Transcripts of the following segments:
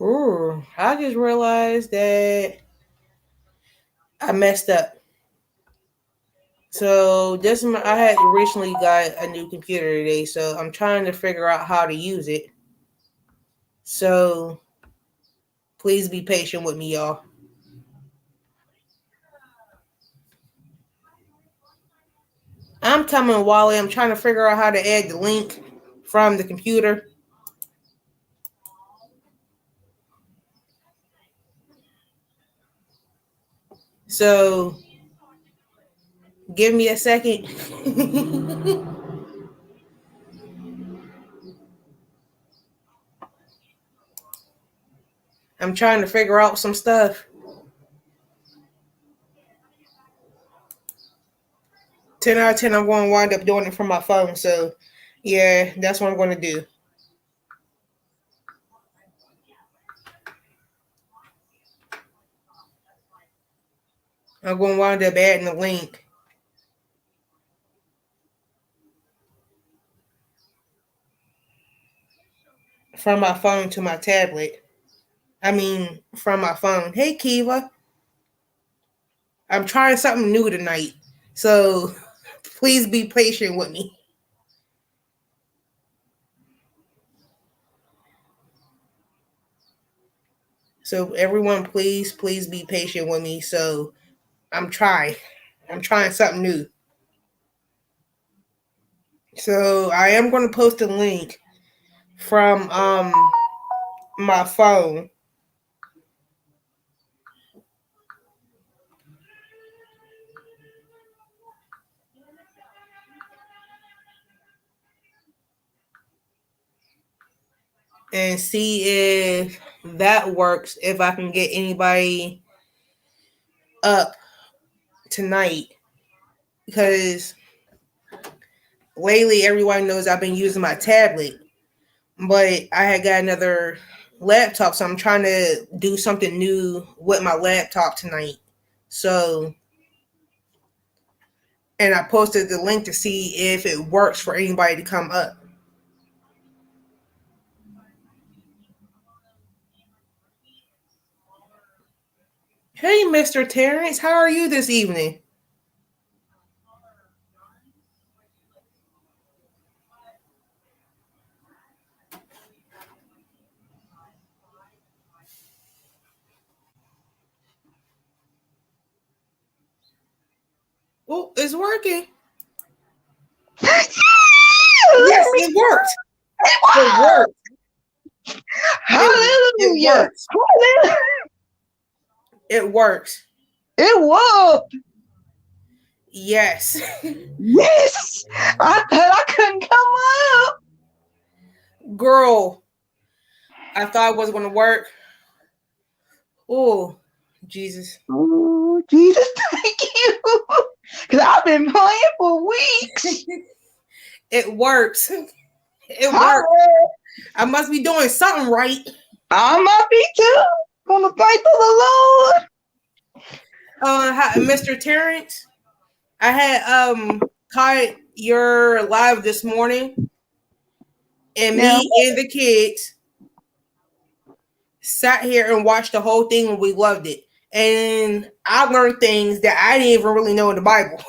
Ooh, I just realized that I messed up. So I had recently got a new computer today, so I'm trying to figure out how to use it. So please be patient with me, y'all. I'm coming, Wally. I'm trying to figure out how to add the link from the computer. So give me a second. I'm trying to figure out some stuff. 10 out of 10, I'm going to wind up doing it from my phone. So, yeah, that's what I'm going to do. I'm going to wind up adding the link from my phone to my tablet. I mean, from my phone. Hey, Kiva. I'm trying something new tonight. So, please be patient with me. So, everyone, please be patient with me. So, I'm trying. I'm trying something new. So, I am going to post a link from my phone. And see if that works, if I can get anybody up tonight. Because lately everyone knows I've been using my tablet, but I had got another laptop, so I'm trying to do something new with my laptop tonight. So, and I posted the link to see if it works for anybody to come up. Hey, Mr. Terrence, how are you this evening? Oh, it's working. Let Yes, me. it worked. It Wow! worked. It Hallelujah! works. Hallelujah! It works. It worked. Yes. Yes, I thought I couldn't come up. Girl, I thought it was going to work. Oh, Jesus. Oh, Jesus, thank you. Because I've been playing for weeks. It works. It works. Hallelujah. I must be doing something right. I might be too. Gonna thank the Lord. Mr. Terrence, I had caught your live this morning, and Now, me and the kids sat here and watched the whole thing, and we loved it. And I learned things that I didn't even really know in the Bible.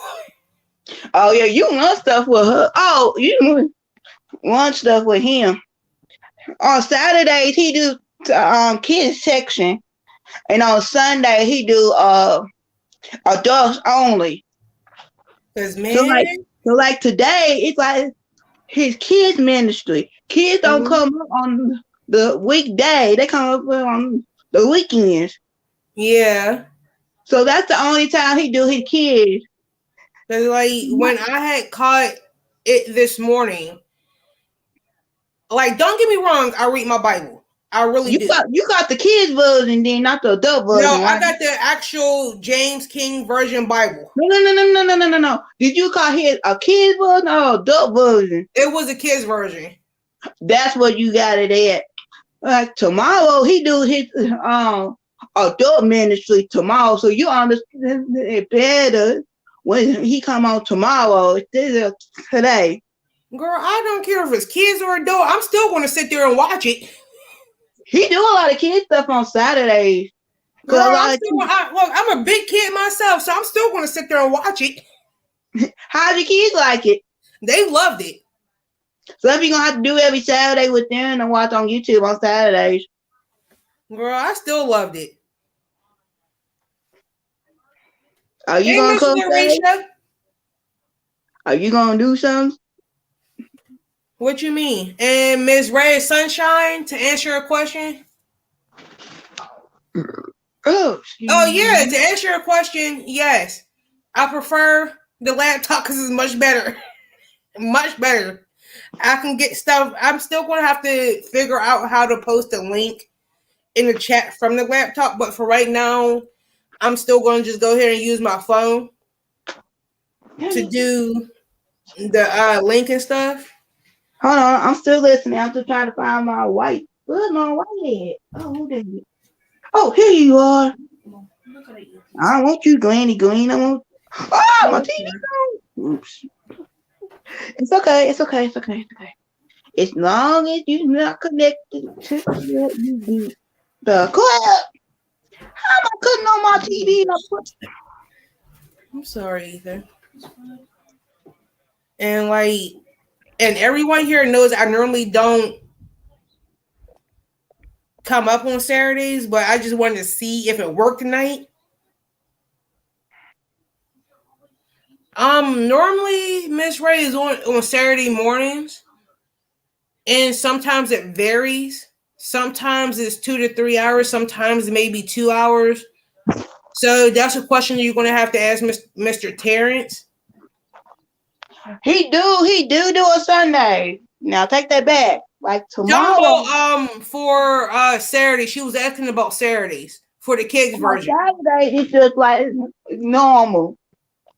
oh yeah, you want stuff with her. Oh, you want stuff with him. On Saturdays he do kids section, and on Sunday he do adults only. Because, So man, like today it's like his kids ministry. Kids don't mhm, come up on the weekday; they come up on the weekends. yeah. So that's the only time he do his kids. Because, like, when I had caught it this morning, like, don't get me wrong, I read my Bible. I really do. You got the kids version, then not the adult No, version, I right? got the actual James King Version Bible. No. Did you call his a kids version or adult version? It was a kid's version. That's what you got it at. Like tomorrow he do his adult ministry tomorrow, so you understand it better when he come on tomorrow. This is today. Girl, I don't care if it's kids or adult. I'm still going to sit there and watch it. He do a lot of kid stuff on Saturdays. Girl, Cause a lot of look, I'm a big kid myself, so I'm still going to sit there and watch it. how'd your kids like it? They loved it. So if you're gonna have to do every Saturday with them and watch on YouTube on Saturdays. Girl, I still loved it. Are you Hey, gonna Miss come Saturday? Larisha. Are you gonna do something? What you mean? And Miss Ray Sunshine, to answer your question. Oh, Oh excuse yeah, me. to answer your question, yes. I prefer the laptop because it's much better. Much better. I can get stuff. I'm still going to have to figure out how to post a link in the chat from the laptop, but for right now, I'm still going to just go ahead and use my phone to do the link and stuff. Hold on, I'm still listening. I'm still trying to find my white. Where's my white at? Oh, there you. Oh, here you are. I don't want you, Granny Green. I want. Oh, my TV. Oops. It's okay. It's okay. It's okay. It's okay. As long as you're not connected to what you do. The clap. How am I cutting on my TV? I'm sorry, Ethan. And like, and everyone here knows I normally don't come up on Saturdays, but I just wanted to see if it worked tonight. Normally Miss Ray is on Saturday mornings, and sometimes it varies. Sometimes it's 2 to 3 hours. Sometimes maybe 2 hours. So that's a question you're going to have to ask Mr. Terrence. He do a Sunday. Now take that back. Like Talking tomorrow. about for Saturday, she was asking about Saturdays for the kids version. Saturday it's just like normal.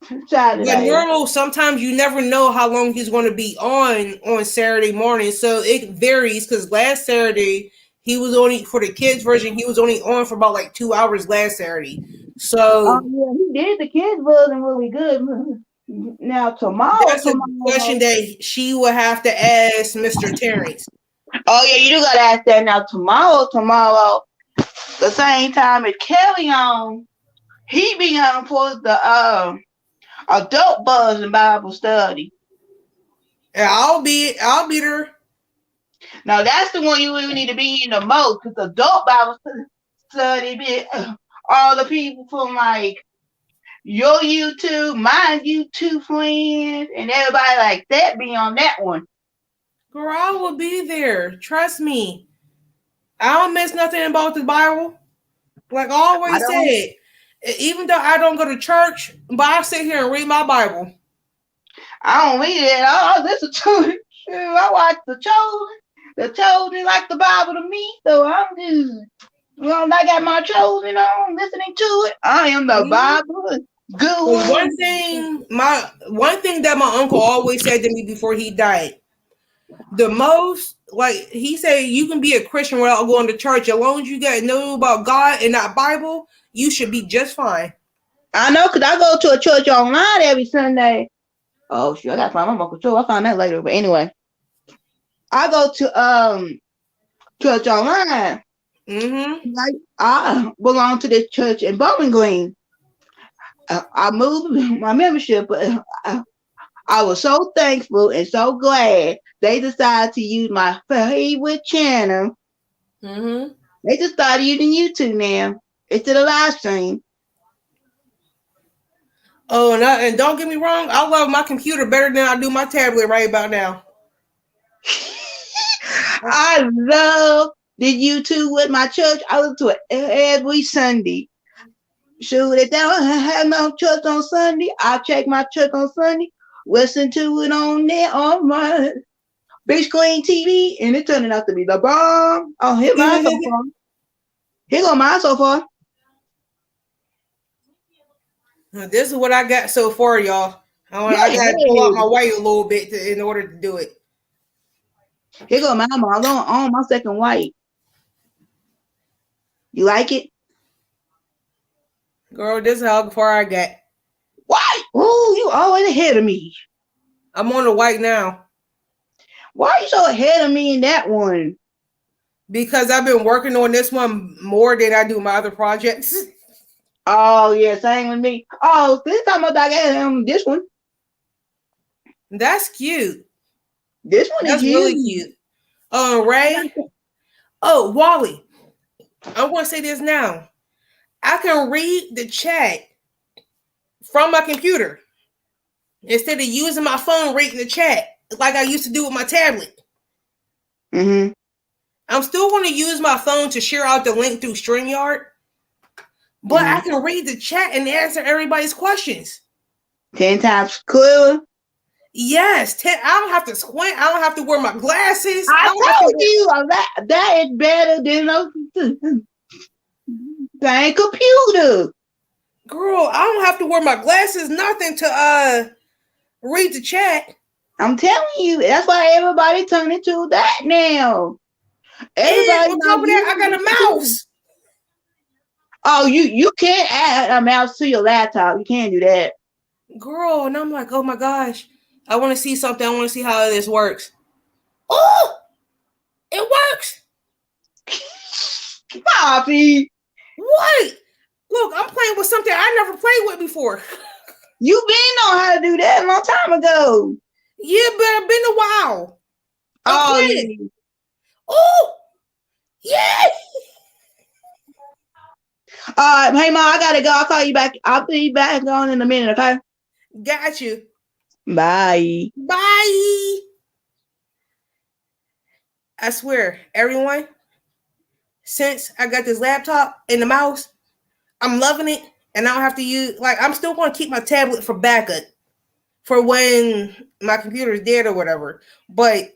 But Saturday. normal, sometimes you never know how long he's going to be on Saturday morning, so it varies. Because last Saturday he was only for the kids version. He was only on for about like 2 hours last Saturday. So Yeah, he did. The kids wasn't really good. Now that's a question that she will have to ask Mr. Terrence. Oh yeah, you do gotta ask that. Now tomorrow, the same time as Kelly on, he be on for the adult buzz and Bible study. And I'll be there. Now that's the one you even need to be in the most, because adult Bible study be all the people from like your YouTube, my YouTube friends, and everybody like that be on that one. Girl, I will be there. Trust me. I don't miss nothing about the Bible. Like I I always don't said, even though I don't go to church, but I sit here and read my Bible. I don't read it. I listen to it. I watch The Chosen. The Chosen like the Bible to me, so I'm good. Well, I got my Chosen on, listening to it. I am the Mm-hmm. Bible. Good One one. thing that my uncle always said to me before he died, the most like he said, you can be a Christian without going to church as long as you got to know about God and that Bible. You should be just fine. I know, because I go to a church online every Sunday. Oh, shit, I got to find my Uncle Joe. I'll find that later. But anyway, I go to church online. Mm-hmm. Like, I belong to this church in Bowling Green. I moved my membership, but I was so thankful and so glad they decided to use my favorite channel. Mm-hmm. They just started using YouTube now instead of live stream. Oh, and don't get me wrong, I love my computer better than I do my tablet right about now. I love the YouTube with my church. I listen to it every Sunday. Shoot, if they don't have no church on Sunday, I check my church on Sunday, listen to it on there on my big screen TV, and it turning out to be the bomb. Oh, hit mine so far. Here go mine so far. This is what I got so far, y'all. I Yeah, gotta pull out my white a little bit in order to do it. here go mine. I'm on my second white. You like it? Girl, this is how far I got. White. Ooh, you always ahead of me. I'm on the white now. Why are you so ahead of me in that one? because I've been working on this one more than I do my other projects. Oh yeah, same with me. Oh, this time I got this one. That's cute. This one is That's really huge. cute. Ray. Oh, Wally. I'm going to say this now. I can read the chat from my computer instead of using my phone reading the chat like I used to do with my tablet. Mm-hmm. I'm still going to use my phone to share out the link through StreamYard, but I Mm-hmm. can read the chat and answer everybody's questions. 10 times clearer. Yes, I don't have to squint. I don't have to wear my glasses. I I don't have to told wear. you that is better than a dang computer. Girl, I don't have to wear my glasses. Nothing to read the chat. I'm telling you, that's why everybody turning to that now. And Everybody on not top of that, I using got the a computer. mouse. Oh, you can't add a mouse to your laptop. You can't do that. Girl, and I'm like, oh my gosh, I want to see something. I want to see how this works. Oh, it works. Poppy, What? Look, I'm playing with something I never played with before. you been know how to do that a long time ago. Yeah, but it's been a while. I'm Oh playing. yeah. Oh, yeah. Hey mom, I gotta go. I'll call you back. I'll be back on in a minute, okay? Got you. Bye. Bye. I swear, everyone, since I got this laptop and the mouse, I'm loving it. And I don't have to use, like, I'm still going to keep my tablet for backup for when my computer is dead or whatever. But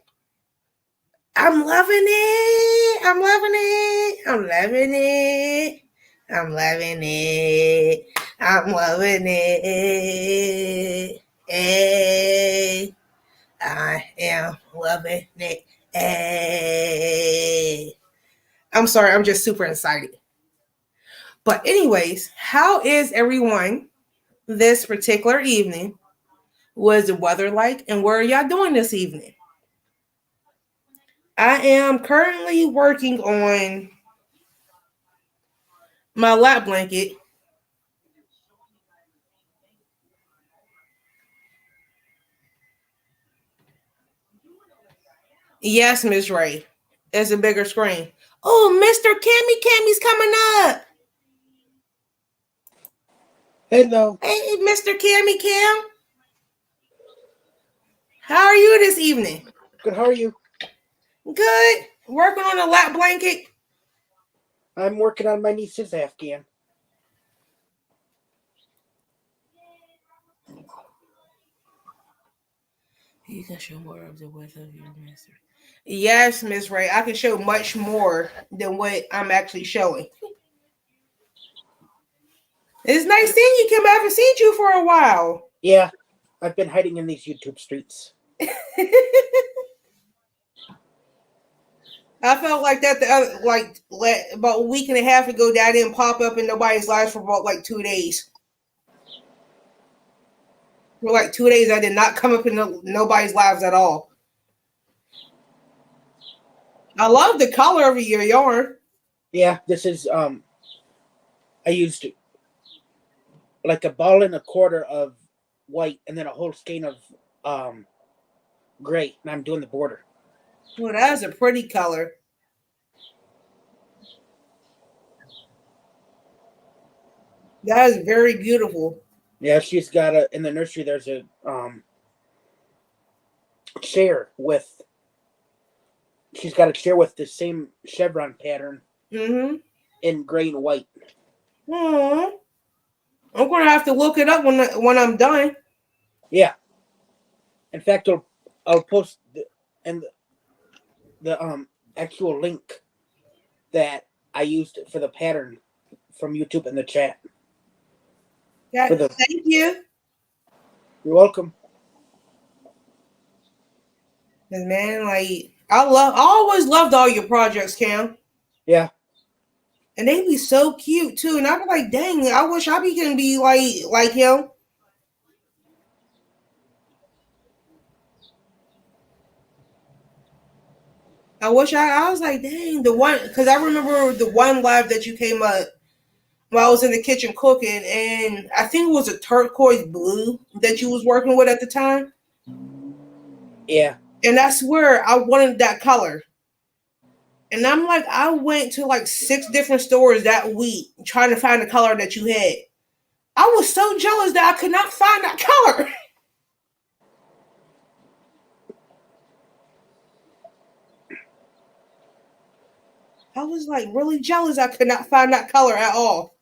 I'm loving it. I'm loving it. I'm loving it. I'm loving it. I'm loving it. Hey, I am loving it. Hey. I'm sorry, I'm just super excited. But, anyways, how is everyone this particular evening? What is the weather like? And what are y'all doing this evening? I am currently working on my lap blanket. Yes, Miss Ray. It's a bigger screen. Oh, Mr. Cammy's coming up. Hello. Hey, Mr. Cam. How are you this evening? Good. How are you? Good. Working on a lap blanket. I'm working on my niece's Afghan. You can show more of the width of your master. Yes, Miss Ray. I can show much more than what I'm actually showing. It's nice seeing you, Kim. I haven't seen you for a while. Yeah, I've been hiding in these YouTube streets. I felt like that the other, like about a week and a half ago that I didn't pop up in nobody's lives for about like 2 days. For like 2 days, I did not come up in nobody's lives at all. I love the color of your yarn. Yeah, this is I used like a ball and a quarter of white and then a whole skein of um gray, and I'm doing the border. Well, that is a pretty color. That is very beautiful. Yeah, she's got a in the nursery. There's a chair with she's got a chair with the same chevron pattern Mm-hmm. in gray and white. Aww. I'm gonna have to look it up when I'm done. Yeah, in fact, I'll post and the actual link that I used for the pattern from YouTube in the chat. Yeah, For the thank you. You're welcome. And man, like I always loved all your projects, Cam. Yeah. And they be so cute too. And I be like, dang, I wish I can be like him. I wish I was like, dang, the one, because I remember the one live that you came up while I was in the kitchen cooking, and I think it was a turquoise blue that you was working with at the time. Yeah. And I swear I wanted that color. And I'm like, I went to like 6 different stores that week trying to find the color that you had. I was so jealous that I could not find that color. I was like really jealous I could not find that color at all.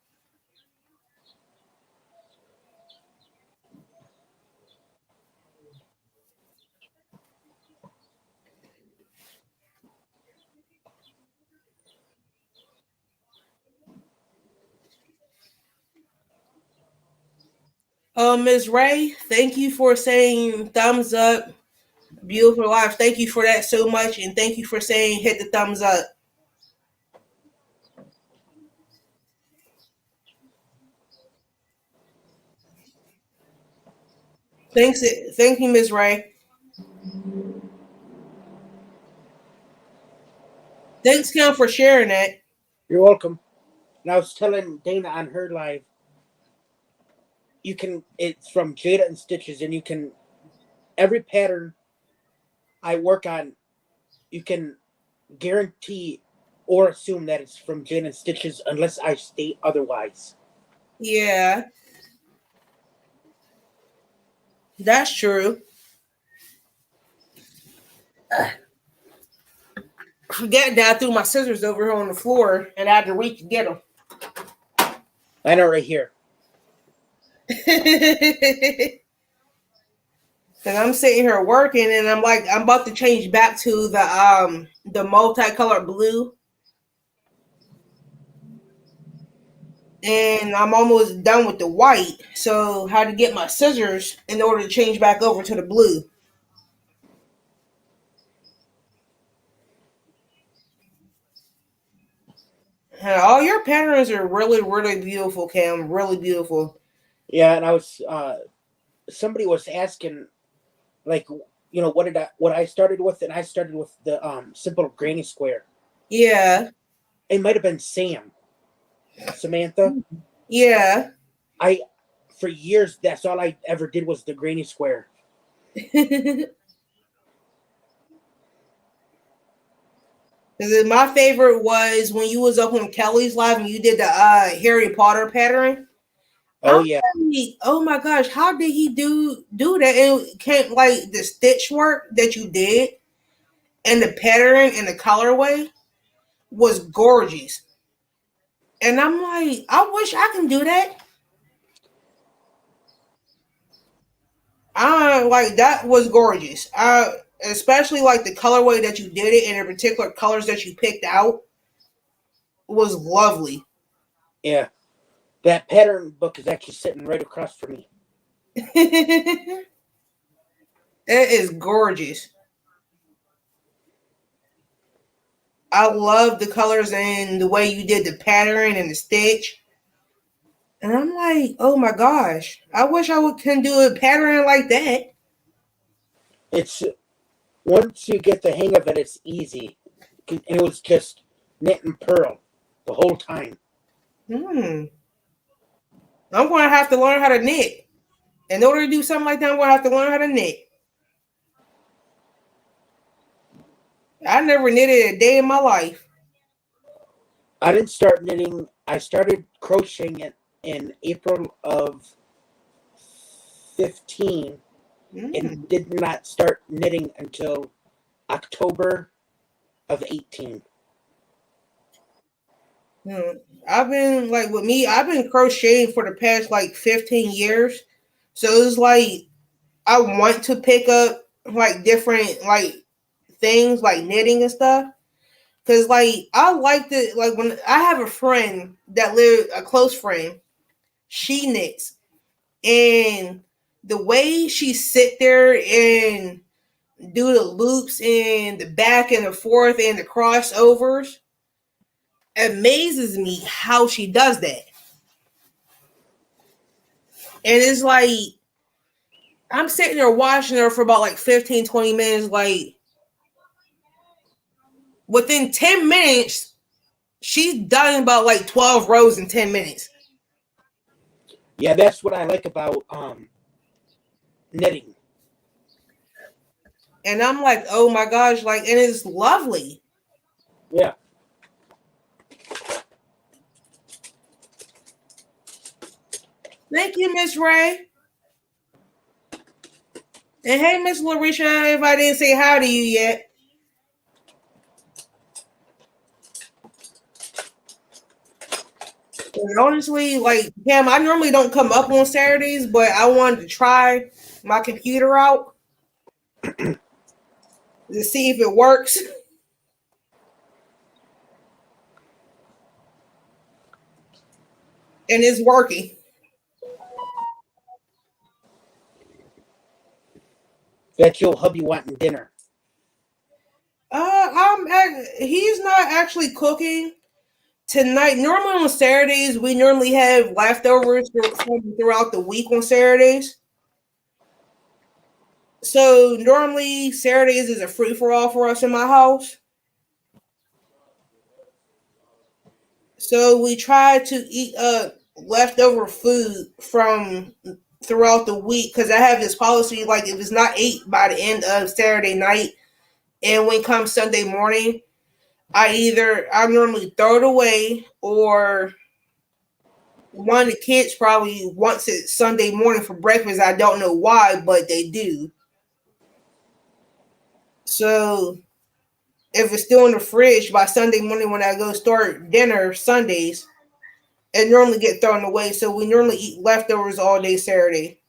Ms. Ray, thank you for saying thumbs up. Beautiful life. Thank you for that so much, and thank you for saying hit the thumbs up. Thanks, thank you, Ms. Ray. Thanks, Kim, for sharing that. You're welcome. And I was telling Dana on her live, you can, it's from Jada and Stitches, and you can, every pattern I work on, you can guarantee or assume that it's from Jada and Stitches unless I state otherwise. Yeah, that's true. Forget that I threw my scissors over here on the floor and I had to reach to get them. I know right here. And I'm sitting here working, and I'm like, I'm about to change back to the multicolored blue, and I'm almost done with the white. So, how to get my scissors in order to change back over to the blue? And all your patterns are really, really beautiful, Cam. Really beautiful. Yeah, and I was somebody was asking, like, what I started with, and I started with the simple granny square. Yeah, It might have been Samantha. yeah. I For years that's all I ever did was the granny square. My favorite was when you was up on Kelly's live and you did the Harry Potter pattern. Oh I'm yeah, like, oh my gosh, how did he do that? It can't like the stitch work that you did and the pattern and the colorway was gorgeous. And I'm like, I wish I can do that. I like that was gorgeous. Especially like the colorway that you did it and the particular colors that you picked out was lovely. yeah. That pattern book is actually sitting right across from me. It is gorgeous. I love the colors and the way you did the pattern and the stitch. And I'm like, oh my gosh, I wish can do a pattern like that. It's once you get the hang of it, it's easy. It was just knit and purl the whole time. Hmm. I'm going to have to learn how to knit. In order to do something like that, I'm going to have to learn how to knit. I never knitted a day in my life. I didn't start knitting. I started crocheting it in April of 15 Mm. and did not start knitting until October of 18. Mm. I've been like with me, I've been crocheting for the past like 15 years. So it's like I want to pick up like different like things like knitting and stuff. Cause like I like to like when I have a friend that live a close friend, she knits, and the way she sit there and do the loops and the back and the forth and the crossovers amazes me how she does that. And it's like I'm sitting there watching her for about like 15, 20 minutes, like Within 10 minutes, she's done about like 12 rows in 10 minutes. Yeah, that's what I like about knitting. And I'm like, oh my gosh, like, and it's lovely. Yeah. Thank you, Miss Ray. And hey, Miss Larisha, if I didn't say hi to you yet. And honestly, like, Cam, I normally don't come up on Saturdays, but I wanted to try my computer out to see if it works. And it's working. That's your hubby wanting dinner. He's not actually cooking tonight. Normally on Saturdays, we normally have leftovers throughout the week on Saturdays. So normally Saturdays is a free for all for us in my house. So we try to eat leftover food from throughout the week because I have this policy like if it's not ate by the end of Saturday night and when it comes Sunday morning, I normally throw it away or one of the kids probably wants it Sunday morning for breakfast. I don't know why, but they do. So if it's still in the fridge by Sunday morning when I go start dinner Sundays, it normally get thrown away. So we normally eat leftovers all day Saturday.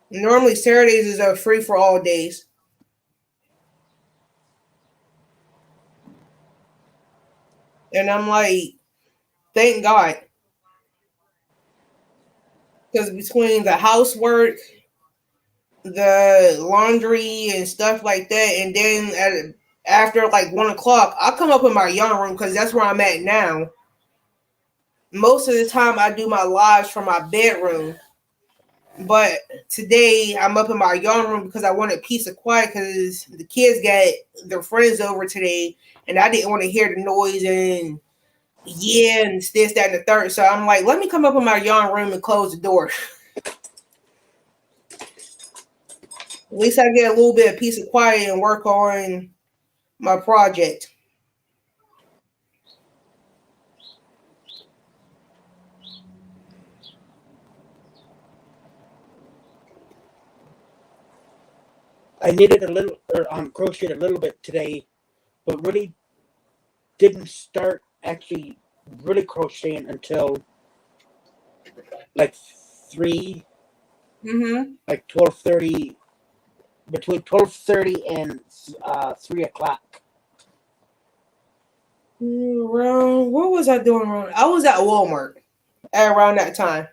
Normally Saturdays is a free for all days. And I'm like, thank God. Because between the housework, the laundry and stuff like that, and then after like 1 o'clock, I come up in my young room because that's where I'm at now. Most of the time, I do my lives from my bedroom, but today I'm up in my young room because I wanted peace and quiet because the kids got their friends over today, and I didn't want to hear the noise and yeah and this, that, and the third. So I'm like, let me come up in my young room and close the door. At least I get a little bit of peace and quiet and work on my project. I knitted a little, or crocheted a little bit today, but really didn't start actually really crocheting until like 3, Mm-hmm. like 12:30, between 12:30 and 3 o'clock. Around what was I doing wrong? I was at Walmart at around that time.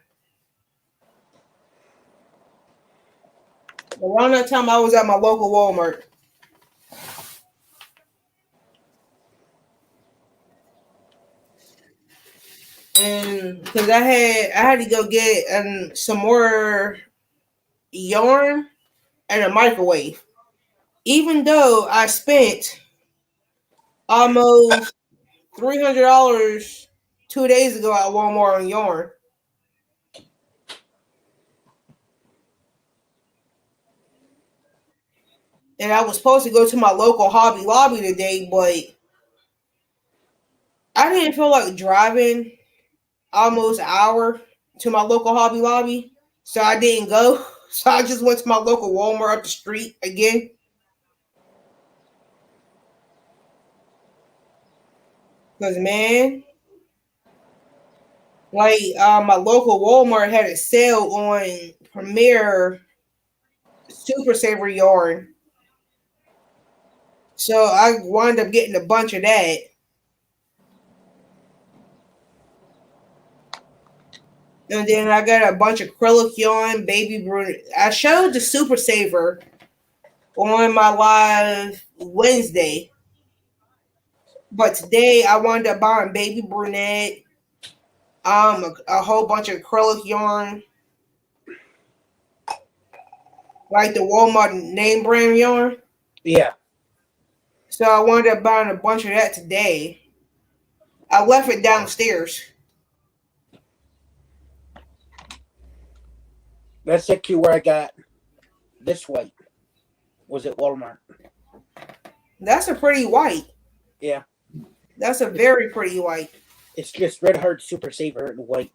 Around that time, I was at my local Walmart, and because I had to go get some more yarn and a microwave. Even though I spent almost $300 2 days ago at Walmart on yarn, and I was supposed to go to my local Hobby Lobby today, but I didn't feel like driving almost an hour to my local Hobby Lobby, so I didn't go. So I just went to my local Walmart up the street again. Cause man, like my local Walmart had a sale on Premier Super Saver yarn, so I wound up getting a bunch of that. And then I got a bunch of acrylic yarn, baby brew. I showed the Super Saver on my live Wednesday, but today I wound up buying baby brunette, a whole bunch of acrylic yarn, like the Walmart name brand yarn. Yeah, So I wound up buying a bunch of that today. I left it downstairs. that's actually where I got this white. Was at Walmart. That's a pretty white. Yeah, That's a it's very pretty white. it's just Red Heart Super Saver in white.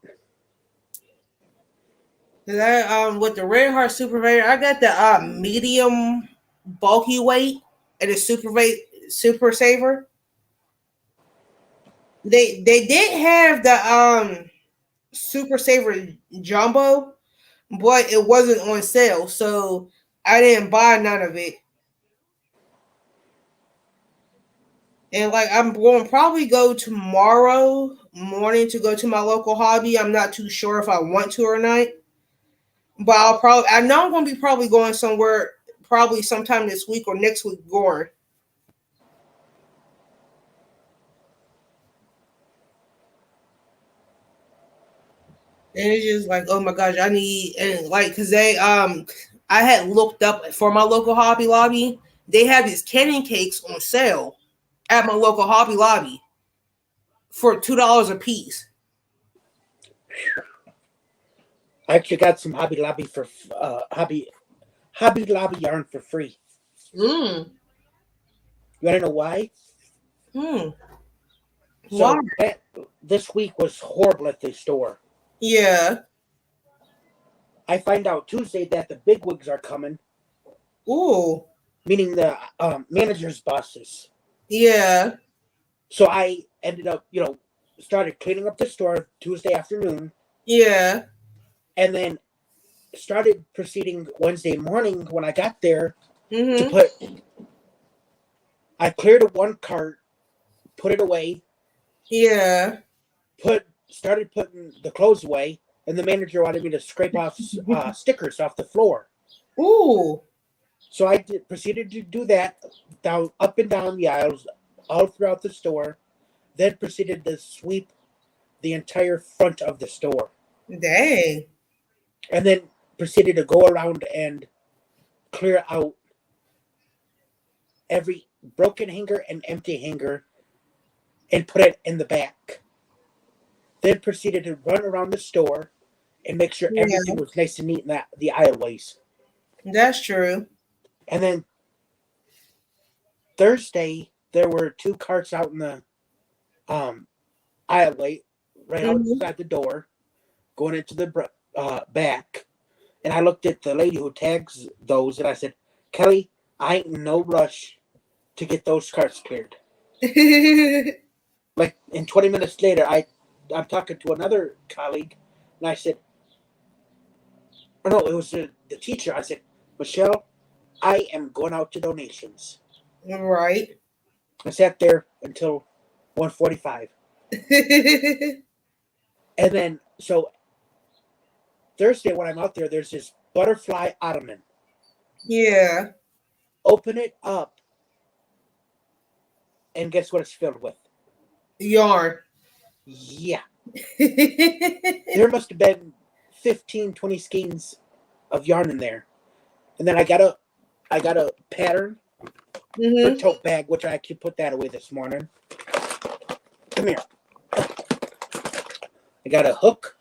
That with the Red Heart Super Vader, I got the medium bulky weight and the Super Saver. They did have the Super Saver Jumbo, but it wasn't on sale, so I didn't buy none of it. And like I'm going to probably go tomorrow morning to go to my local hobby. I'm not too sure if I want to or not. But I know I'm gonna be probably going somewhere probably sometime this week or next week going. And it's just like, oh my gosh, I need and like because they I had looked up for my local Hobby Lobby. They have these cannon cakes on sale at my local Hobby Lobby for $2 a piece. I actually got some Hobby Lobby yarn for free. Mm. You want to know why? Mm. Why? So this week was horrible at the store. Yeah. I find out Tuesday that the bigwigs are coming, Ooh. meaning the managers' bosses. Yeah. So I ended up, started cleaning up the store Tuesday afternoon, Yeah. and then started proceeding Wednesday morning when I got there to Mm-hmm. put. I cleared one cart, put it away, Yeah. started putting the clothes away, and the manager wanted me to scrape off stickers off the floor. Ooh. So I proceeded to do that down up and down the aisles, all throughout the store. Then proceeded to sweep the entire front of the store, Dang. and then proceeded to go around and clear out every broken hanger and empty hanger and put it in the back. Then proceeded to run around the store and make sure everything Yeah. was nice and neat in the aisleways. That's true. And then Thursday, there were two carts out in the um, aisleway, right Mm-hmm. outside the door, going into the back. And I looked at the lady who tags those, and I said, "Kelly, I ain't in no rush to get those carts cleared." Like, in 20 minutes later, I'm talking to another colleague, and I said, or no, it was the teacher. I said, "Michelle, I am going out to donations." Right. I sat there until 1:45. And then, so Thursday when I'm out there, there's this butterfly ottoman. Yeah. Open it up, and guess what it's filled with? Yarn. Yeah. There must have been 15, 20 skeins of yarn in there. And then I got a pattern for Mm-hmm. tote bag, which I actually put that away this morning. Come here. I got a hook.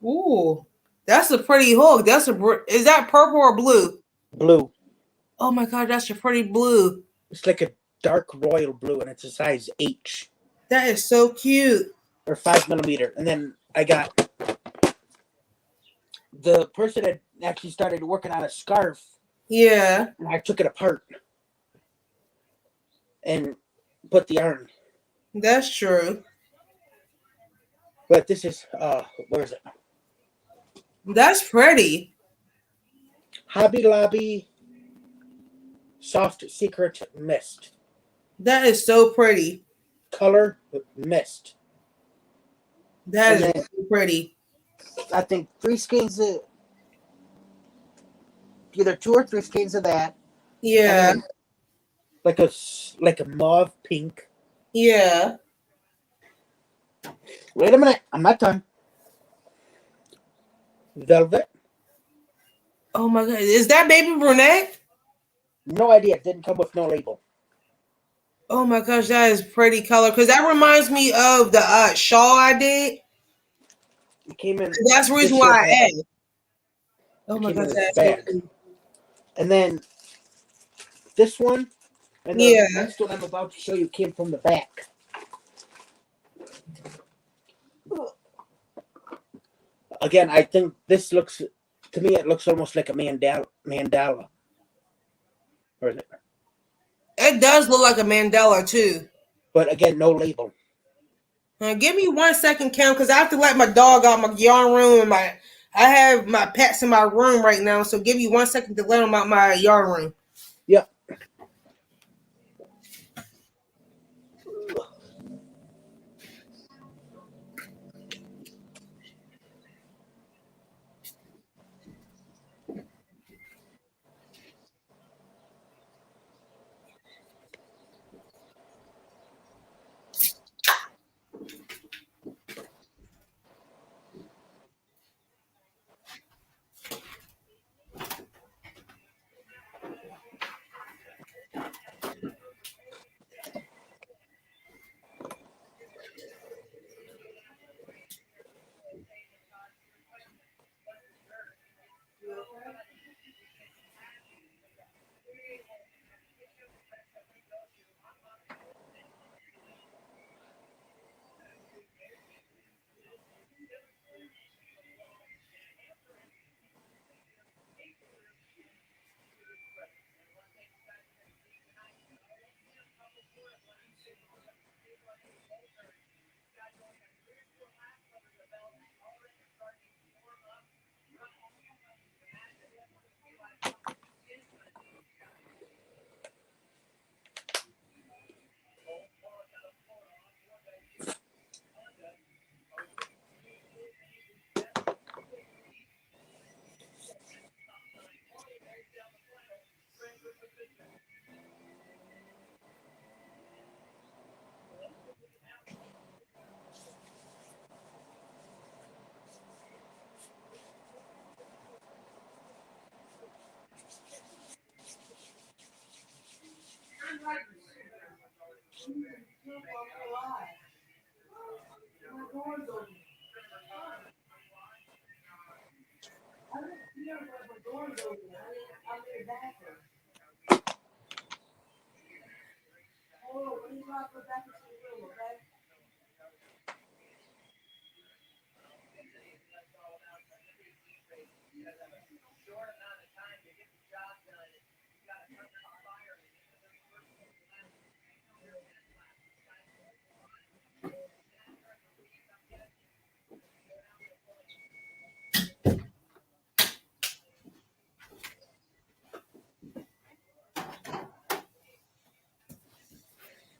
Ooh. That's a pretty hook. Is that purple or blue? Blue. Oh my god, that's a pretty blue. It's like a dark royal blue, and it's a size H That is so cute. or 5 millimeter. And then I got the person that actually started working on a scarf, Yeah. and I took it apart and put the yarn. That's true. But this is where is it? That's pretty. Hobby Lobby Soft Secret Mist. That is so pretty. Color Mist. That And is then really pretty. I think 3 skeins of either 2 or 3 skeins of that. And Yeah. then like a mauve pink. Yeah. Wait a minute, I'm not done. Velvet. Oh my god, is that baby brunette? No idea. It didn't come with no label. Oh my gosh, that is pretty color. Cause that reminds me of the shawl I did. It came in That's the reason this why year I bag. asked. Oh It my came in gosh, this that's so bag. cute. And then this one and the Yeah. next one I'm about to show you came from the back. Again, I think this looks to me it looks almost like a mandala. Or is it? It does look like a Mandela too. But again, no label. Give me 1 second, Cam, because I have to let my dog out my yarn room and I have my pets in my room right now. So give me 1 second to let them out my yarn room. Yep.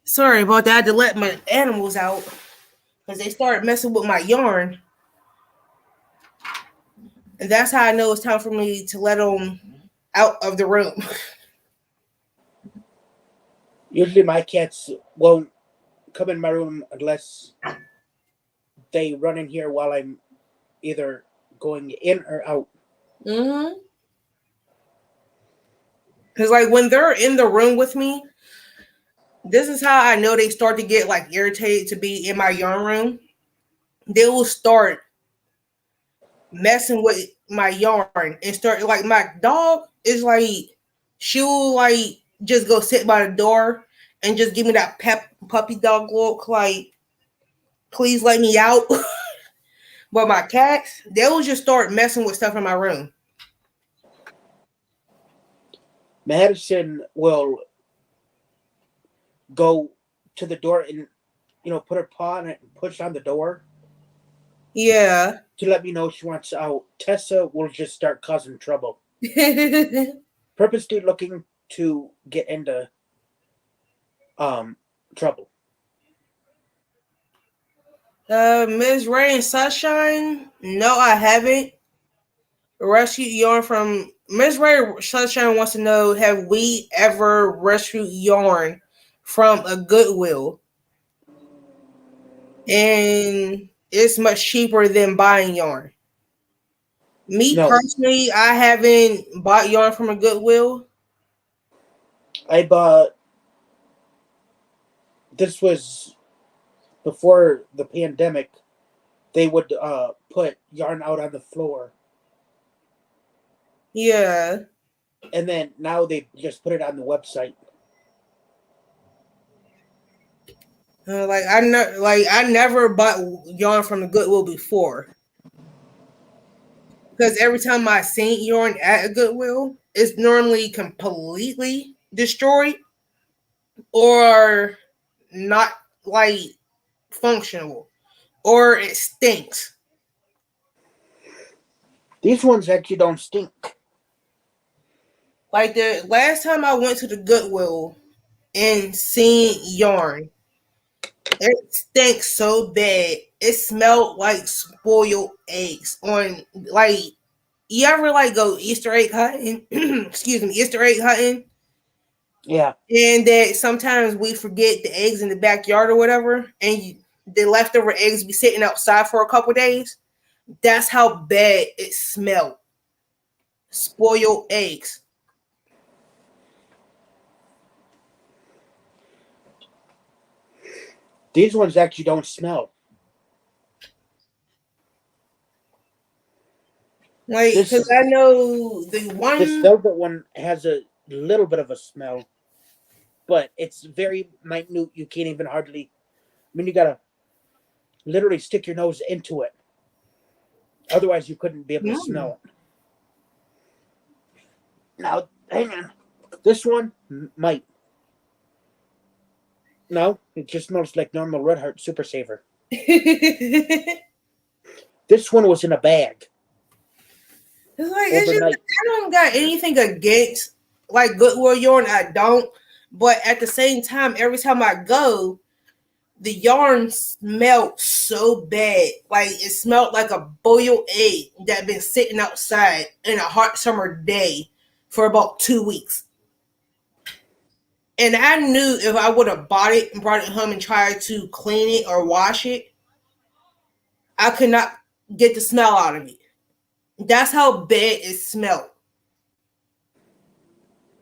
Sorry about that. I had to let my animals out because they started messing with my yarn. And that's how I know it's time for me to let them out of the room. Usually my cats won't come in my room unless they run in here while I'm either going in or out. Mm-hmm. Because, like, when they're in the room with me, this is how I know they start to get, like, irritated to be in my yarn room. They will start messing with my yarn and start, like, my dog is like, she'll, like, just go sit by the door and just give me that puppy dog look, like, please let me out. But my cats, they'll just start messing with stuff in my room. Madison will go to the door and put her paw on it and push on the door Yeah. to let me know she wants out. Tessa will just start causing trouble, purposely looking to get into trouble. Miss Ray and Sunshine? No, I haven't. Rescued yarn from Miss Ray Sunshine wants to know, have we ever rescued yarn from a Goodwill? And it's much cheaper than buying yarn. Me No, personally, I haven't bought yarn from a Goodwill. I bought. This was before the pandemic. They would put yarn out on the floor, Yeah. and then now they just put it on the website. I never bought yarn from the Goodwill before. Because every time I seen yarn at a Goodwill, it's normally completely destroyed or not like functional or it stinks. These ones actually don't stink. Like the last time I went to the Goodwill and seen yarn, it stinks so bad. It smelled like spoiled eggs on like you ever like go Easter egg hunting? Excuse me, Easter egg hunting. Yeah, And that sometimes we forget the eggs in the backyard or whatever, and the leftover eggs be sitting outside for a couple days. That's how bad it smelled. Spoiled eggs. these ones actually don't smell. Like, because This I know the this one. velvet one has a little bit of a smell, but it's very minute. You can't even hardly. I mean, you gotta literally stick your nose into it. Otherwise, you couldn't be able to Mm, smell it. Now, hang on. This one might. No, it just smells like normal Red Heart Super Saver. it's This one was in a bag it's just overnight. I don't got anything against like Goodwill yarn. I don't, but at the same time, every time I go, the yarn smelled so bad. Like it smelled like a boiled egg that had been sitting outside in a hot summer day for about 2 weeks. And I knew if I would have bought it and brought it home and tried to clean it or wash it, I could not get the smell out of it. That's how bad it smelled.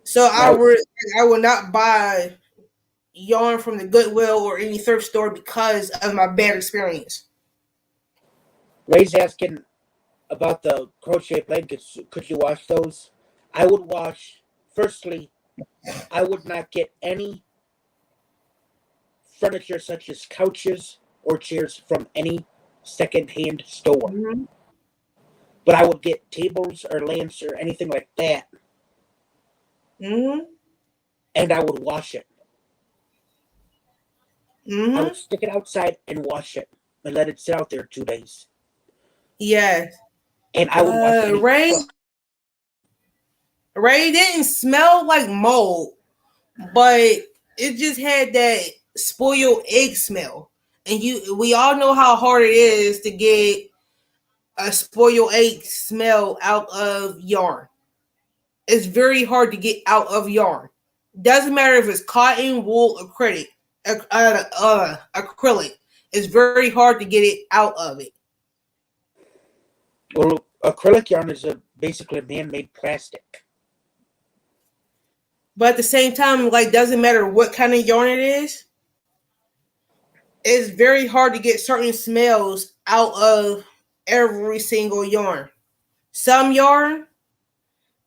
So Now, I would not buy yarn from the Goodwill or any thrift store because of my bad experience. Ray's asking about the crochet blankets. Could you wash those? I would wash. Firstly, I would not get any furniture such as couches or chairs from any secondhand store. Mm-hmm. But I would get tables or lamps or anything like that, Mm-hmm. and I would wash it. I would Mm-hmm. stick it outside and wash it and let it sit out there 2 days. Yes. And I would wash any. Ray didn't smell like mold, but it just had that spoiled egg smell. And we all know how hard it is to get a spoiled egg smell out of yarn. It's very hard to get out of yarn. Doesn't matter if it's cotton, wool, acrylic. It's very hard to get it out of it. Well, acrylic yarn is basically man-made plastic. But at the same time, like doesn't matter what kind of yarn it is, it's very hard to get certain smells out of every single yarn. Some yarn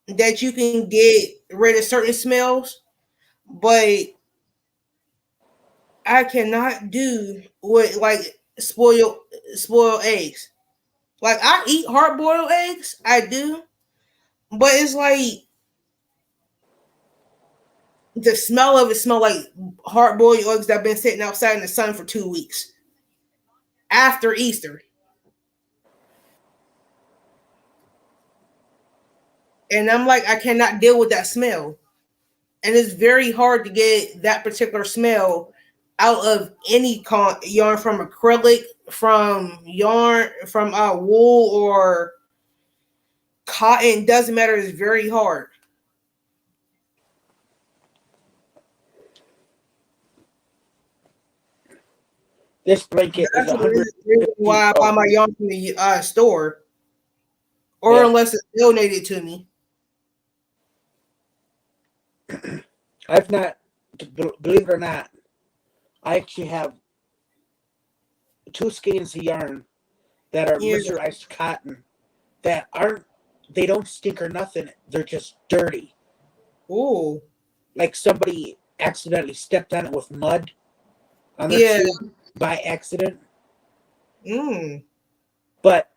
that you can get rid of certain smells, but I cannot do with like spoiled eggs. Like I eat hard boiled eggs, I do, but it's like the smell of it smell like hard boiled eggs that have been sitting outside in the sun for 2 weeks after Easter. And I'm like, I cannot deal with that smell. And it's very hard to get that particular smell out of any yarn from acrylic, from yarn, from wool or cotton. Doesn't matter. It's very hard. This blanket is That's the reason 150. why I buy Oh, my yarn from the store. or Yeah. unless it's donated to me. I've not, believe it or not, I actually have 2 skeins of yarn that are Yeah. mercerized cotton that aren't, they don't stink or nothing. They're just dirty. Ooh. Like somebody accidentally stepped on it with mud on their Yeah. shoe by accident. Mm. But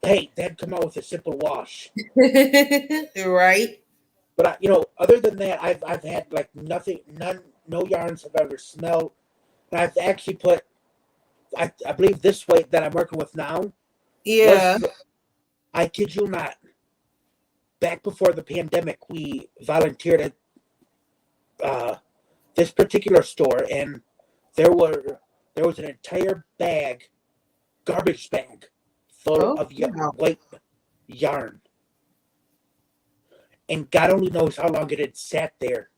hey, they'd come out with a simple wash. Right. But other than that, I've had like nothing, none, no yarns have ever smelled. And I've actually put, I believe this weight that I'm working with now was, Yeah. I kid you not, back before the pandemic, we volunteered at this particular store, and there were there was an entire bag, garbage bag, full Oh, of wow. white yarn, and God only knows how long it had sat there.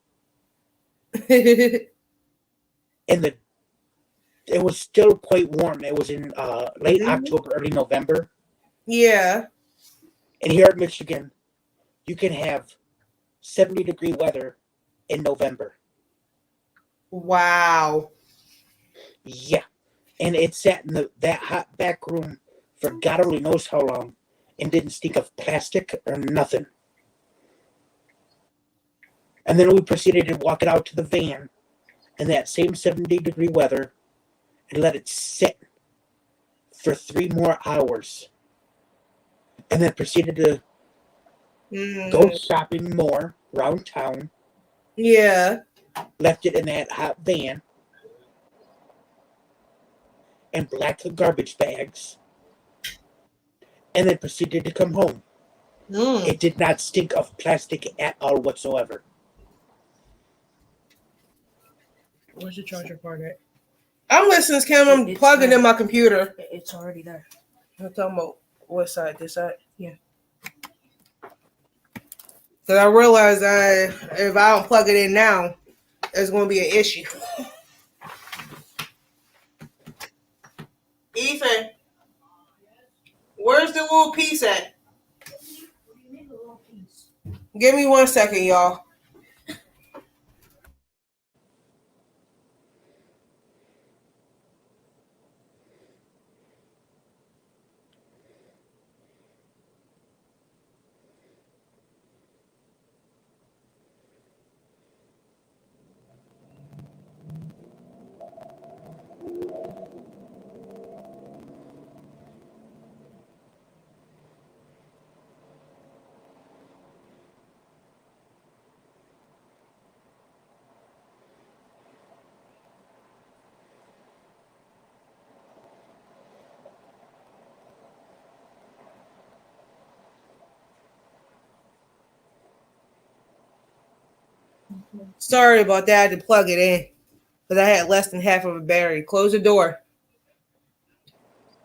And it was still quite warm. It was in late Mhm. October, early November, Yeah. and here in Michigan, you can have 70-degree weather in November. Wow. Yeah, and it sat in that hot back room for God only knows how long, and didn't stink of plastic or nothing. And then we proceeded to walk it out to the van in that same 70-degree weather and let it sit for 3 more hours. And then proceeded to go Mm. shopping more around town, Yeah. left it in that hot van and black garbage bags, and then proceeded to come home. Mm. It did not stink of plastic at all whatsoever. Where's the charger part at? I'm listening, Cam. I'm plugging in my computer. It's already there. I'm talking about what side? This side? Yeah. Because I realized if I don't plug it in now, it's going to be an issue. Ethan, where's the little piece at? Give me 1 second, y'all. Sorry about that. I had to plug it in because I had less than half of a battery. Close the door.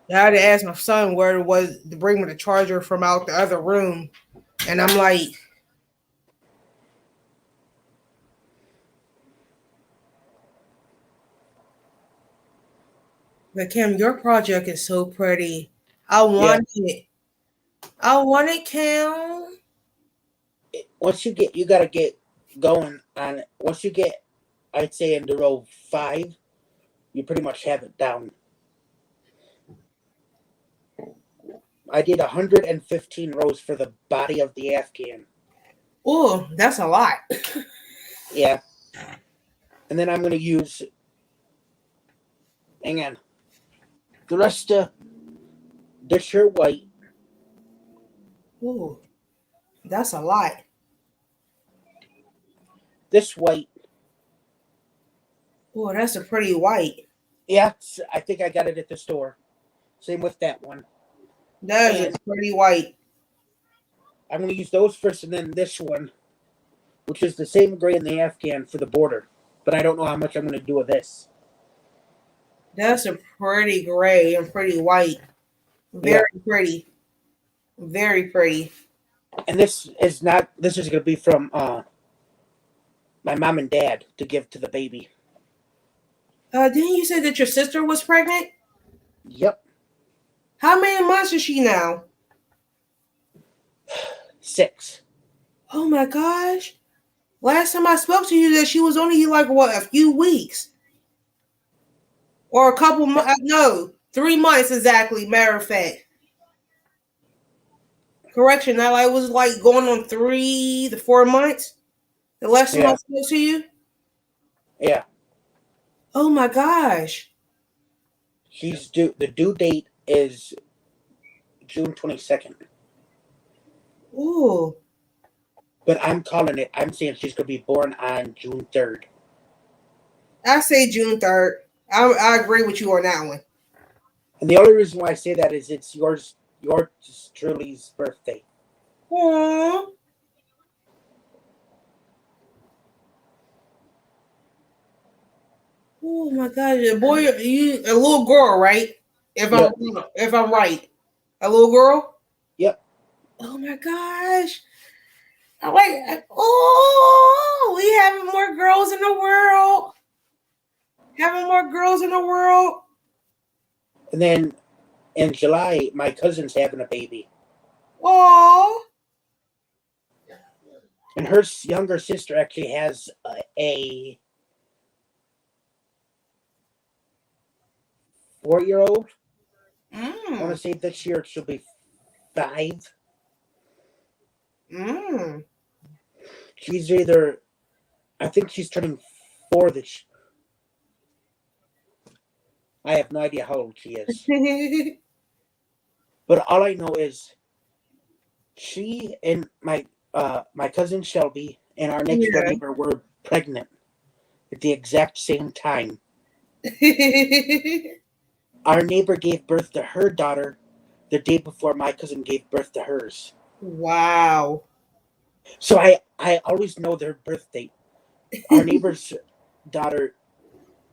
I had to ask my son where it was to bring me the charger from out the other room. And I'm like, but Kim, your project is so pretty. I Yeah. want it. I want it, Kim. Once you got to get going on it. Once you get, I'd say, into row 5, you pretty much have it down. I did 115 rows for the body of the Afghan. Oh, that's a lot. Yeah. And then I'm going to use, hang on, the rest of this shirt white, Oh, that's a lot. this white. Oh, that's a pretty white. Yeah, I think I got it at the store. Same with that one. That is a And pretty white. I'm going to use those first, and then this one, which is the same gray in the Afghan for the border. But I don't know how much I'm going to do with this. That's a pretty gray and pretty white. Yeah. Very pretty. Very pretty. And this is not, this is going to be from my mom and dad to give to the baby. Didn't you say that your sister was pregnant? Yep. How many months is she now? 6. Oh my gosh. Last time I spoke to you, that she was only like what, a few weeks or a couple months? No, 3 months exactly. Matter of fact, correction. Now I was like going on 3 to 4 months. The last time I Yeah, spoke to you. yeah. Oh my gosh. She's due. The due date is June 22nd. Ooh, But I'm calling it. I'm saying she's gonna be born on June 3rd. I say June 3rd. I agree with you on that one. And the only reason why I say that is it's yours truly's birthday. Aww. Oh my gosh, a boy, you a little girl, right? If I'm Yep. if I'm right, a little girl. Yep. Oh my gosh. I like, oh, we having more girls in the world. Having more girls in the world. And then in July, my cousin's having a baby, Oh, and her younger sister actually has a 4-year-old. I want to mm, say this year she'll be 5. mm. She's either, I think she's turning 4 this. I have no idea how old she is, but all I know is she and my cousin Shelby and our next door Yeah. neighbor were pregnant at the exact same time. Our neighbor gave birth to her daughter the day before my cousin gave birth to hers. Wow. So I always know their birth date. Our neighbor's daughter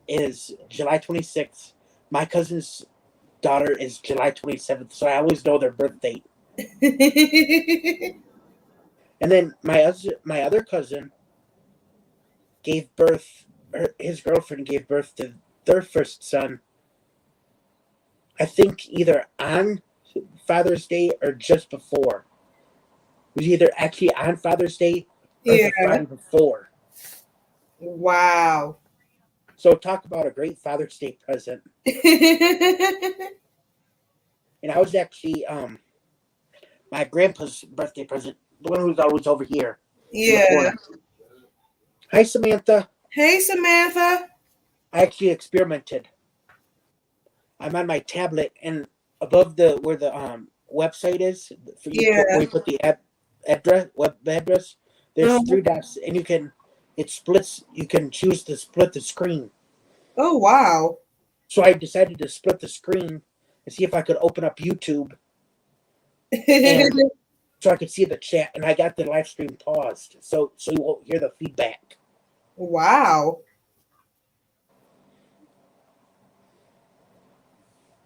is July 26th. My cousin's daughter is July 27th. So I always know their birth date. And then my other cousin gave birth. His girlfriend gave birth to their first son. I think either on Father's Day or just before. It was either actually on Father's Day or Yeah. the Friday before. Wow. So talk about a great Father's Day present. And I was actually my grandpa's birthday present, the one who's always over here in the Yeah. corner. Hi Samantha. Hey, Samantha. I actually experimented. I'm on my tablet and above the where the website is for you put Yeah. where you put the web address, there's Uh-huh. 3 dots and it splits, you can choose to split the screen. Oh, wow. So I decided to split the screen and see if I could open up YouTube and so I could see the chat, and I got the live stream paused, so you won't hear the feedback. Wow.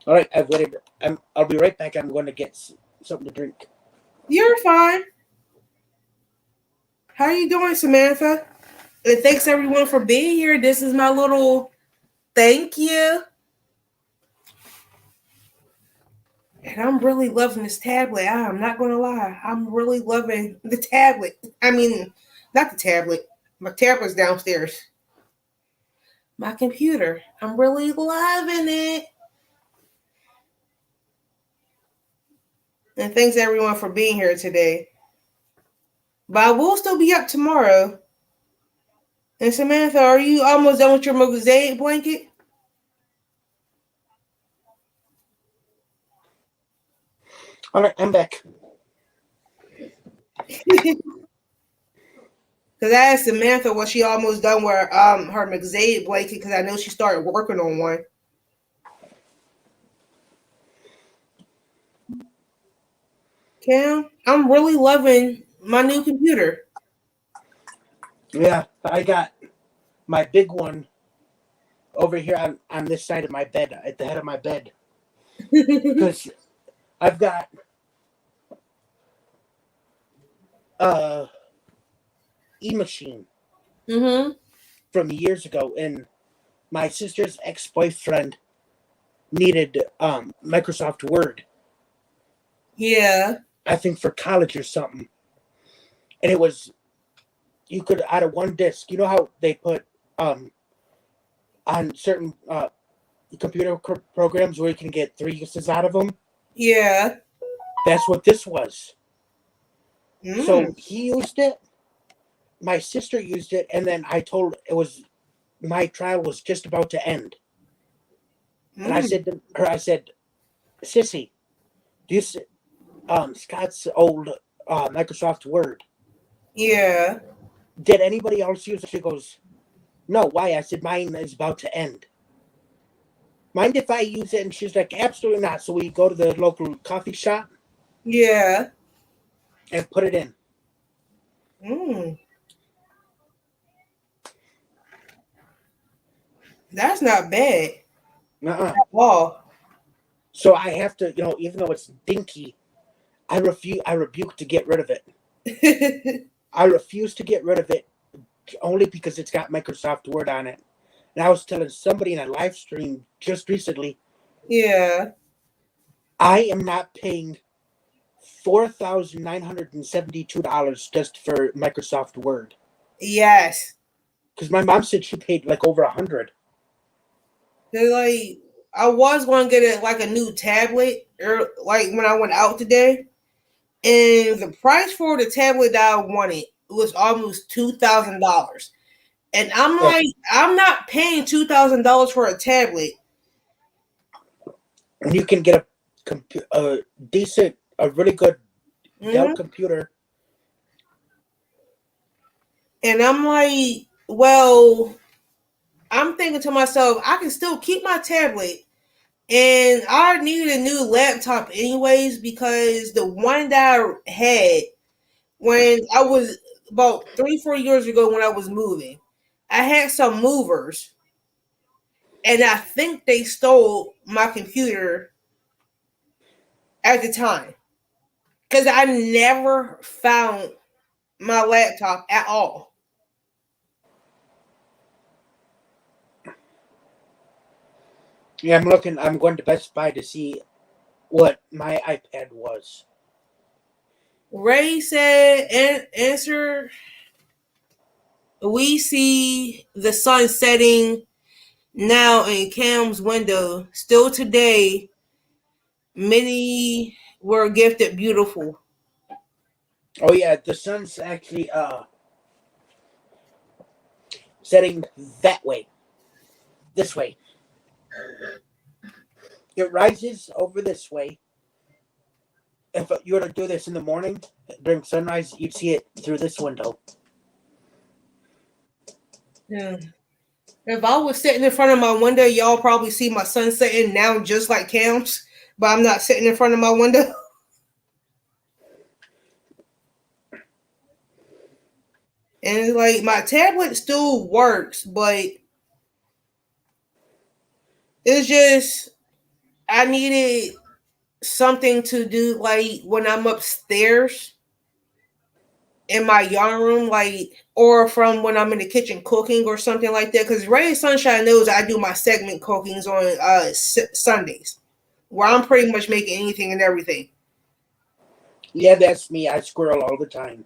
All right, I've waited. I'll be right back. I'm going to get something to drink. You're fine. How are you doing, Samantha? And thanks everyone for being here. This is my little thank you. And I'm really loving this tablet. I'm not going to lie. I'm really loving the tablet. I mean, not the tablet. My tablet's downstairs. My computer. I'm really loving it. And thanks everyone for being here today. But I will still be up tomorrow. And Samantha, are you almost done with your mosaic blanket? All right, I'm back. Because I asked Samantha, was she almost done with her mosaic blanket? Because I know she started working on one. Cam, I'm really loving my new computer. Yeah, I got my big one over here on this side of my bed, at the head of my bed, because I've got e-machine Mm-hmm. from years ago, and my sister's ex-boyfriend needed Microsoft Word. Yeah. I think for college or something. and it was you could out of one disc. You know how they put um on certain computer programs where you can get 3 uses out of them. Yeah. That's what this was. So Mm. he used it. My sister used it, and then I told it was my trial was just about to end, and I Mm. said to her, I said, "Sissy, do you Scott's old Microsoft Word? Yeah. Did anybody else use it?" She goes, "No, why?" I said, "Mine is about to end. Mind if I use it?" And she's like, "Absolutely not." So we go to the local coffee shop Yeah. and put it in. Mm. That's not bad Uh-uh. at all. So I have to, even though it's dinky, I refuse. I rebuke to get rid of it. I refuse to get rid of it only because it's got Microsoft Word on it. And I was telling somebody in a live stream just recently, Yeah. I am not paying $4,972 just for Microsoft Word. Yes. Because my mom said she paid like over 100. They're like, I was going to get it like a new tablet, or like when I went out today, and the price for the tablet that I wanted was almost $2,000. And I'm Yeah. like, I'm not paying $2,000 for a tablet. And you can get a decent, a really good Dell Hmm. computer. And I'm like, well, I'm thinking to myself, I can still keep my tablet. And I needed a new laptop anyways because the one that I had when I was about 3, 4 years ago when I was moving, I had some movers, and I think they stole my computer at the time because I never found my laptop at all. Yeah, I'm going to Best Buy to see what my iPad was. Ray said, answer, we see the sun setting now in Cam's window. Still today, many were gifted beautiful. Oh yeah, the sun's actually setting that way, this way. It rises over this way. If you were to do this in the morning during sunrise, you'd see it through this window. Yeah. If I was sitting in front of my window, y'all probably see my sun setting now just like Cam's, but I'm not sitting in front of my window. And like my tablet still works, but it's just I needed something to do like when I'm upstairs in my yarn room, like or from when I'm in the kitchen cooking or something like that. Because Ray Sunshine knows I do my segment cookings on Sundays, where I'm pretty much making anything and everything. Yeah, that's me. I squirrel all the time.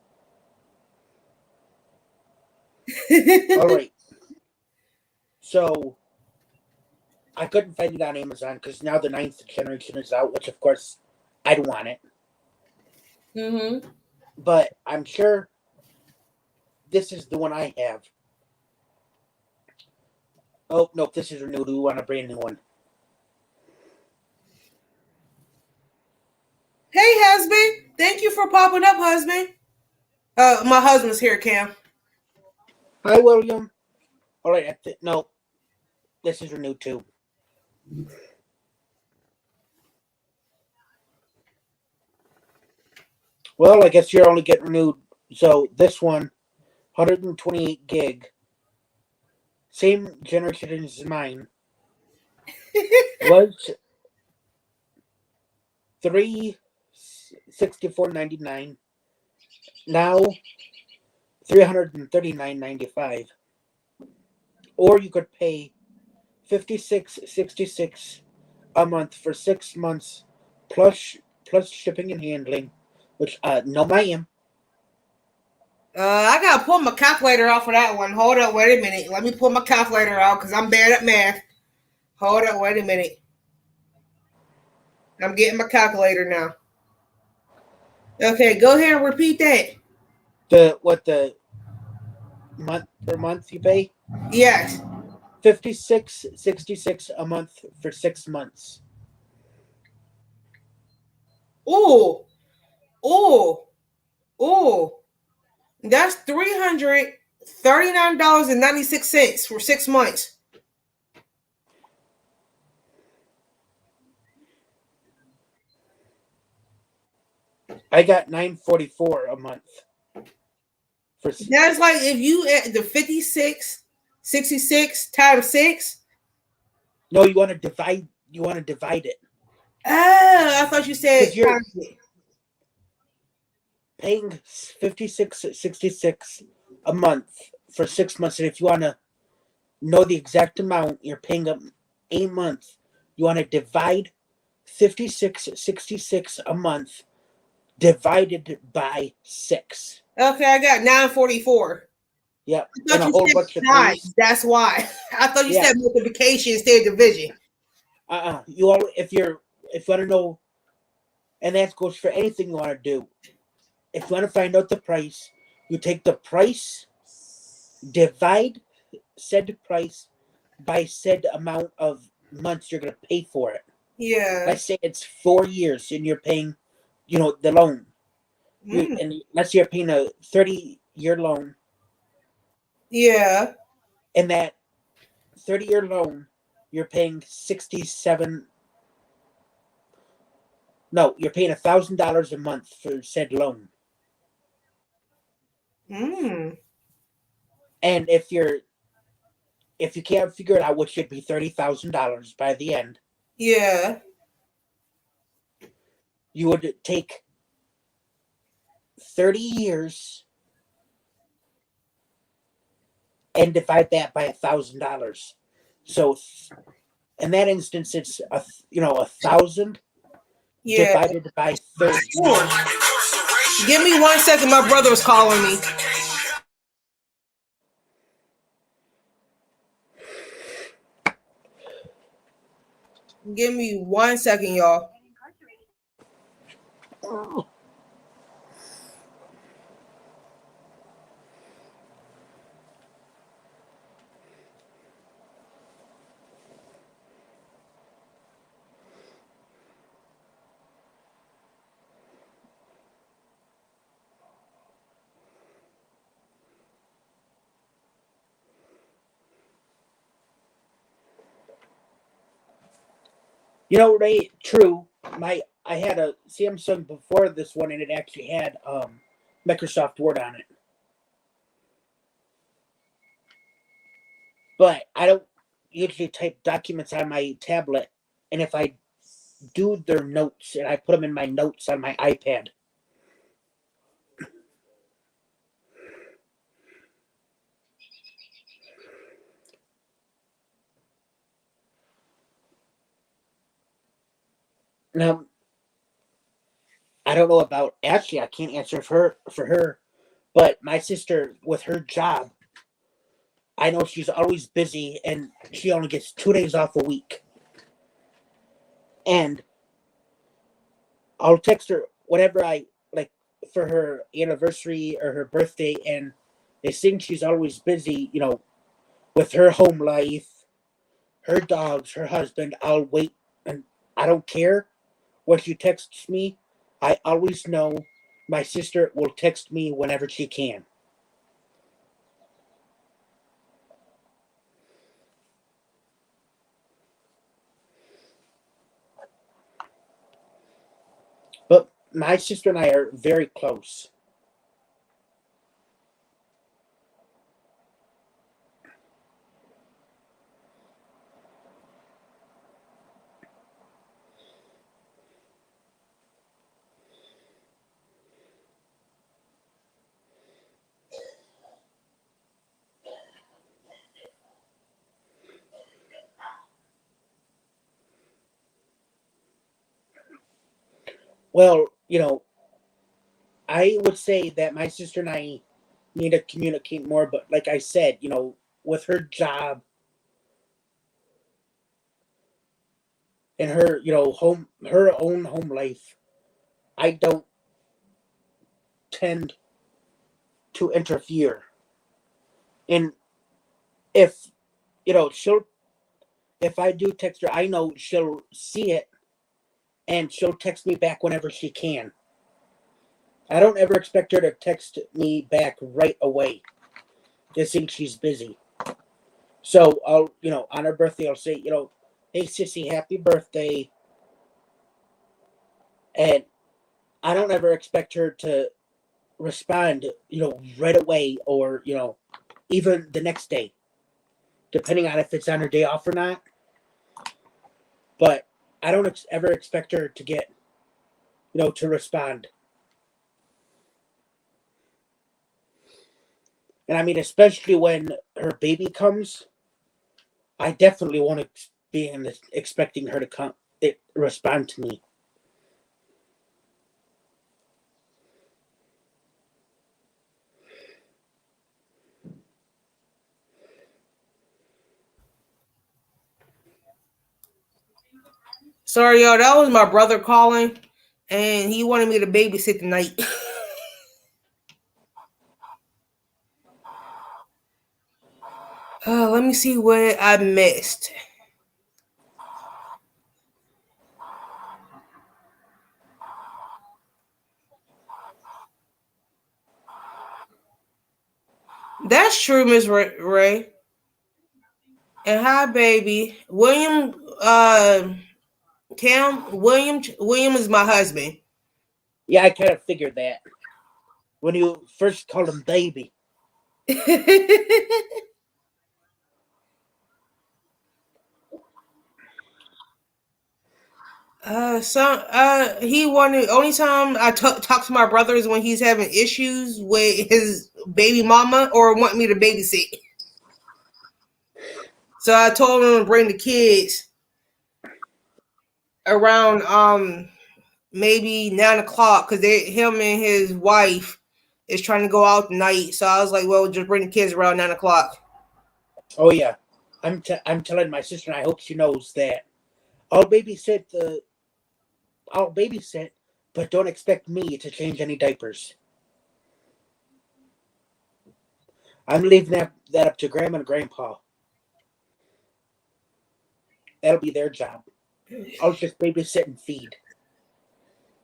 All right. So I couldn't find it on Amazon because now the ninth generation is out, which of course I'd want it. Mm-hmm. But I'm sure this is the one I have. Oh nope, this is renewed. We want a brand new one. Hey, husband. Thank you for popping up, husband. My husband's here, Cam. Hi, William. All right, no, this is renewed too. Well, I guess you're only getting renewed. So this one, 128 gig, same generation as mine, was 364.99. Now 339.95. Or you could pay 56.66 a month for 6 months plus shipping and handling, which no ma'am. I gotta pull my calculator out for that one. Hold up, wait a minute. Let me pull my calculator out because I'm bad at math. Hold up, wait a minute. I'm getting my calculator now. Okay, go ahead and repeat that. The month per month you pay? Yes. 56.66 a month for 6 months. Ooh, ooh, ooh. That's $339.96 for 6 months. I got 944 a month for. That's like if you at the 56, 66 times six. No, you want to divide. You want to divide it Oh, I thought you said because you're times it. paying 56.66 a month for 6 months, and if you want to know the exact amount you're paying a month, you want to divide 56.66 a month divided by 6. Okay, I got 944. Yep, I and thought a you whole said bunch of threes. times. That's why. I thought you Yeah. said multiplication instead of division. You all if you want to know, and that goes for anything you want to do. If you want to find out the price, you take the price, divide said price by said amount of months you're going to pay for it. Yeah. Let's say it's 4 years and you're paying, the loan. Mm. And let's say you're paying a 30-year loan, Yeah. and that 30-year loan, you're paying 67. No, you're paying $1,000 a month for said loan. Mm. And if you can't figure it out, which should be $30,000 by the end, Yeah. you would take 30 years and divide that by $1,000. So in that instance, it's 1,000 Yeah. divided by 30. Ooh. Give me 1 second. My brother was calling me. Give me 1 second, y'all. Ray, true. I had a Samsung before this one, and it actually had Microsoft Word on it. But I don't usually type documents on my tablet, and if I do their notes and I put them in my notes on my iPad. Now, I don't know about Ashley. I can't answer for her, but my sister with her job, I know she's always busy, and she only gets 2 days off a week. And I'll text her whenever I like for her anniversary or her birthday, and they think she's always busy, with her home life, her dogs, her husband. I'll wait, and I don't care when she texts me. I always know my sister will text me whenever she can. But my sister and I are very close. Well, I would say that my sister and I need to communicate more. But like I said, with her job and her, her own home life, I don't tend to interfere. And if she'll if I do text her, I know she'll see it and she'll text me back whenever she can. I don't ever expect her to text me back right away. Just think she's busy. So I'll, on her birthday, I'll say, hey sissy, happy birthday. And I don't ever expect her to respond, right away or, even the next day, depending on if it's on her day off or not. But I don't ever expect her to get, to respond. And I mean, especially when her baby comes, I definitely won't be expecting her to respond to me. Sorry, y'all. That was my brother calling, and he wanted me to babysit tonight. Let me see what I missed. That's true, Miss Ray. And hi, baby. William, William is my husband. Yeah, I kind of figured that when you first called him baby. He wanted only time I talk to my brother is when he's having issues with his baby mama or want me to babysit. So I told him to bring the kids around maybe 9 o'clock because him and his wife is trying to go out tonight. So I was like, well, just bring the kids around 9 o'clock. Oh yeah, I'm telling my sister, and I hope she knows that I'll babysit but don't expect me to change any diapers. I'm leaving that up to Grandma and Grandpa. That'll be their job. I'll just babysit and feed.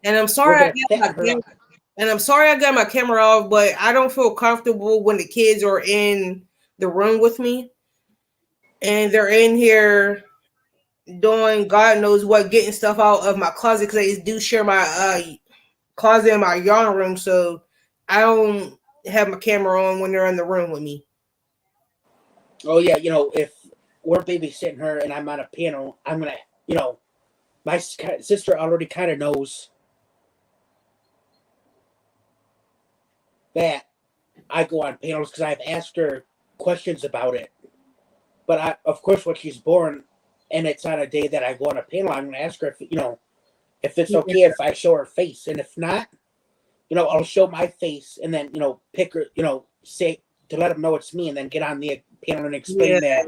And I'm We're sorry I gonna got my fatten her camera. up. And I'm sorry I got my camera off, but I don't feel comfortable when the kids are in the room with me and they're in here doing God knows what, getting stuff out of my closet because I do share my closet in my yarn room, so I don't have my camera on when they're in the room with me. Oh yeah, if we're babysitting her and I'm on a panel, I'm gonna, my sister already kind of knows that I go on panels because I've asked her questions about it. But of course, when she's born and it's on a day that I go on a panel, I'm gonna ask her if it's okay if I show her face, and if not, I'll show my face and then pick her, say to let them know it's me, and then get on the panel and explain Yeah. that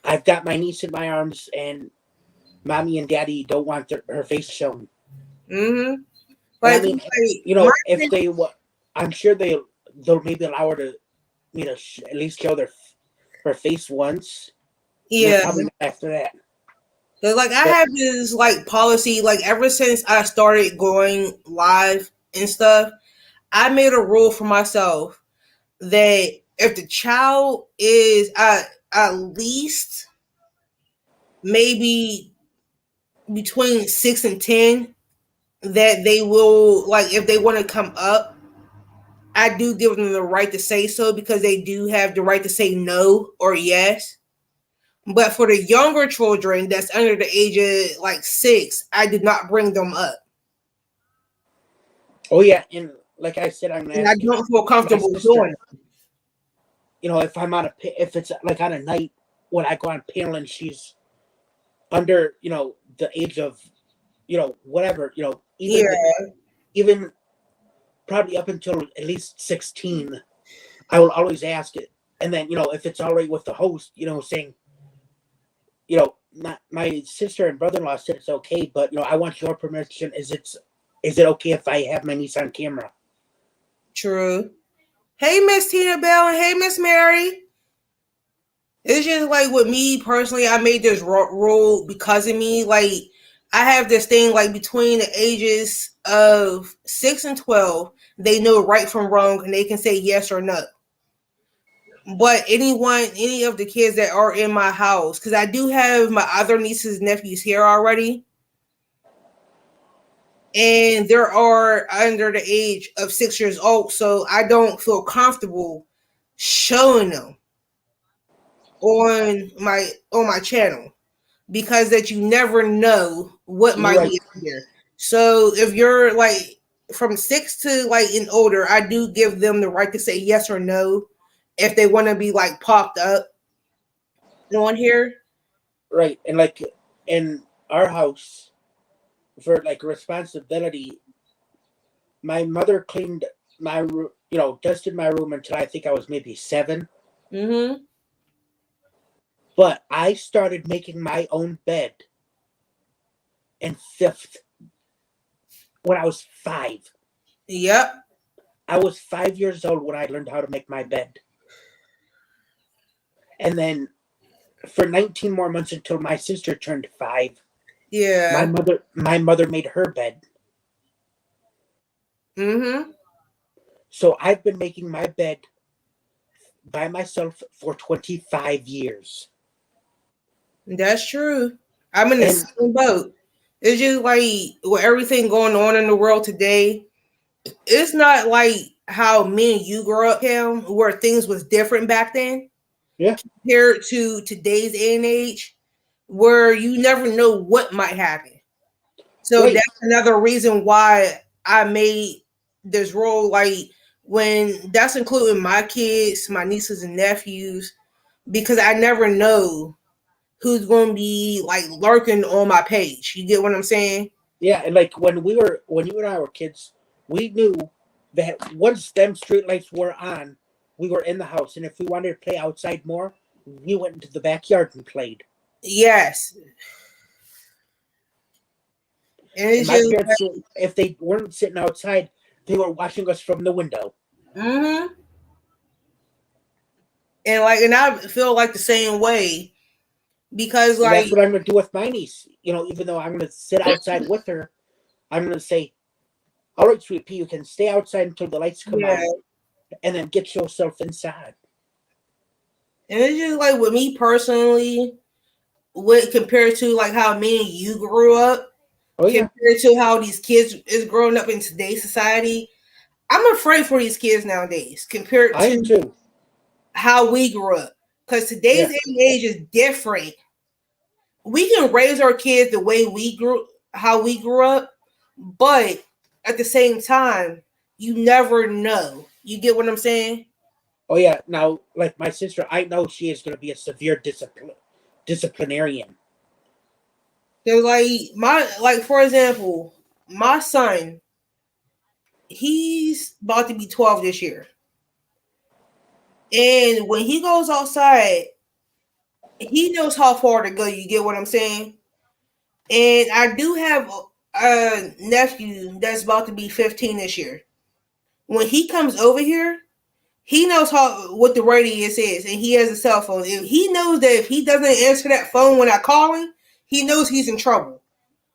I've got my niece in my arms and mommy and daddy don't want her face shown. Mm-hmm. And I Like, mean, my if they what, I'm sure they'll maybe allow her to, at least show her face once. And then yeah. probably not after that. Cause like I But have this like policy, like ever since I started going live and stuff, I made a rule for myself that if the child is at least maybe between 6 and 10, that they will, like, if they want to come up, I do give them the right to say so because they do have the right to say no or yes. But for the younger children that's under the age of like 6, I did not bring them up. oh yeah, and like I said, I'm gonna And I ask don't feel my comfortable doing sister. it. If it's like on a night when I go on panel and she's under the age of whatever Yeah. even probably up until at least 16, I will always ask it. And then, if it's all right with the host, saying, my sister and brother-in-law said it's okay, but I want your permission. Is it okay if I have my niece on camera? True. Hey, Miss Tina Bell, and hey, Miss Mary. It's just like with me personally, I made this rule because of me. Like, I have this thing like between the ages of 6 and 12, they know right from wrong and they can say yes or no. But any of the kids that are in my house, because I do have my other nieces and nephews here already, and they are under the age of 6 years old, so I don't feel comfortable showing them on my channel because that you never know what You're might right. be there. So if you're like from 6 to like and older, I do give them the right to say yes or no if they want to be like popped up on here. Right. And like in our house, for like responsibility, my mother cleaned my dusted my room until I think I was maybe 7. Mm-hmm. But I started making my own bed in 5th when I was 5. Yep. I was 5 years old when I learned how to make my bed. And then for 19 more months until my sister turned 5, my Yeah. mother made her bed. Mm-hmm. So I've been making my bed by myself for 25 years. That's true. I'm in the And same boat. It's just like with everything going on in the world today, it's not like how me and you grew up, Cam, where things was different back then yeah, compared to today's day and age, where you never know what might happen. So right. that's another reason why I made this role. Like when that's including my kids, my nieces and nephews, because I never know who's going to be like lurking on my page. You get what I'm saying? Yeah, and like when you and I were kids, we knew that once them street lights were on, we were in the house. And if we wanted to play outside more, we went into the backyard and played. Yes. And And it's my just parents, like, if they weren't sitting outside, they were watching us from the window. mm-hmm. And I feel like the same way because And that's like what I'm going to do with my niece. Even though I'm going to sit outside with her, I'm going to say, all right, sweet pea, you can stay outside until the lights come yeah. on and then get yourself inside. And it's just like with me personally, with compared to like how me and you grew up, Oh, yeah. compared to how these kids is growing up in today's society, I'm afraid for these kids nowadays compared I am to too. how we grew up. Because today's Yeah. age is different. We can raise our kids the way how we grew up, but at the same time, you never know. You get what I'm saying? Oh, yeah. Now, like my sister, I know she is going to be a severe disciplinarian. Cause like for example, my son, he's about to be 12 this year. And when he goes outside, he knows how far to go. You get what I'm saying? And I do have a nephew that's about to be 15 this year. When he comes over here, he knows how what the radius is, and he has a cell phone. And he knows that if he doesn't answer that phone when I call him, he knows he's in trouble.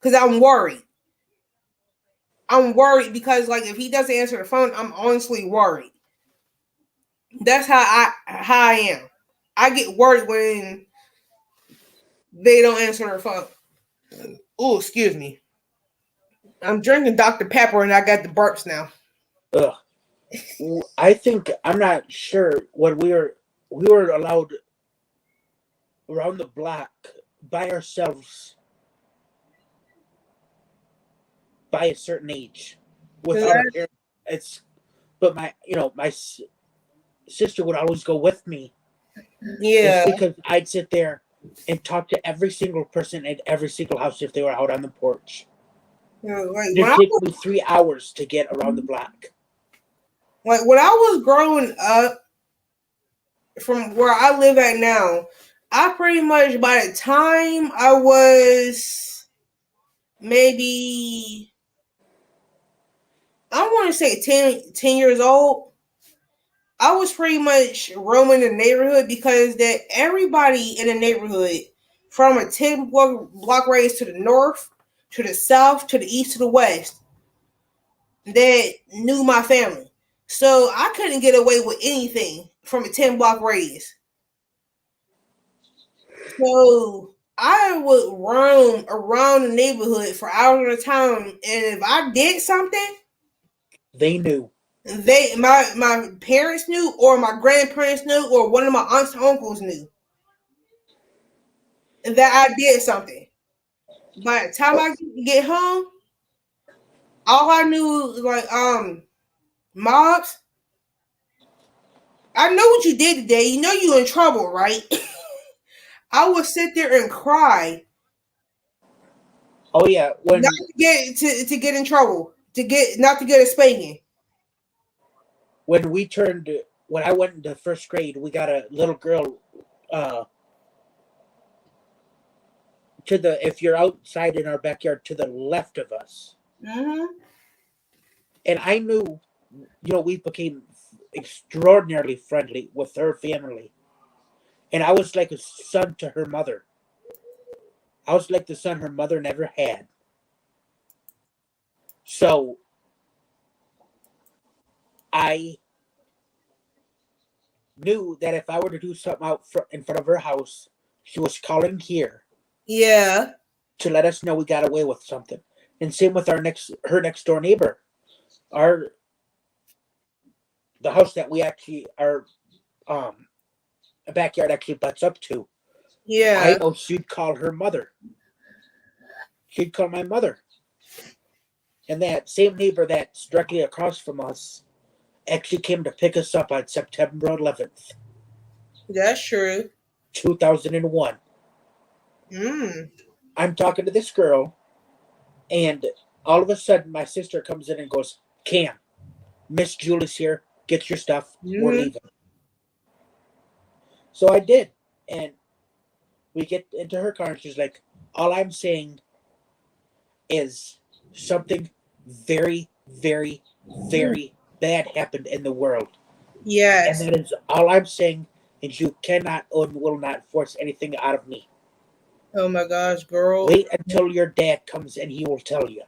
Because I'm worried. I'm worried because like if he doesn't answer the phone, I'm honestly worried. That's how I am. I get worried when they don't answer their phone. Oh, excuse me. I'm drinking Dr. Pepper and I got the burps now. Ugh. I think I'm not sure when we were allowed around the block by ourselves by a certain age without a parent. It's but my sister would always go with me Yeah. just because I'd sit there and talk to every single person at every single house if they were out on the porch. Like It'd take me 3 hours to get around the block. when I was growing up, from where I live at now, I pretty much by the time I was maybe I want to say 10 years old, I was pretty much roaming the neighborhood because that everybody in the neighborhood, from a 10 block radius to the north, to the south, to the east, to the west, that knew my family. So I couldn't get away with anything from a 10 block radius. So I would roam around the neighborhood for hours at a time, and if I did something, They knew. my parents knew, or my grandparents knew, or one of my aunts and uncles knew that I did something. By the time I get home, all I knew was like, Mobs, I know what you did today. You know you in trouble, right? I would sit there and cry, Oh yeah, not to get in trouble, to get not to get a spanking. when we turned when I went into first grade, we got a little girl uh to the if you're outside in our backyard to the left of us. Mm-hmm. And I knew, we became extraordinarily friendly with her family. And I was like a son to her mother. I was like the son her mother never had. So I knew that if I were to do something in front of her house, she was calling here Yeah. to let us know we got away with something. And same with her next door neighbor. Our the house that we actually our backyard actually butts up to. I Yeah. know she'd call her mother. She'd call my mother. And that same neighbor that's directly across from us actually came to pick us up on September 11th, That's true. 2001. Mm. I'm talking to this girl, and all of a sudden, my sister comes in and goes, Cam, Miss Julie's here. Get your stuff. We're Mm-hmm. leaving. So I did. And we get into her car, and she's like, all I'm saying is something very, very, very bad happened in the world. And Yes. that is all I'm saying, and you cannot and will not force anything out of me. Oh my gosh, girl. Wait until your dad comes and he will tell you.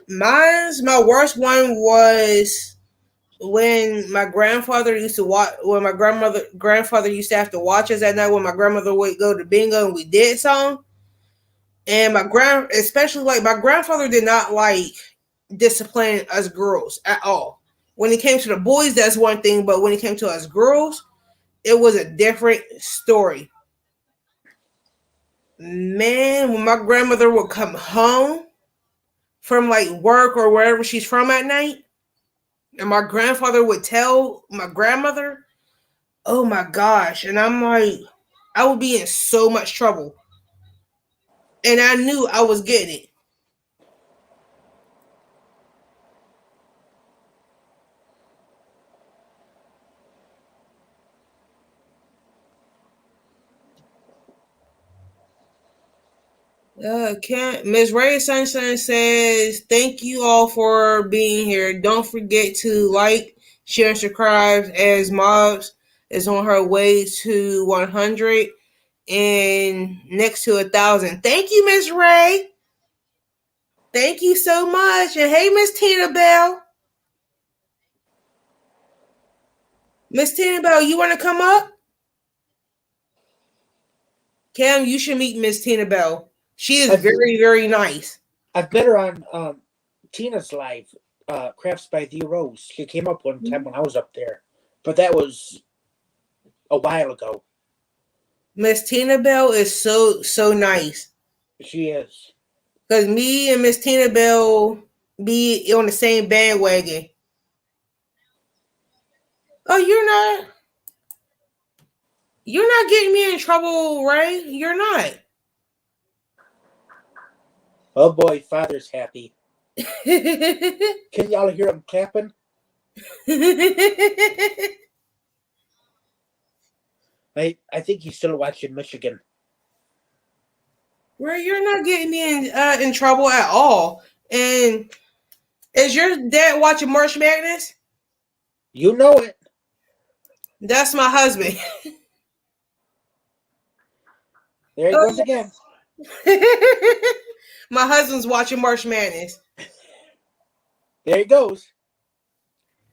My worst one was when my grandfather used to watch. When my grandfather used to have to watch us at night. When my grandmother would go to bingo and we did something. And especially like my grandfather did not like discipline us girls at all. When it came to the boys, that's one thing, but when it came to us girls, it was a different story. Man, when my grandmother would come home from like work or wherever she's from at night, and my grandfather would tell my grandmother, oh my gosh. And I'm like, I would be in so much trouble. And I knew I was getting it. Can't Miss Ray Sunshine says, thank you all for being here. Don't forget to like, share, and subscribe as Mobs is on her way to 100 and next to 1,000. Thank you, Miss Ray. Thank you so much. And hey, Miss Tina Bell. Miss Tina Bell, you want to come up? Cam, you should meet Miss Tina Bell. She is I've, very, very nice. I've met her on Tina's live, Crafts by the Rose. She came up one time when I was up there, but that was a while ago. Miss Tina Bell is so, so nice. She is. Because me and Miss Tina Bell be on the same bandwagon. Oh, you're not getting me in trouble, Ray. You're not. Oh boy, Father's happy. Can y'all hear him clapping? I think he's still watching Michigan. Where you're not getting me in trouble at all. And is your dad watching March Madness? You know it. That's my husband. There he goes again. My husband's watching March Madness. There he goes.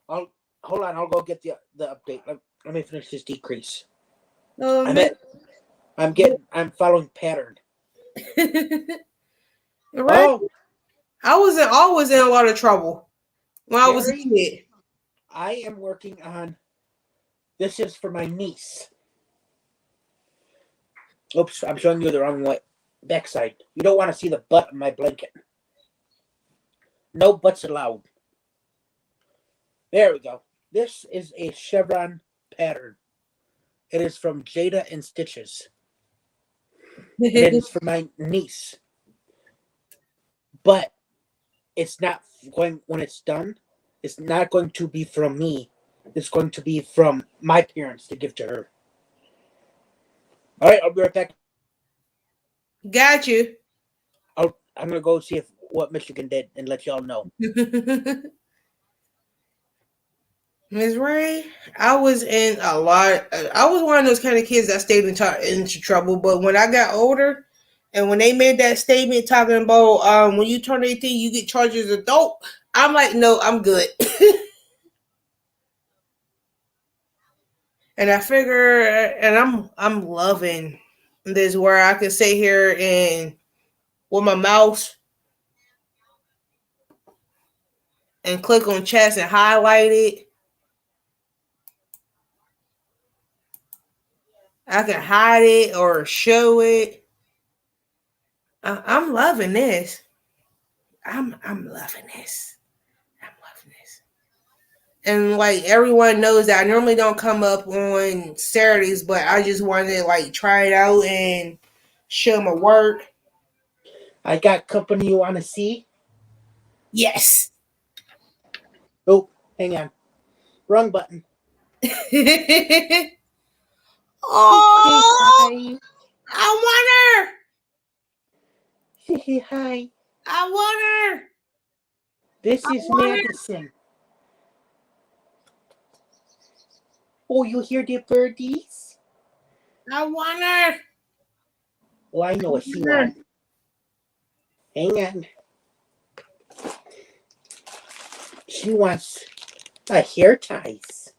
Hold on. I'll go get the update. Let me finish this decrease. I'm following pattern. Right? Oh, I was always in a lot of trouble when I was a Gary, kid. I am working on. This is for my niece. Oops, I'm showing you the wrong way. Backside. You don't want to see the butt of my blanket. No butts allowed. There we go. This is a chevron pattern. It is from Jada and Stitches. It is for my niece. But it's not going, when it's done, it's not going to be from me. It's going to be from my parents to give to her. All right, I'll be right back. Got you. I'm going to go see what Michigan did and let y'all know. Miss Ray, I was in a lot. I was one of those kind of kids that stayed into trouble. But when I got older, and when they made that statement talking about when you turn 18, you get charged as an adult, I'm like, no, I'm good. And I figure, and I'm loving this where I can sit here and with my mouse and click on chats and highlight it. I can hide it or show it. I'm loving this. I'm loving this. I'm loving this. And like everyone knows that I normally don't come up on Saturdays, but I just wanted to like try it out and show my work. I got company you want to see? Yes. Oh, hang on. Wrong button. Oh, I want her. Hi. I want her. This I is want her. Madison. Oh, you hear the birdies? I want her. Oh, I know what she Her. wants. Hang on. She wants a hair ties.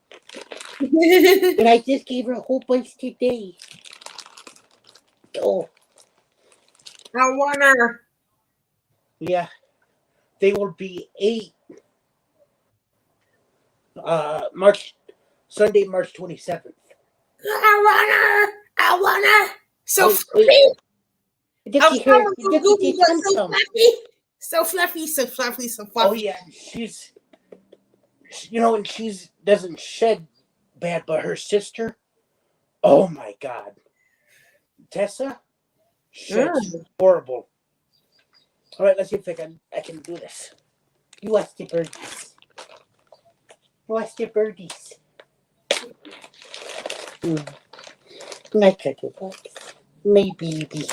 But I just gave her a whole bunch today. Oh, I want her. yeah. They will be 8 Sunday, March 27th. I want her. I want her. So Wait. fluffy. Look I'm at her. sorry, Look at Google, the but tum so tum. fluffy. So fluffy, so fluffy, so fluffy. Oh, yeah. She's, and she's doesn't shed bad, but her sister, oh my God. Tessa sheds horrible. All right, let's see if I can do this. You watch the birdies. Watch the birdies. My cuddle box. My baby.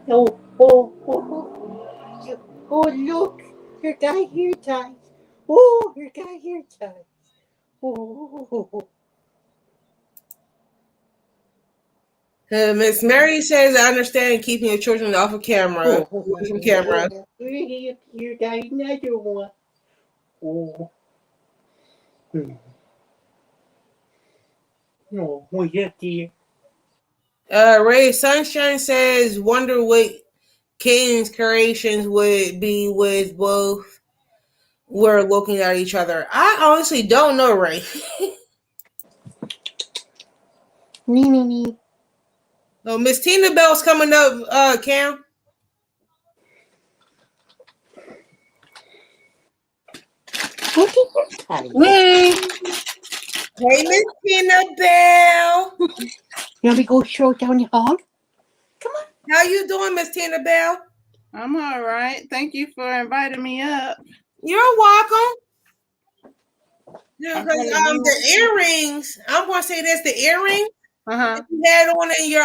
Oh, oh, oh. Oh, look. Her guy hair ties. Oh, her guy hair ties. Oh. Miss Mary says, I understand keeping your children off of camera. Away from camera. Here, guy, another one. Oh. Oh, yeah, dear. Ray Sunshine says, wonder what Kane's creations would be with both we're looking at each other. I honestly don't know, Ray. Nee. Oh, Miss Tina Bell's coming up, Cam. Hey, Hey, Miss Tina Bell. You want me to go show down the hall? Come on. How you doing, Miss Tina Bell? I'm all right. Thank you for inviting me up. You're welcome. Yeah, I'm because telling you. the earrings. I'm gonna say this: the earring Uh-huh. that you had on in your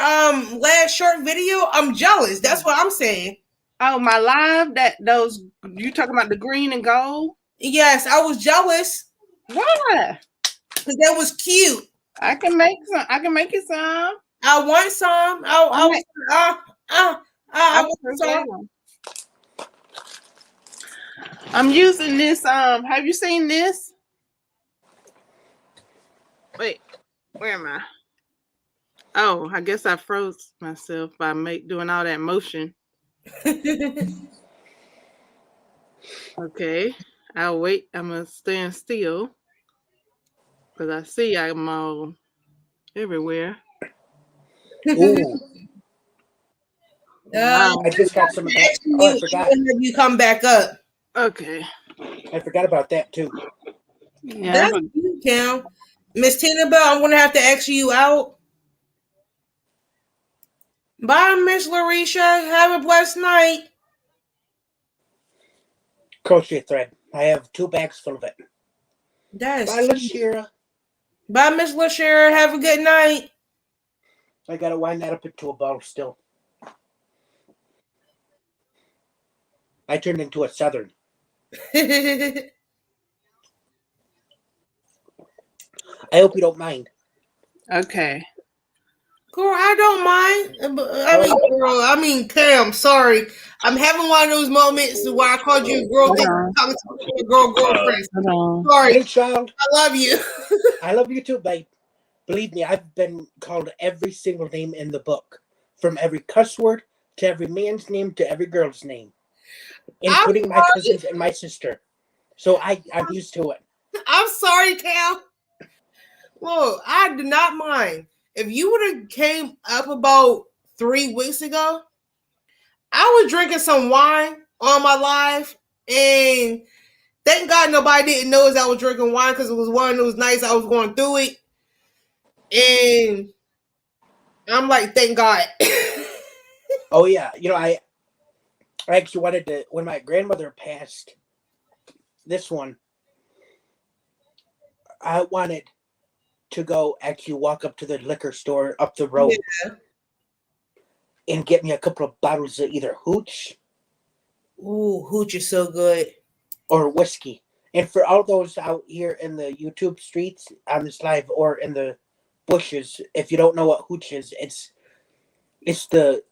last short video. I'm jealous. That's what I'm saying. Oh, my live those you talking about the green and gold? Yes, I was jealous Why? because that was cute. I can make some. I can make you some. I want some. I I was make. I I want prepare some. them. I'm using this. Have you seen this? Wait, where am I? Oh, I guess I froze myself by doing all that motion. Okay, I'll wait. I'm gonna stand still because I see I'm all everywhere. Ooh, uh, Wow. I just got some of that. Actually, Oh, I you forgot. have you come back up. Okay. I forgot about that too. Yeah. That's cute, Cam. Miss Tina Bell, I'm gonna have to ask you out. Bye, Miss Larisha. Have a blessed night. Crochet thread. I have 2 bags full of it. Bye, That's cute. Lashira. Bye, Miss LaShare. Have a good night. I gotta wind that up into a ball still. I turned into a southern. Girl, I hope you don't mind. Okay. I don't mind. Oh, I mean, Cam, sorry. I'm having one of those moments where I called you a girl, Hold think on. I'm talking to your girlfriend. Hold on. Sorry. hey, child. I love you. I love you too, babe. Believe me, I've been called every single name in the book, from every cuss word to every man's name to every girl's name, I'm including my sorry. cousins and my sister. So I'm used to it. I'm sorry, Cam. Look, I do not mind. If you would have came up about 3 weeks ago, I was drinking some wine on my live, and thank God nobody didn't notice I was drinking wine because it was one of those nights I was going through it, and I'm like, thank God. Oh yeah, I actually wanted to when my grandmother passed. This one, I wanted to go actually walk up to the liquor store up the Yeah. road and get me a couple of bottles of either hooch Ooh, hooch is so good. or whiskey. And for all those out here in the YouTube streets on this live or in the bushes, if you don't know what hooch is, it's the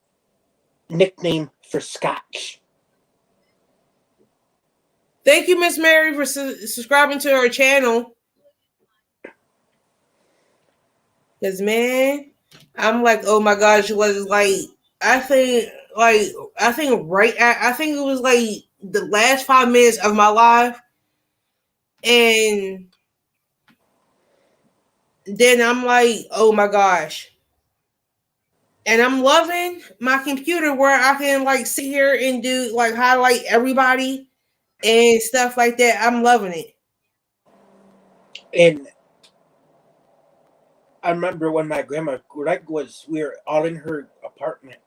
nickname for scotch. Thank you, Miss Mary, for subscribing to our channel. Cause man, I'm like, oh my gosh, it was like I think I think I think it was like the last 5 minutes of my life, and then I'm like, oh my gosh. And I'm loving my computer where I can like sit here and do like highlight everybody and stuff like that. I'm loving it. And I remember when my grandma Greg was we were all in her apartment.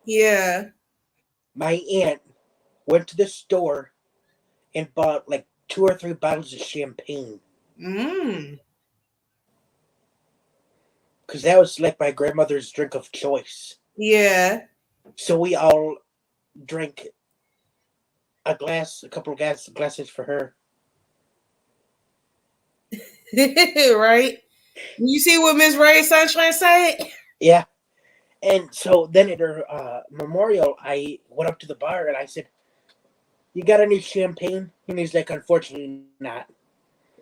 Yeah. My aunt went to the store and bought like 2 or 3 bottles of champagne Mm. because that was like my grandmother's drink of choice. Yeah. So we all drank a couple of glasses for her. Right. You see what Miss Ray Sunshine said? Yeah. And so then at her memorial, I went up to the bar and I said, "You got any champagne?" And he's like, "Unfortunately, not."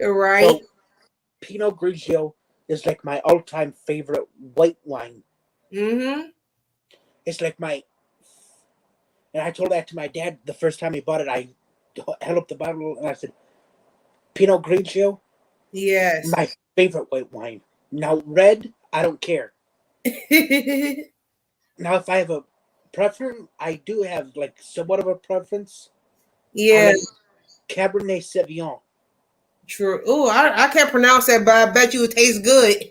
Right. So Pinot Grigio is like my all-time favorite white wine. Mm-hmm. It's like my, and I told that to my dad the first time he bought it. I held up the bottle and I said, "Pinot Grigio, Yes. my favorite white wine. Now red, I don't care. Now if I have a preference, I do have like somewhat of a preference. I Yeah. like Cabernet Sauvignon. True. Oh, I can't pronounce that, but I bet you it tastes good.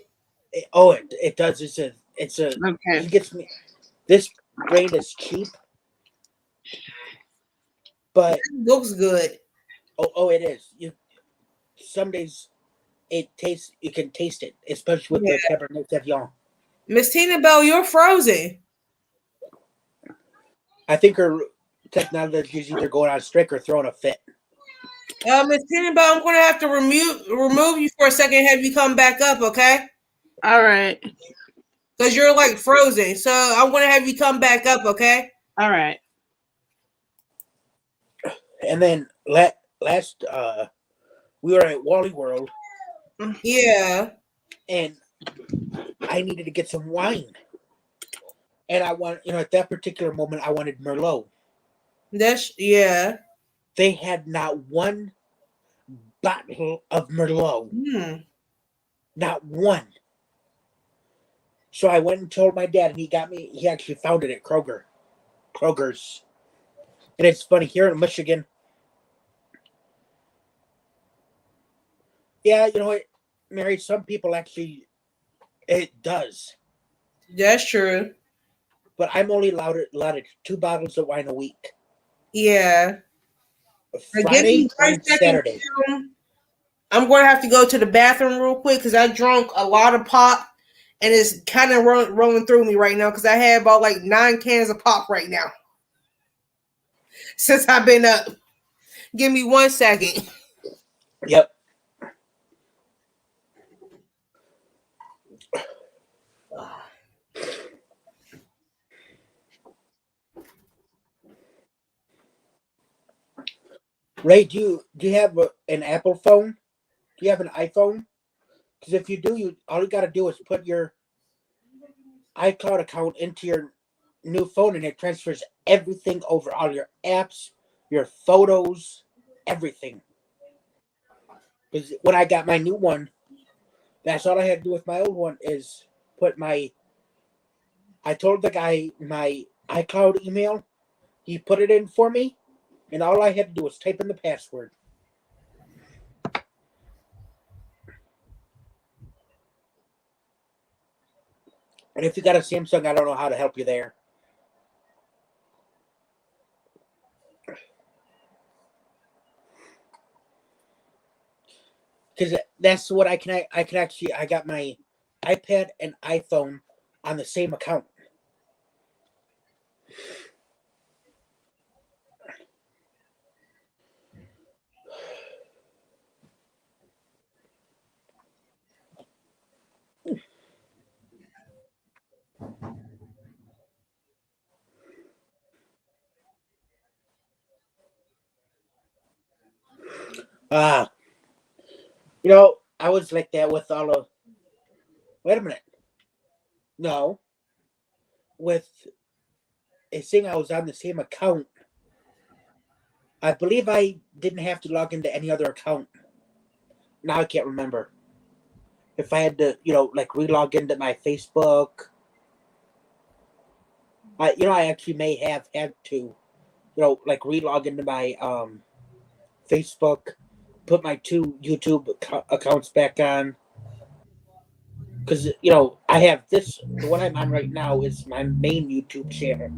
It does. It's a Okay. he gets me. This brand is cheap, but It looks good. oh it is. You some days. it tastes. You can taste it, especially with Yeah. the Cabernet Sauvignon. Miss Tina Bell, you're frozen. I think her technology is either going on strike or throwing a fit. Miss Tina Bell, I'm gonna have to remove you for a second. Have you come back up, okay? All right. Because you're like frozen. So I'm gonna have you come back up, okay? All right. And then last we were at Wally World, Yeah. and I needed to get some wine. And I want, at that particular moment, I wanted Merlot. Yeah. They had not one bottle of Merlot, Hmm. not one. So I went and told my dad, and he got me. He actually found it at Kroger's. And it's funny here in Michigan. Yeah, you know what, Mary? Some people actually it does, That's true. but I'm only allowed 2 bottles of wine a week. Yeah. Give me Friday one and second. Saturday. I'm going to have to go to the bathroom real quick because I drunk a lot of pop and it's kind of rolling through me right now because I have about like 9 cans of pop right now since I've been up. Give me 1 second. Yep. Ray, do you have an Apple phone? Do you have an iPhone? Because if you do, you all you got to do is put your iCloud account into your new phone, and it transfers everything over, all your apps, your photos, everything. Because when I got my new one, that's all I had to do with my old one is put my. I told the guy my iCloud email. He put it in for me, and all I had to do was type in the password. And if you got a Samsung, I don't know how to help you there. Because that's what I can actually. I got my iPad and iPhone on the same account. Ah, I was like that with all of. Wait a minute. No, with a thing I was on the same account. I believe I didn't have to log into any other account. Now I can't remember if I had to, like relog into my Facebook. I actually may have had to, like relog into my Facebook, put my 2 YouTube accounts back on. Because I have this. The one I'm on right now is my main YouTube channel,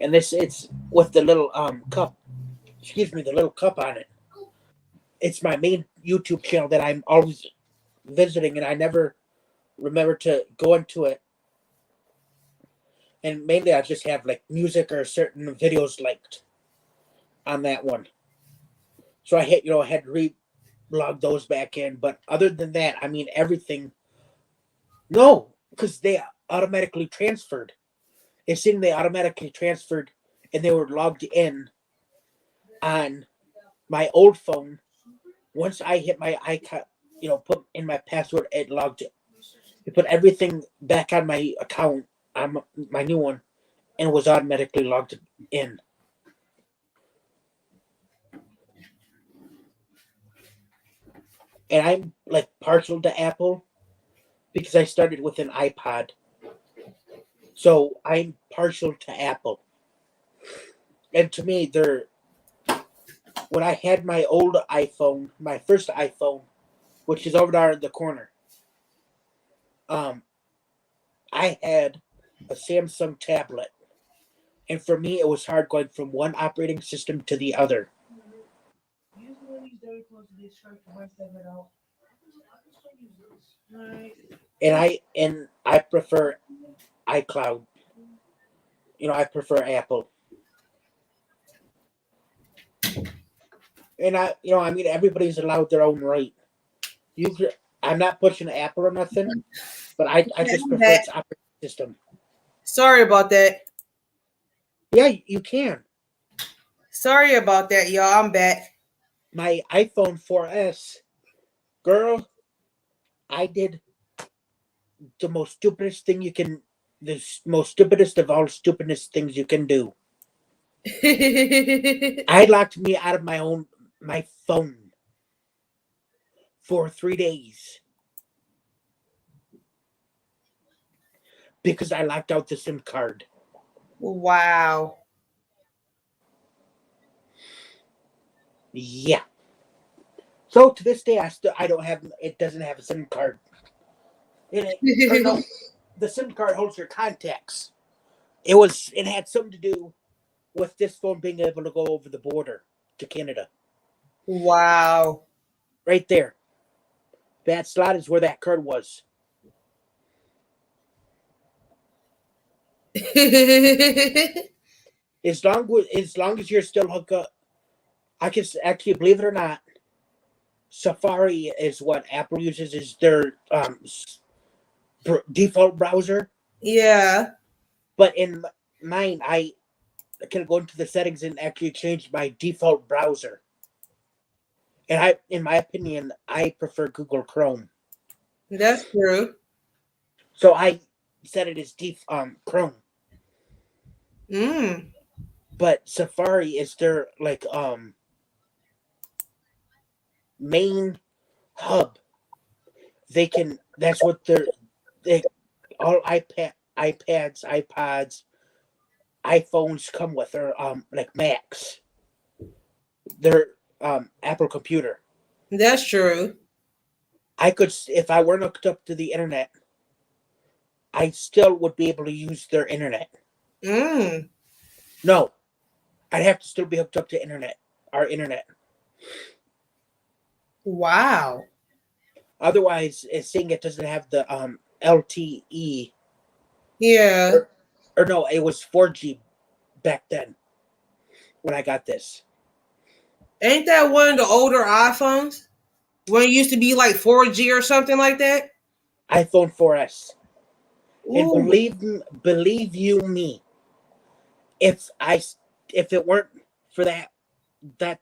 and it's with the little cup. Excuse me, the little cup on it. It's my main YouTube channel that I'm always visiting, and I never remember to go into it. And mainly, I just have like music or certain videos liked on that one. So I had to re-log those back in. But other than that, I mean everything. No, because they automatically transferred. It's saying they automatically transferred, and they were logged in on my old phone. Once I hit my icon, put in my password, it logged it. It put everything back on my account on my new one, and was automatically logged in. And I'm like partial to Apple because I started with an iPod, so I'm partial to Apple. And to me, they're when I had my old iPhone, my first iPhone, which is over there in the corner, um, I had a Samsung tablet. And for me, it was hard going from one operating system to the other. Alright. and I prefer iCloud. I prefer Apple. And I mean, everybody's allowed their own right. You, I'm not pushing Apple or nothing, but I Okay, just I'm prefer back. its operating system. Sorry about that. Yeah, you can. Sorry about that, y'all. I'm back. My iPhone 4S, girl, I did the most stupidest thing you can, the most stupidest of all stupidest things you can do. I locked me out of my phone for 3 days because I locked out the SIM card. Wow. Yeah. So to this day, I don't have it. Doesn't have a SIM card in it, or no, the SIM card holds your contacts. It had something to do with this phone being able to go over the border to Canada. Wow. Right there, that slot is where that card was. As long as you're still hooked up, I can actually, believe it or not, Safari is what Apple uses as their default browser. Yeah. But in mine, I can go into the settings and actually change my default browser. And in my opinion, I prefer Google Chrome. That's true. So I set it as Chrome. Mm. But Safari is their main hub. That's what they all iPads, iPods, iPhones come with, or like Macs. Their Apple computer. That's true. I could, if I weren't hooked up to the internet, I still would be able to use their internet. Mm. No, I'd have to still be hooked up to our internet. Wow. Otherwise, it's saying it doesn't have the LTE, Yeah. or no, it was 4G back then when I got this Ain't that one of the older iPhones? When it used to be like 4G or something like that? iPhone 4S. And Ooh. believe you me, if I if it weren't for that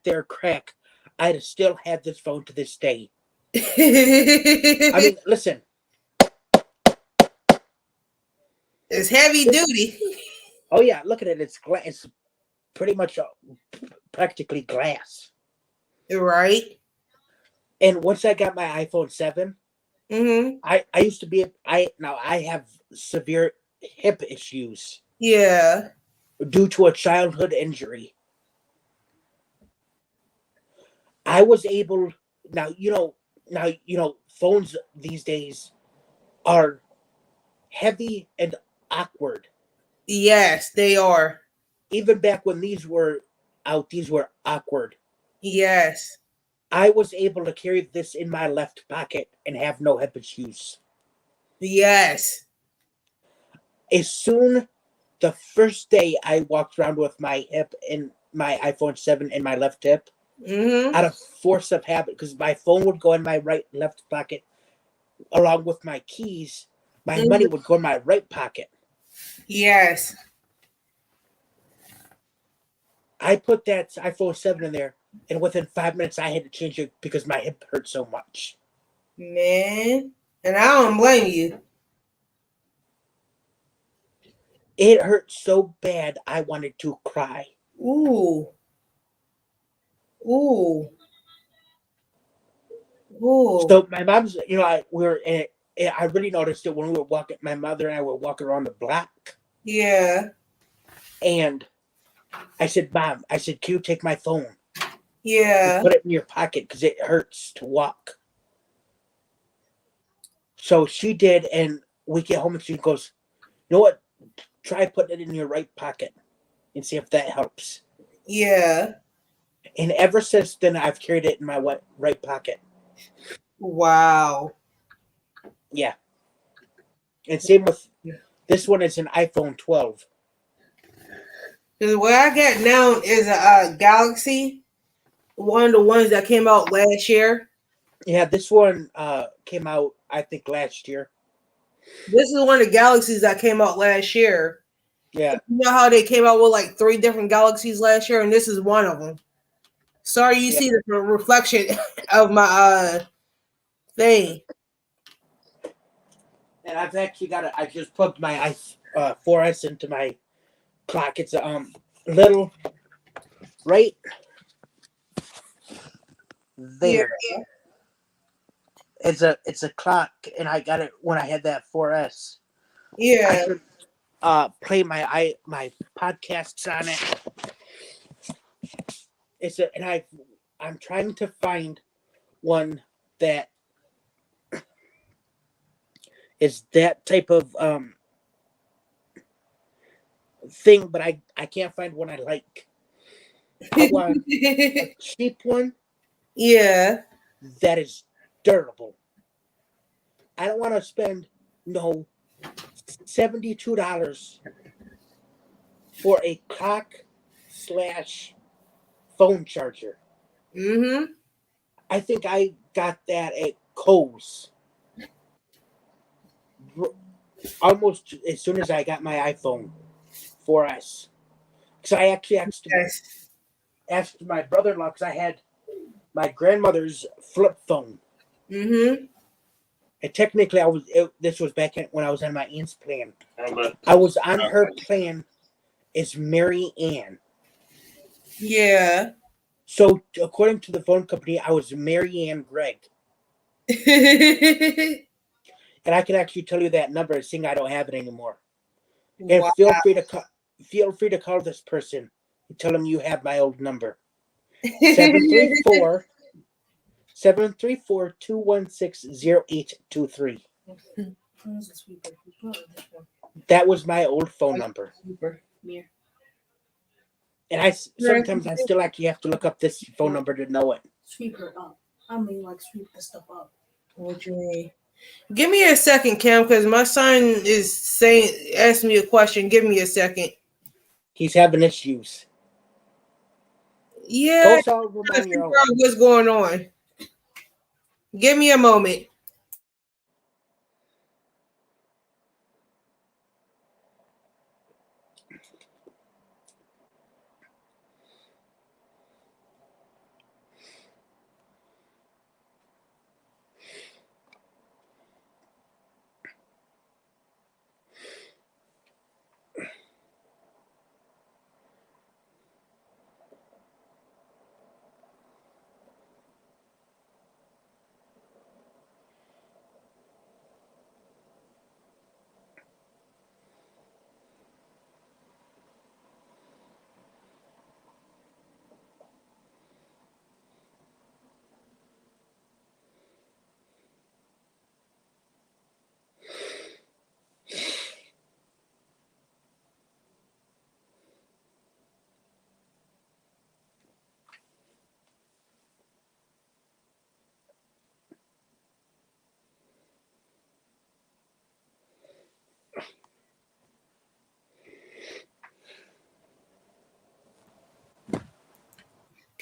there crack, I'd have still had this phone to this day. I mean, listen, It's heavy duty. oh yeah, look at it. It's glass. It's pretty much practically glass. Right? And once I got my iPhone 7, Mm-hmm. I used to be now I have severe hip issues Yeah. due to a childhood injury. I was able now phones these days are heavy and awkward. Yes, they are. Even back when these were out, these were awkward. Yes. I was able to carry this in my left pocket and have no hip issues. Yes. As soon the first day I walked around with my hip in my iPhone 7 in my left hip, Mm-hmm. out of force of habit, because my phone would go in my right left pocket along with my keys, my money Mm-hmm. would go in my right pocket. Yes. I put that iPhone 7 in there, and within 5 minutes I had to change it because my hip hurt so much. Man. And I don't blame you. It hurt so bad I wanted to cry. Ooh. Ooh. Ooh. So my mom's, we were in it. I really noticed it when we were walking. My mother and I were walking around the block, Yeah. and I said, "Mom," I said, "Can you take my phone and Yeah. put it in your pocket because it hurts to walk?" So she did, and we get home and she goes, "You know what? Try putting it in your right pocket and see if that helps." Yeah. And ever since then, I've carried it in my right pocket. Wow. Yeah. And same with this one. It's an iPhone 12. Because what I got now is a Galaxy, one of the ones that came out last year. Yeah, this one came out I think last year. This is one of the Galaxies that came out last year. Yeah. You know how they came out with like 3 different Galaxies last year, and this is one of them. Sorry, you Yeah. see the reflection of my thing. And I've actually got it. I just plugged my 4S into my clock. It's a little right Yeah, there. It's a clock, and I got it when I had that 4S. I yeah. could play my podcasts on it. I'm trying to find one that is that type of thing, but I can't find one I like. I want a cheap one Yeah. that is durable. I don't want to spend no $72 for a clock slash phone charger. Mm-hmm. I think I got that at Kohl's almost as soon as I got my iPhone 4S. Because I actually Yes. asked my brother-in-law because I had my grandmother's flip phone. Mm-hmm. And technically, this was back when I was on my aunt's plan. I was on her plan as Mary Ann. Yeah. So according to the phone company, I was Mary Ann Gregg. And I can actually tell you that number, seeing I don't have it anymore. And Wow. feel free to call this person and tell them you have my old number. 734 734-216-0823. That was my old phone number. And sometimes I still actually have to look up this phone number to know it. Sweep her up. I mean, like, sweep the stuff up. What you mean? Give me a second, Cam, because my son is saying, ask me a question. Give me a second. He's having issues. Yeah, Go solve them trying to on your figure own. out what's going on. Give me a moment.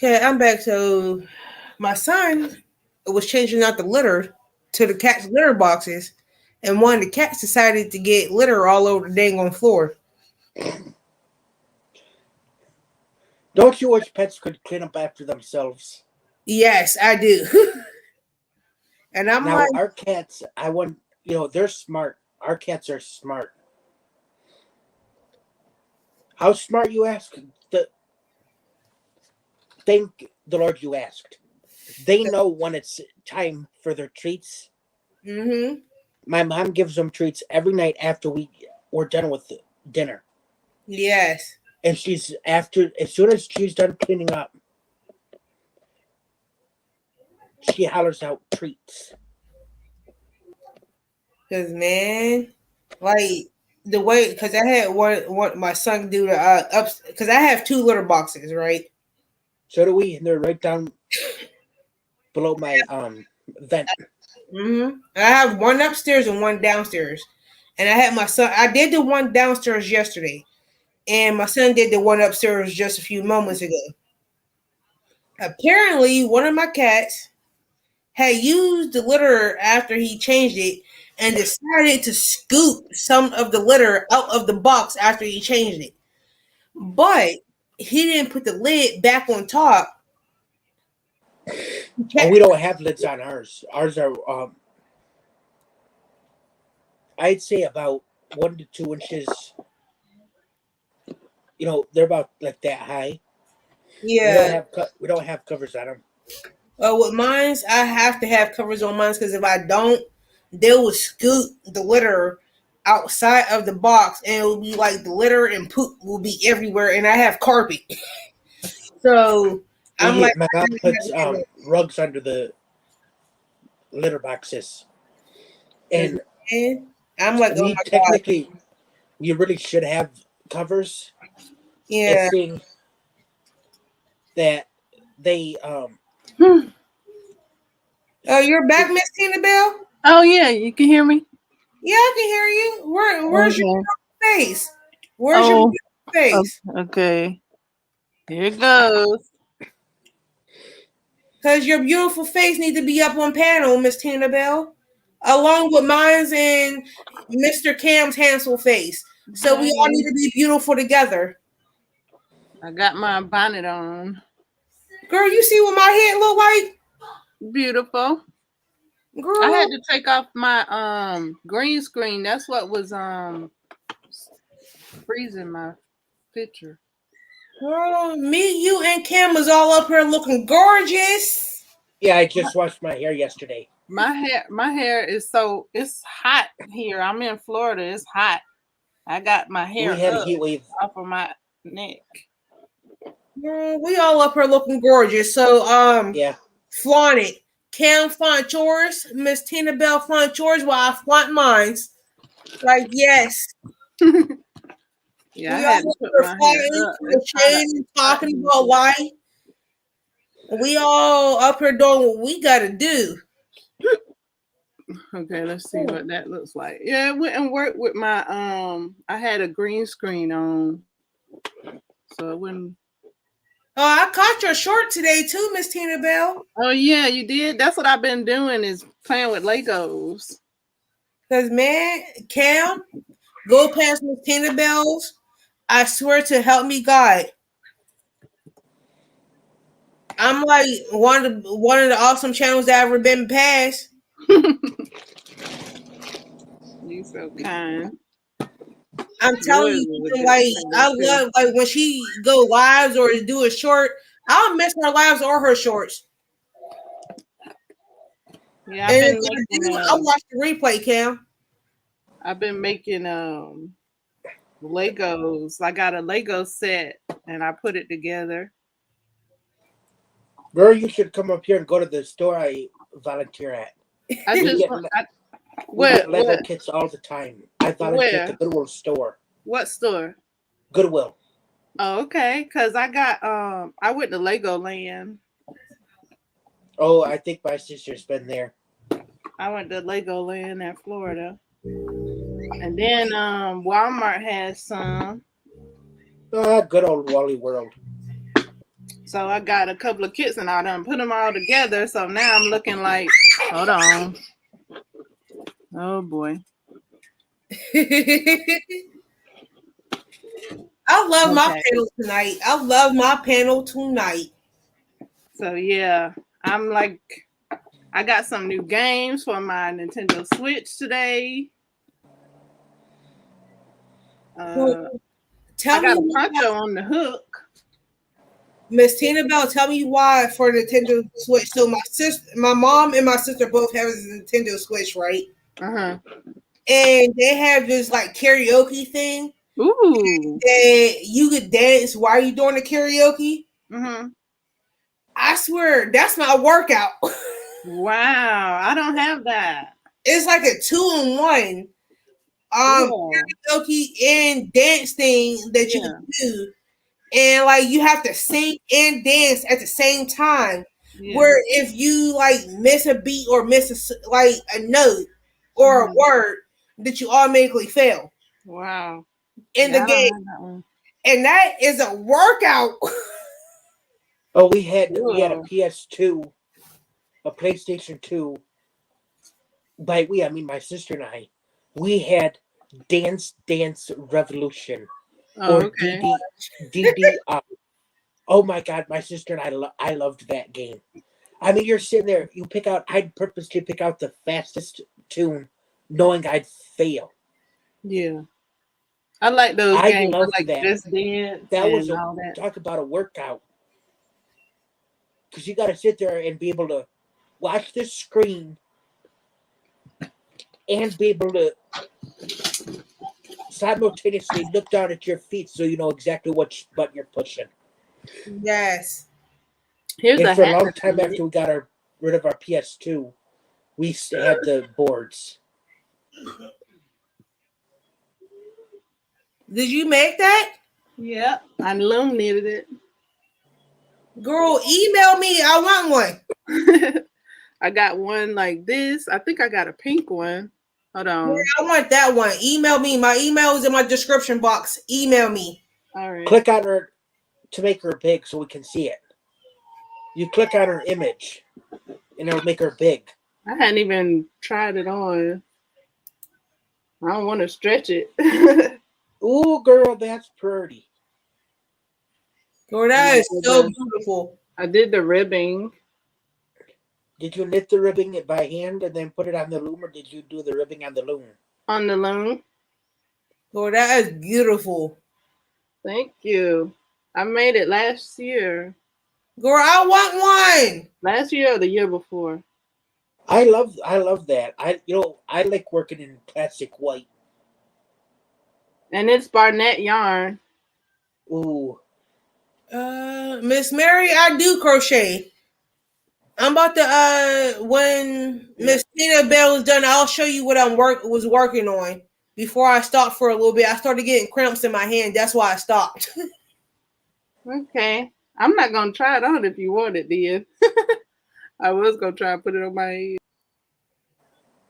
Okay, I'm back. So my son was changing out the litter to the cat's litter boxes, and one of the cats decided to get litter all over the dang on floor. Don't you wish pets could clean up after themselves? Yes, I do. And I'm Now, like, our cats, they're smart. Our cats are smart. How smart, you ask? Thank the Lord you asked. They know when it's time for their treats. mm-hmm. My mom gives them treats every night after we're done with dinner. Yes. And as soon as she's done cleaning up, she hollers out treats. Cause man, like the way, cause I had one my son do the ups, cause I have 2 litter boxes, right? So do we, and they're right down below my vent. I have one upstairs and one downstairs. And I had my son. I did the one downstairs yesterday, and my son did the one upstairs just a few moments ago. Apparently, one of my cats had used the litter after he changed it and decided to scoop some of the litter out of the box after he changed it. But he didn't put the lid back on top. Oh, we don't have lids on ours. Ours are, I'd say about 1 to 2 inches. They're about like that high. We don't Yeah. have we don't have covers on them. With mines, I have to have covers on mines because if I don't, they will scoop the litter outside of the box, and it will be like the litter and poop will be everywhere. And I have carpet, so I'm like, My I mom really have puts to have it. rugs under the litter boxes, 'Cause, and man, I'm like, oh we my god, technically we really should have covers. And yeah. seeing that they Hmm. Oh, you're back, Miss Tina Bell. Oh yeah, you can hear me. Yeah, I can hear you. Where's your Okay. face? Where's your Oh, face? okay. Here it goes. Because your beautiful face needs to be up on panel, Miss Tina Bell, along with mine's and Mr. Cam's handsome face. So we all need Okay. to be beautiful together. I got my bonnet on. Girl, you see what my head look like? Beautiful. I had Girl, to take off my green screen. That's what was freezing my picture. girl, me, you, and Cam was all up here looking gorgeous. yeah, I just washed my hair yesterday. My hair is it's hot here. I'm in Florida. It's hot. I got my hair We had a up heat wave. off of my neck. Girl, we all up here looking gorgeous. So, Yeah, flaunt it. Cam flaunt yours, Miss Tina Bell flaunt yours while I flaunt mine. Like, yes. Yeah, I We had all to put were my hair fighting, up. It's crocheting, hot talking here. about life. We all up here doing what we gotta do. Okay, let's see what that looks like. Yeah, I went and worked with my I had a green screen on. So it wouldn't. Oh, I caught your short today too, Miss Tina Bell. Oh yeah, you did. That's what I've been doing is playing with Legos. Cause man, Cam, go past Miss Tina Bell's. I swear to help me God. I'm like one of the awesome channels that ever been past. You so kind. I'm telling Yours you, was a good like Nintendo I too. love like when she go lives or do a short. I don't miss her lives or her shorts. Yeah, And if I do, I watch the replay, Cam. I've been making Legos. I got a Lego set and I put it together. girl, you should come up here and go to the store I volunteer at. I We just get want we get Lego what kits all the time. I volunteer at the where? Goodwill store. What store? Goodwill. Oh, okay. Cause I got I went to Legoland. Oh, I think my sister's been there. I went to Legoland in Florida. And then Walmart has some. Good old Wally World. So I got a couple of kits and I done put them all together. So now I'm looking like, hold on. Oh boy. I love my Okay. panel tonight. I love my panel tonight. So yeah, I'm like, I got some new games for my Nintendo Switch today. Tell I got me, a poncho on the hook. Miss Tina Bell, tell me why for Nintendo Switch. So my mom and my sister both have a Nintendo Switch, right? Uh-huh. And they have this like karaoke thing Ooh. that you could dance while you doing the karaoke. Mm-hmm. I swear that's my workout. Wow. I don't have that. It's like a 2-in-1 Yeah. karaoke and dance thing that you Yeah. can do. And like you have to sing and dance at the same time. Yeah. where if you like miss a beat or miss like a note or a Mhm. word, that you automatically fail Wow. in the Yeah, I don't game, have that one. and that is a workout. Oh, we had a Cool. PS2, a PlayStation 2. By we, I mean my sister and I. We had Dance Revolution Oh, or okay. DDR. Oh my God, my sister and I loved that game. I mean, you're sitting there, you pick out. I'd purposely pick out the fastest tune, knowing I'd fail. Yeah. I like those I games. I loved like that. Just Dance That was and a all that. talk about a workout because you got to sit there and be able to watch the screen and be able to simultaneously look down at your feet so you know exactly what button you're pushing. Yes. Here's And a for a hat long that I time made. after we got rid of our PS2, we had the boards. Did you make that? Yeah. I illuminated it. Girl, email me. I want one. I got one like this. I think I got a pink one. Hold Yeah, on. I want that one. Email me. My email is in my description box. Email me. All right. Click on her to make her big so we can see it. You click on her image and it'll make her big. I hadn't even tried it on. I don't want to stretch it. Ooh, girl, that's pretty. Girl, And that I is did so the beautiful. I did the ribbing. Did you knit the ribbing by hand and then put it on the loom, or did you do the ribbing on the loom? On the loom. Girl, that is beautiful. Thank you. I made it last year. Girl, I want one. Last year or the year before. I love that. I like working in classic white. And it's Barnett yarn. Ooh, Miss Mary, I do crochet. I'm about to when Yeah. Miss Tina Bell is done, I'll show you what was working on. Before I stopped for a little bit, I started getting cramps in my hand. That's why I stopped. Okay. I'm not gonna try it on if you want it, then. I was gonna try and put it on my head.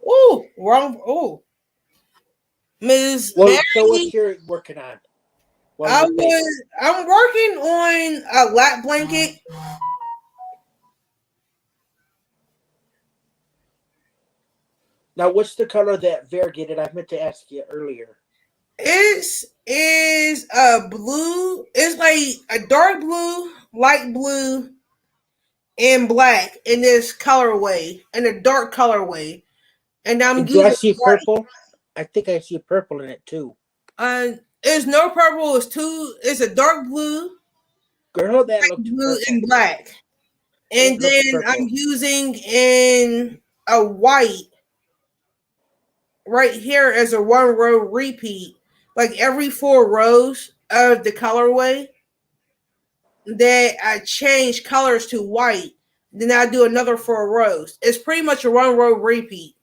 Ooh, wrong. Ooh, Miss well, so Mary, what you're working on while I we're back? was. I'm working on a lap blanket. Now, what's the color that variegated? I meant to ask you earlier. It is a blue. It's like a dark blue, light blue, and black in this colorway, in a dark colorway. And I'm Do I using see white. purple? I think I see purple in it too. It's no purple. It's two. It's a dark blue, Girl, that looked blue, and purple. black. And It looked then I'm purple. using in a white right here as a one row repeat. Like every 4 rows of the colorway, that I change colors to white. Then I do another 4 rows. It's pretty much a one row repeat.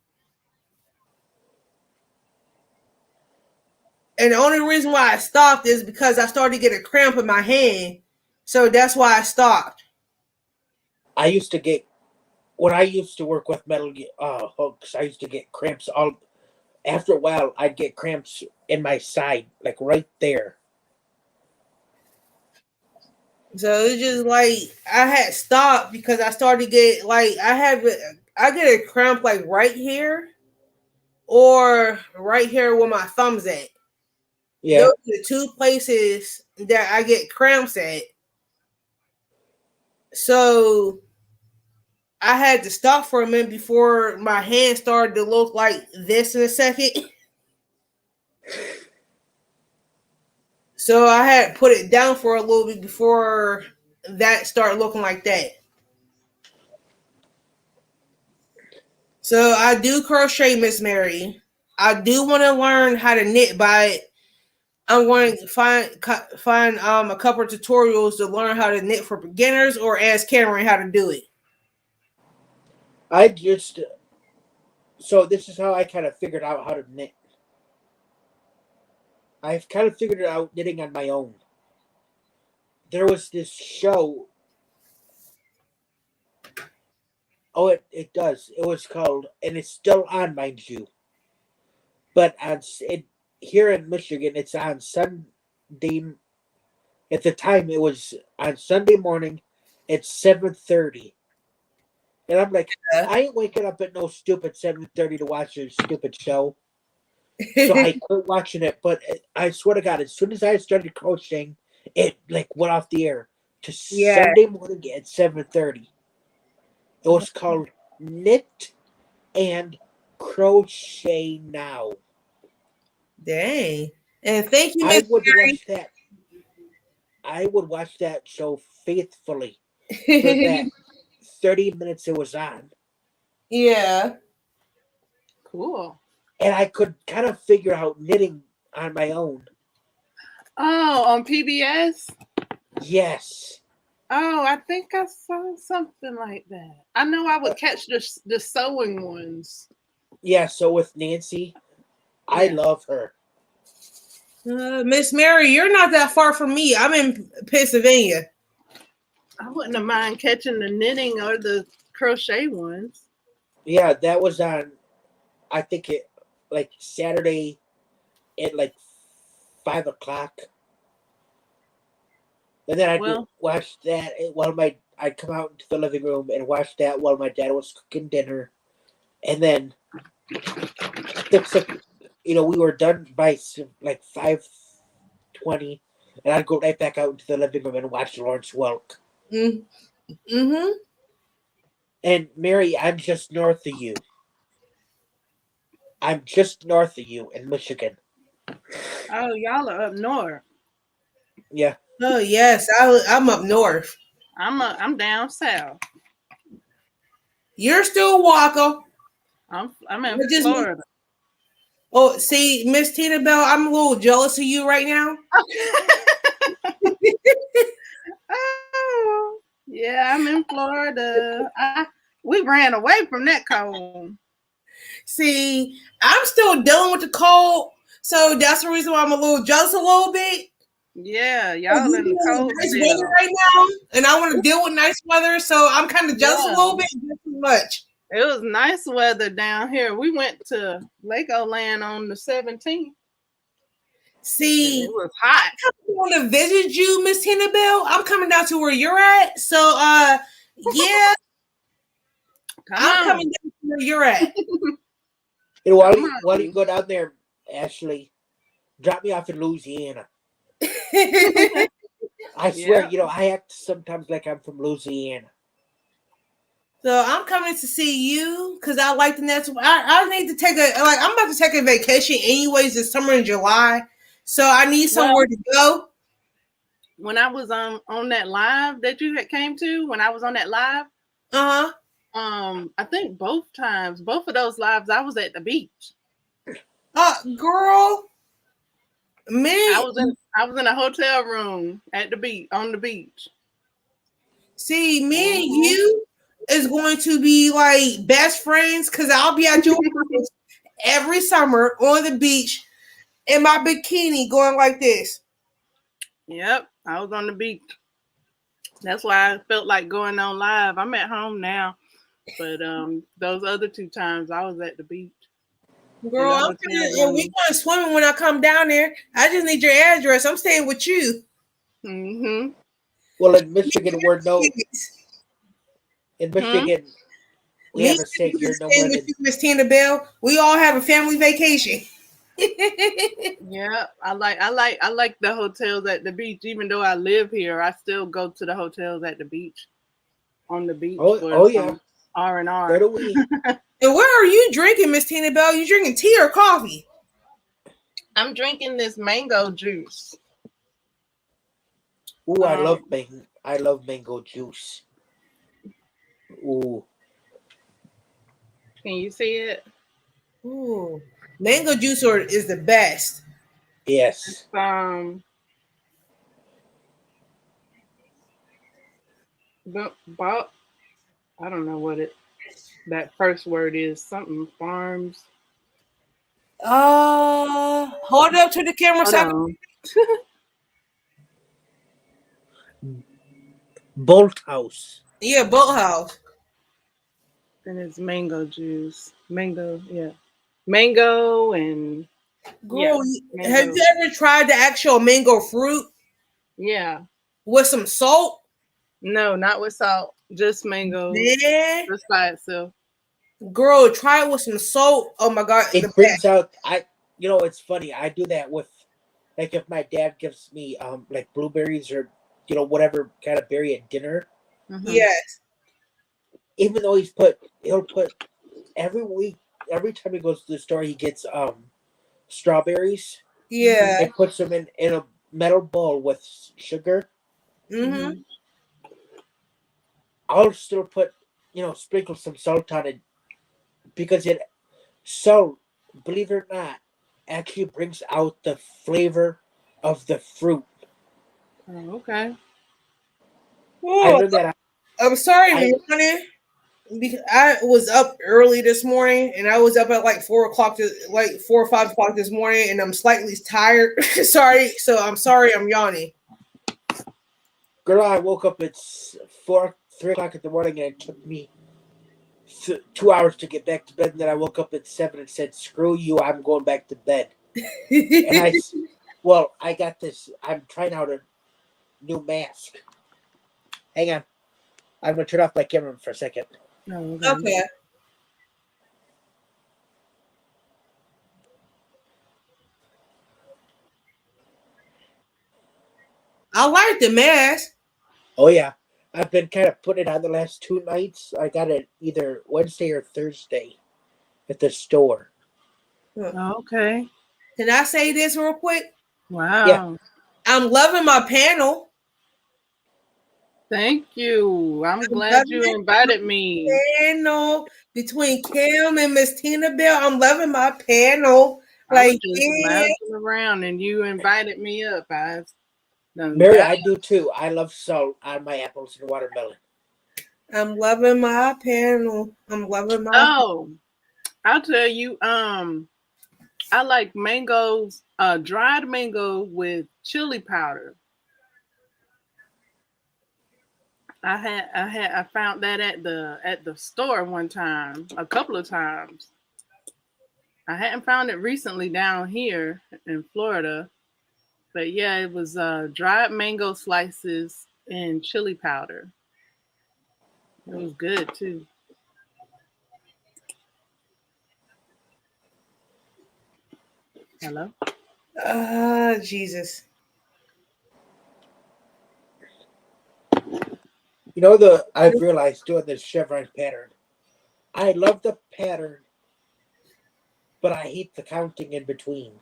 And the only reason why I stopped is because I started to get a cramp in my hand. So that's why I stopped. I used to get when I used to work with metal hooks. I used to get cramps all. After a while, I'd get cramps in my side, like right there. So it's just like I had stopped because I started to get like I get a cramp like right here or right here where my thumb's at. Those Yeah, are the two places that I get cramps at. So I had to stop for a minute before my hand started to look like this in a second. So I had put it down for a little bit before that started looking like that. So I do crochet, Miss Mary. I do want to learn how to knit, but I'm going to find a couple of tutorials to learn how to knit for beginners, or ask Cameron how to do it. I just so this is how I kind of figured out how to knit. I've kind of figured it out knitting on my own. There was this show Oh, it does. It was called, and it's still on, mind you. But here in Michigan, it's on Sunday. At the time, it was on Sunday morning at 7:30, and I'm like, I ain't waking up at no stupid 7:30 to watch a stupid show. So I quit watching it. But I swear to God, as soon as I started crocheting, it like went off the air to Yeah. Sunday morning at 7:30. It was called Knit and Crochet Now. Dang. And thank you, I Miss would watch that. I would watch that show faithfully for Mary. that 30 minutes it was on. Yeah. Cool. And I could kind of figure out knitting on my own. Oh, on PBS? Yes. Oh, I think I saw something like that. I know I would catch the sewing ones. Yeah, so with Nancy, I Yeah. love her. Miss Mary, you're not that far from me. I'm in Pennsylvania. I wouldn't have mind catching the knitting or the crochet ones. Yeah, that was on, I think it, like Saturday at like 5 o'clock. And then I'd Well, watch that I'd come out into the living room and watch that while my dad was cooking dinner. And then, we were done by like 5:20, and I'd go right back out into the living room and watch Lawrence Welk. Mm-hmm. And Mary, I'm just north of you. I'm just north of you in Michigan. oh, y'all are up north. Yeah. Oh yes, I'm up north. I'm down south. You're still Walker. I'm in We're just- Florida. Oh, see, Miss Tina Bell, I'm a little jealous of you right now. Oh, yeah, I'm in Florida. We ran away from that cold. See, I'm still dealing with the cold, so that's the reason why I'm a little jealous a little bit. Yeah, You y'all in the dealing cold with nice still. weather right now, and I want to deal with nice weather, so I'm kind of jealous a little bit, not too much. It was nice weather down here. We went to Legoland on the 17th. See, It was hot. I want to visit you, Miss Tina Bell. I'm coming down to where you're at, so yeah, I'm coming down to where you're at. And while you go down there, Ashley, drop me off in Louisiana. I swear, I act sometimes like I'm from Louisiana. So I'm coming to see you because I like the natural. I need to take I'm about to take a vacation anyways this summer in July. So I need somewhere to go. When I was on that live that you had came to, when I was on that live, I think both of those lives, I was at the beach. Girl, man, I was in a hotel room at the beach on the beach. See, me and you is going to be like best friends because I'll be at your house every summer on the beach in my bikini going like this. Yep, I was on the beach. That's why I felt like going on live. I'm at home now, but those other 2 times I was at the beach. Girl, and we going swimming when I come down there. I just need your address. I'm staying with you. Mm-hmm. Well, in Michigan, we're no. In Michigan, we have a saying: "You're no more than." Miss Tina Bell, we all have a family vacation. Yeah, I like the hotels at the beach. Even though I live here, I still go to the hotels at the beach, on the beach. Oh yeah, R&R. Where do we? And where are you drinking, Miss Tina Bell? You drinking tea or coffee? I'm drinking this mango juice. Ooh, I love mango juice. Ooh. Can you see it? Ooh, mango juice is the best. Yes. But I don't know what that first word is. Something farms. Hold up to the camera. Bolt House. Yeah, Boat House. And it's mango juice. Mango, yeah. Mango and Girl, yeah, have mango. you ever tried the actual mango fruit Yeah. with some salt? No, not with salt. Just mango. Man, Just by itself. girl, try it with some salt. Oh my god, the It brings out it's funny. I do that with like if my dad gives me like blueberries or whatever kind of berry at dinner. Mm-hmm. yes, Even though he'll put every week, every time he goes to the store, he gets strawberries yeah, and puts them in a metal bowl with sugar. mm-hmm. Mm-hmm. I'll still put sprinkle some salt on it because salt, believe it or not, actually brings out the flavor of the fruit. Oh, okay. I Oh, learned that. I'm sorry, I honey. Because I was up early this morning, and I was up at like 4 o'clock, like 4 or 5 o'clock this morning, and I'm slightly tired. Sorry, so I'm sorry, I'm yawning. girl, I woke up at 3 o'clock in the morning, and it took me 2 hours to get back to bed. And then I woke up at 7 and said, "Screw you, I'm going back to bed." And I got this. I'm trying out a new mask. Hang on, I'm gonna turn off my camera for a second. Oh, okay. Okay, I like the mask. Oh yeah, I've been kind of putting it on the last 2 nights. I got it either Wednesday or Thursday at the store. Okay. Can I say this real quick? Yeah, Wow. I'm loving my panel. Thank you. I'm I'm glad loving you invited me. my panel between Kim and Miss Tina Bell. I'm loving my panel. I was Like, just yeah, lounging around and you invited me up. I done Mary, got. I do too. I love salt on my apples and watermelon. I'm loving my panel. I'm loving my. Oh, I'll tell you. I like mangoes, dried mango with chili powder. I found that at the store one time, a couple of times. I hadn't found it recently down here in Florida, but yeah, it was dried mango slices and chili powder. It was good too. Hello. Ah, Jesus. I've realized doing this chevron pattern. I love the pattern, but I hate the counting in between.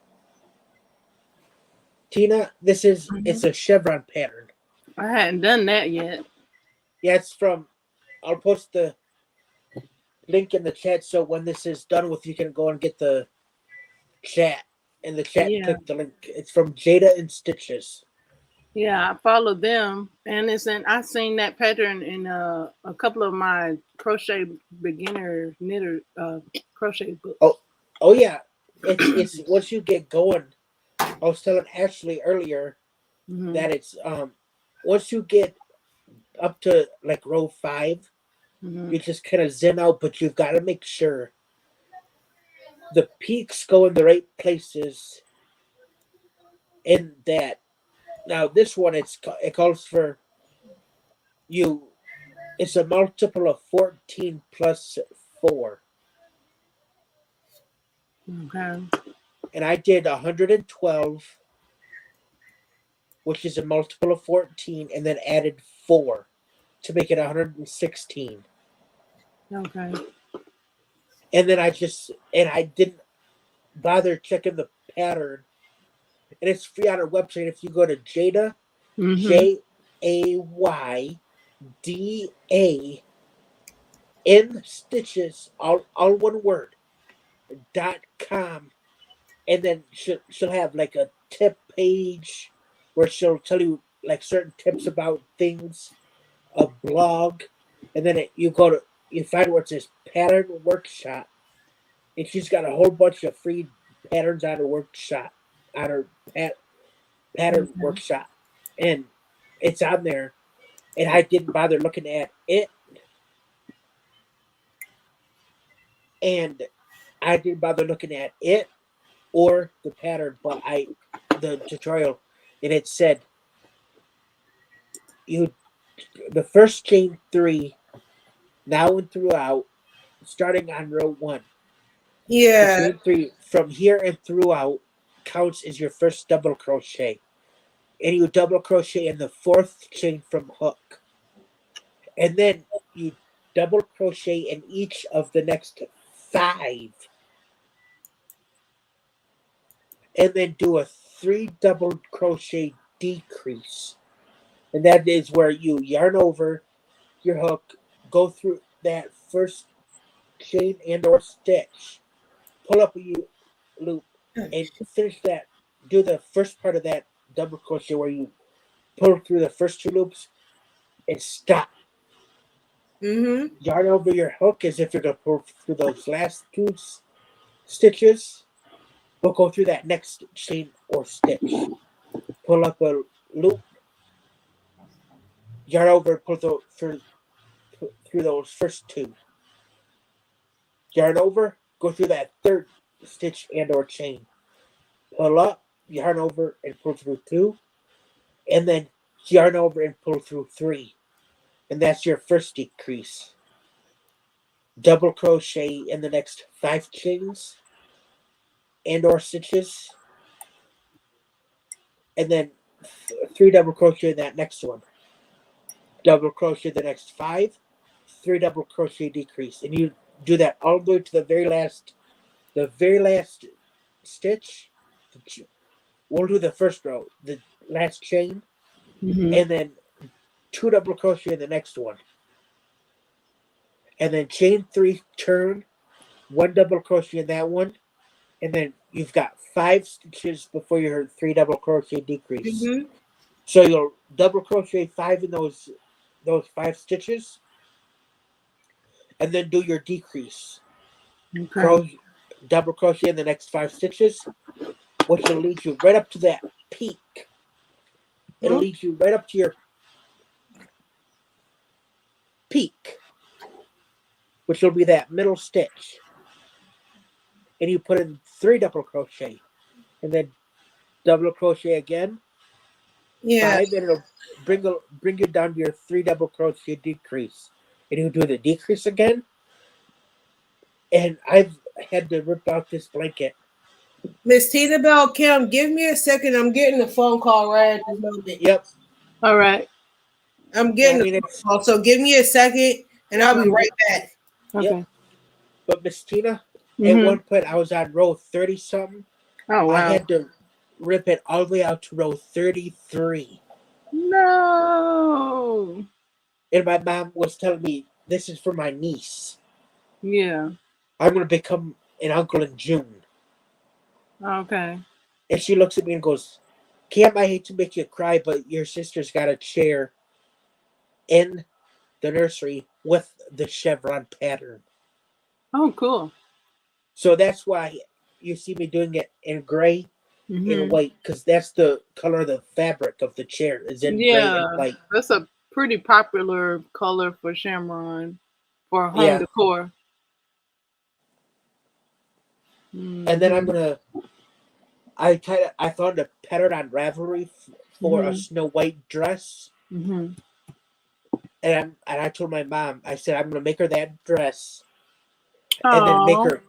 Tina, Mhm. it's a chevron pattern. I hadn't done that yet. Yeah, it's from. I'll post the link in the chat so when this is done with, you can go and get the chat in the chat and Yeah, click the link. It's from Jada and Stitches. yeah, I followed them, and it's in. I seen that pattern in a couple of my crochet beginner knitter crochet books. Oh, oh yeah. It's once you get going. I was telling Ashley earlier Hmm. that it's once you get up to like row 5, Hmm. you just kind of zen out, but you've got to make sure the peaks go in the right places. In that now, this one it calls for you. It's a multiple of 14 plus 4, Okay. and I did 112, which is a multiple of 14, and then added 4 to make it 116. Okay. And then I didn't bother checking the pattern, and it's free on our website. If you go to Jada, Hmm. JAYDA in stitches, all one word .com, and then she'll have like a tip page where she'll tell you like certain tips about things, a blog, and then you find where it says pattern workshop, and she's got a whole bunch of free patterns on her workshop, on her pattern Okay. workshop, and it's on there. And I didn't bother looking at it and I didn't bother looking at it or the pattern, but the tutorial, and it said you the first chain 3 now and throughout, starting on row 1. The Yeah. chain 3 from here and throughout counts as your first double crochet, and you double crochet in the 4th chain from hook, and then you double crochet in each of the next 5, and then do a 3 double crochet decrease, and that is where you yarn over your hook, go through that first chain and or stitch, pull up a loop, and finish that. Do the first part of that double crochet where you pull through the first 2 loops and stop. Mm-hmm. Yarn over your hook as if you're going to pull through those last 2 stitches, but go through that next chain or stitch. Pull up a loop, yarn over, through those first 2. Yarn over, go through that 3rd stitch and or chain. Pull up, yarn over, and pull through 2, and then yarn over and pull through 3. And that's your first decrease. Double crochet in the next 5 chains and or stitches, and then 3 double crochet in that next one. Double crochet the next 5, 3 double crochet decrease, and you do that all the way to the very last stitch. We'll do the first row, the last chain, Mm-hmm. and then 2 double crochet in the next one, and then chain 3, turn, 1 double crochet in that one, and then you've got 5 stitches before your 3 double crochet decrease. Mm-hmm. So you'll double crochet 5 in those 5 stitches, and then do your decrease. Okay. Double crochet in the next 5 stitches, which will lead you right up to that peak. It'll lead you right up to your peak, which will be that middle stitch. And you put in 3 double crochet, and then double crochet again, Yeah. 5, and it'll bring you down to your 3 double crochet decrease. And you do the decrease again. And I've had to rip out this blanket. Miss Tina Bell Kim, give me a second. I'm getting a phone call right at this moment. Yep. All right. I'm I getting mean, a it's phone call, so give me a second and I'll be right back. Yep. Okay. But Miss Tina, at Mm-hmm. one point I was on row 30 something. Oh I wow. had to rip it all the way out to row 33. No. And my mom was telling me, this is for my niece. Yeah. I'm going to become an uncle in June. Okay. And she looks at me and goes, Cam, I hate to make you cry, but your sister's got a chair in the nursery with the chevron pattern. Oh, cool. So that's why you see me doing it in gray and Mm-hmm. white, because that's the color of the fabric of the chair is in gray and Yeah, white. that's a pretty popular color for Shamron for home Yeah. decor. And then I'm Mm-hmm. gonna. I found a pattern on Ravelry for a Mm-hmm. Snow White dress, Mm-hmm. and I told my mom, I said I'm gonna make her that dress, and then make Oh. her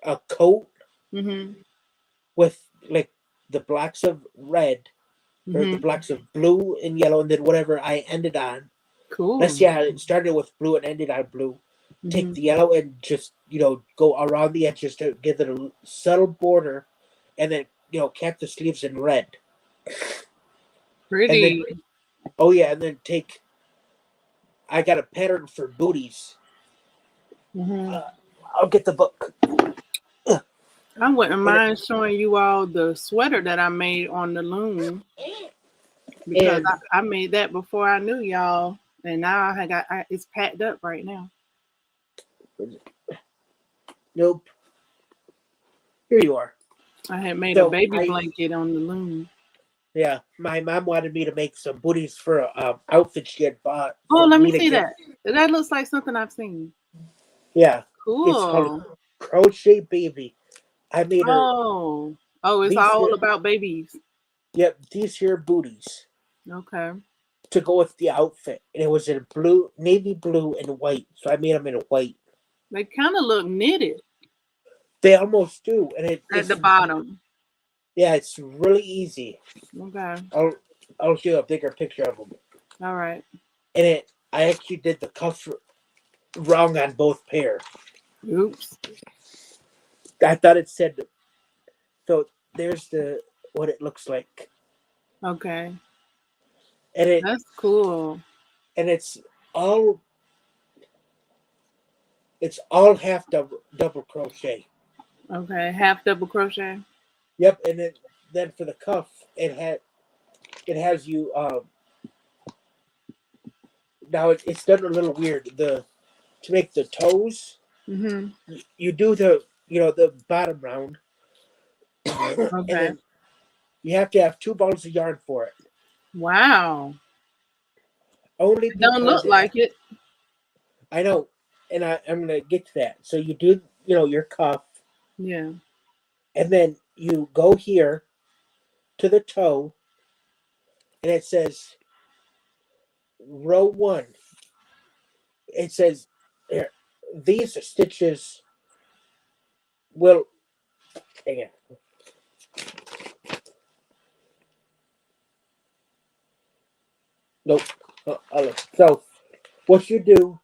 a coat Mm-hmm. with like the blocks of red or the Mm-hmm. blocks of blue and yellow, and then whatever I ended on. Cool. Let's see how it started with blue and ended on blue. Take Mm-hmm. the yellow and just go around the edges to give it a subtle border, and then cap the sleeves in red. And then Pretty. and then take. I got a pattern for booties. Mm-hmm. I'll get the book. I wouldn't mind showing you all the sweater that I made on the loom because And I made that before I knew y'all, and now it's packed up right now. nope. Here you are. I had made a So baby blanket on the loom. yeah, my mom wanted me to make some booties for a outfit she had bought. Oh, for let me to see give. that. That looks like something I've seen. Yeah, it's Cool. called crochet baby. I made her Oh, oh, it's these all here. about babies. Yep, these here booties Okay. to go with the outfit, and it was in blue, navy blue, and white. So I made them in white. They kind of look knitted They almost do, and at it's the bottom. yeah, it's really easy. Okay. I'll I'll show you a bigger picture of them. All right. And I actually did the cuff wrong on both pair. Oops. I thought it said so. There's the what it looks like, Okay. and That's cool. it's all half double crochet. Okay. Half double crochet. Yep, and then for the cuff, it has you now it's done a little weird. The to make the toes, Mm-hmm. you do the bottom round, and Okay. then you have to have two balls of yarn for it. Wow. Only It don't because look like it. I know, and I'm gonna get to that. So you do your cuff, Yeah. and then you go here to the toe, and it says row one. It says here, these stitches will hang on. Nope. So what you do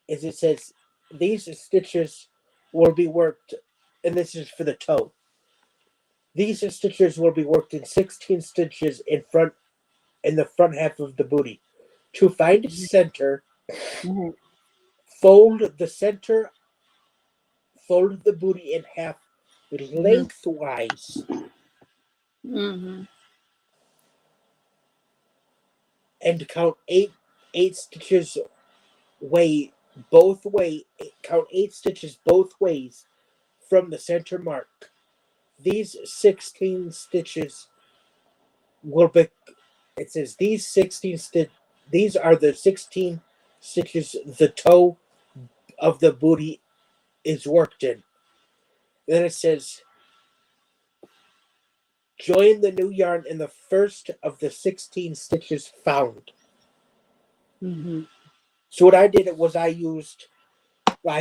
is it says these stitches will be worked, and this is for the toe. These stitches will be worked in 16 stitches in the front half of the booty. To find center, Mm-hmm. fold the center, fold the booty in half Mm-hmm. lengthwise, Mm-hmm. and count eight stitches way both way. Count 8 stitches both ways from the center mark. These 16 stitches will be. It says These are the 16 stitches the toe of the booty is worked in. Then it says join the new yarn in the first of the 16 stitches found. Mm-hmm. So what I did was I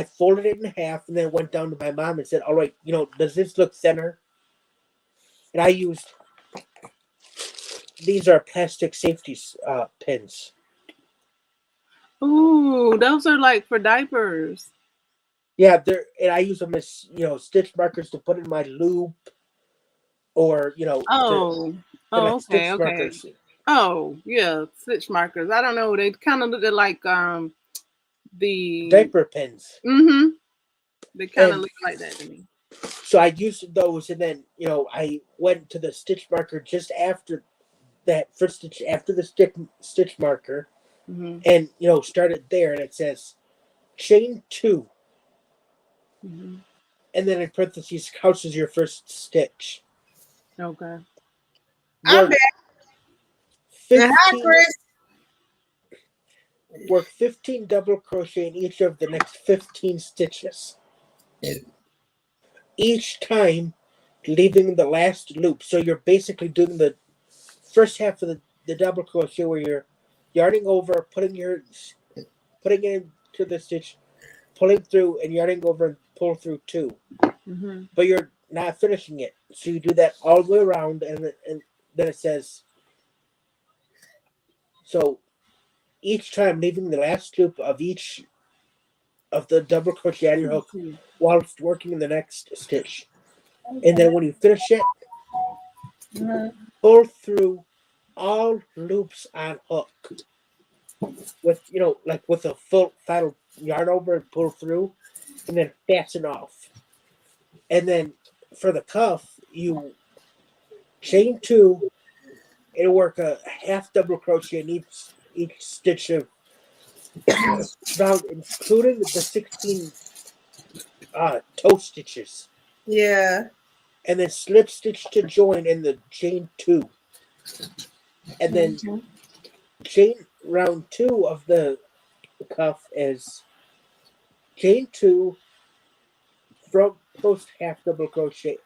folded it in half and then went down to my mom and said, all right, does this look thinner? And I used, these are plastic safety pins. Ooh, those are like for diapers. Yeah, and I use them as, stitch markers to put in my loop or, Oh. they're Oh, like okay, stitch okay. markers. Oh, yeah, stitch markers. I don't know. They kind of look like the Diaper pins. mm-hmm. They kind of And look like that to me. so I used those and then, I went to the stitch marker just after that first stitch, after the stitch marker, Mm-hmm. and, started there and it says chain 2. Mm-hmm. And then in parentheses counts as your first stitch. Okay. I'm Work back. Hi, 15 Chris. work 15 double crochet in each of the next 15 stitches. Each time leaving the last loop. So you're basically doing the first half of the double crochet where you're yarning over, putting it into the stitch, pulling through and yarning over and pull through 2. Mm-hmm. But you're not finishing it. So you do that all the way around and then it says so each time leaving the last loop of each of the double crochet on your hook whilst working in the next stitch. And then when you finish it, Mm-hmm. pull through all loops on hook with like with a full final yarn over and pull through and then fasten off. And then for the cuff, you chain 2 and work a half double crochet in each stitch of round, including the 16 toe stitches. Yeah. And then slip stitch to join in the chain 2. And then Mm-hmm. chain round 2 of the cuff is chain 2 front post half double crochet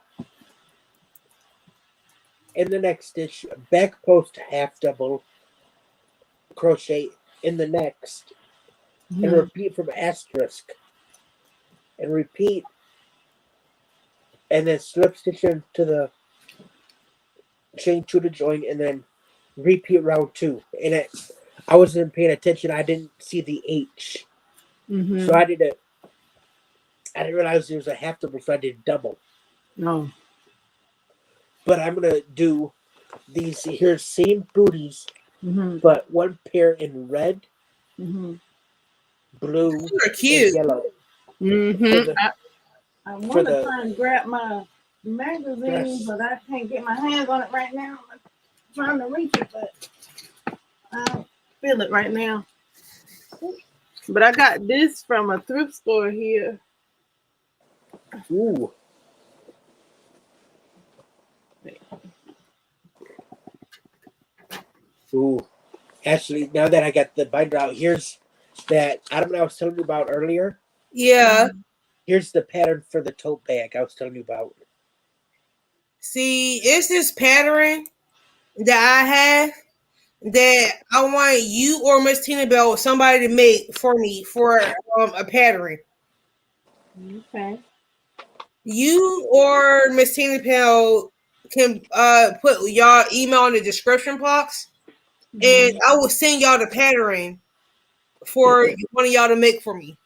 in the next stitch, back post half double crochet in the next, and repeat from asterisk, and repeat, and then slip stitch into the chain 2 to join, and then repeat round 2. And I wasn't paying attention. I didn't see the H, so I didn't realize there was a half double, so I did double. No. But I'm gonna do these here same booties, Mm-hmm. but one pair in red, Mm-hmm. blue, Those are and cute. yellow. Mm-hmm. I For want to the try and grab my magazine, dress. but I can't get my hands on it right now. I'm trying to reach it, but I don't feel it right now. But I got this from a thrift store here. Ooh. Ooh. Actually, now that I got the binder out, here's that item I was telling you about earlier. Yeah. Here's the pattern for the tote bag I was telling you about. See, it's this pattern that I have that I want you or Miss Tina Bell or somebody to make for me for a pattern. Okay. You or Miss Tina Bell can put y'all email in the description box, and I will send y'all the pattern for one of y'all to make for me.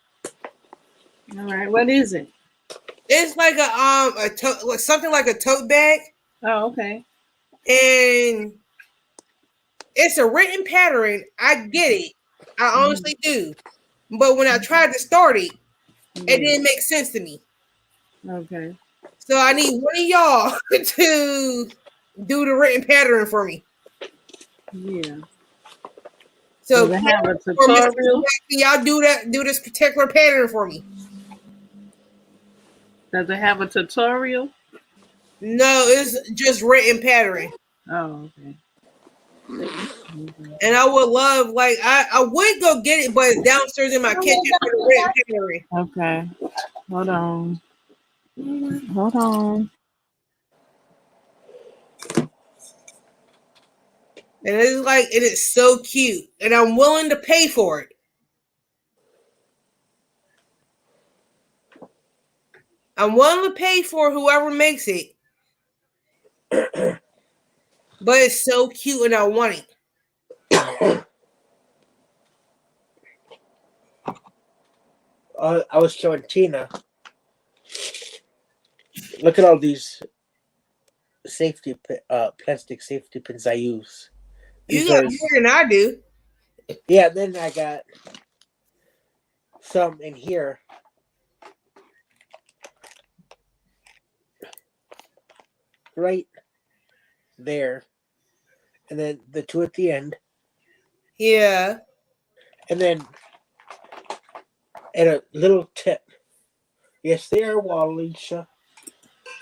All right. What is it? It's like something like a tote bag, Oh, okay. and it's a written pattern. I get it. I honestly do. But when I tried to start it, it didn't make sense to me. Okay. So I need one of y'all to do the written pattern for me. Yeah. So Does it have a or Mr. tutorial? Can y'all do this particular pattern for me? Does it have a tutorial? No, it's just written pattern. Oh, okay. And I would love, like, I would go get it, but it's downstairs in my kitchen for the written pattern. Okay. Hold on. Hold on. And it's like, it is so cute. And I'm willing to pay for it. I'm willing to pay for whoever makes it. But it's so cute and I want it. I was showing Tina. Look at all these plastic safety pins I use. You These got are more than I do. yeah. Then I got some in here. Right there, and then the two at the end, Yeah. and then and a little tip. Yes, they are Walisha.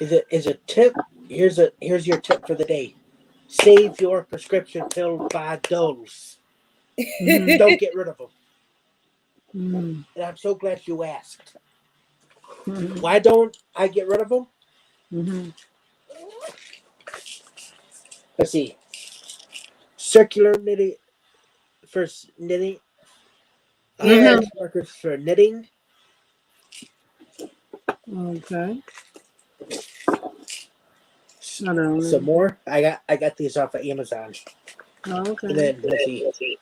Is a tip. Here's your tip for the day. Save your prescription pill bottles. Don't get rid of them. And I'm so glad you asked. Why don't I get rid of them? Let's see. Circular knitting for knitting. Stitch markers for knitting. Okay. Some more. I got these off of Amazon. Okay. And then let's see.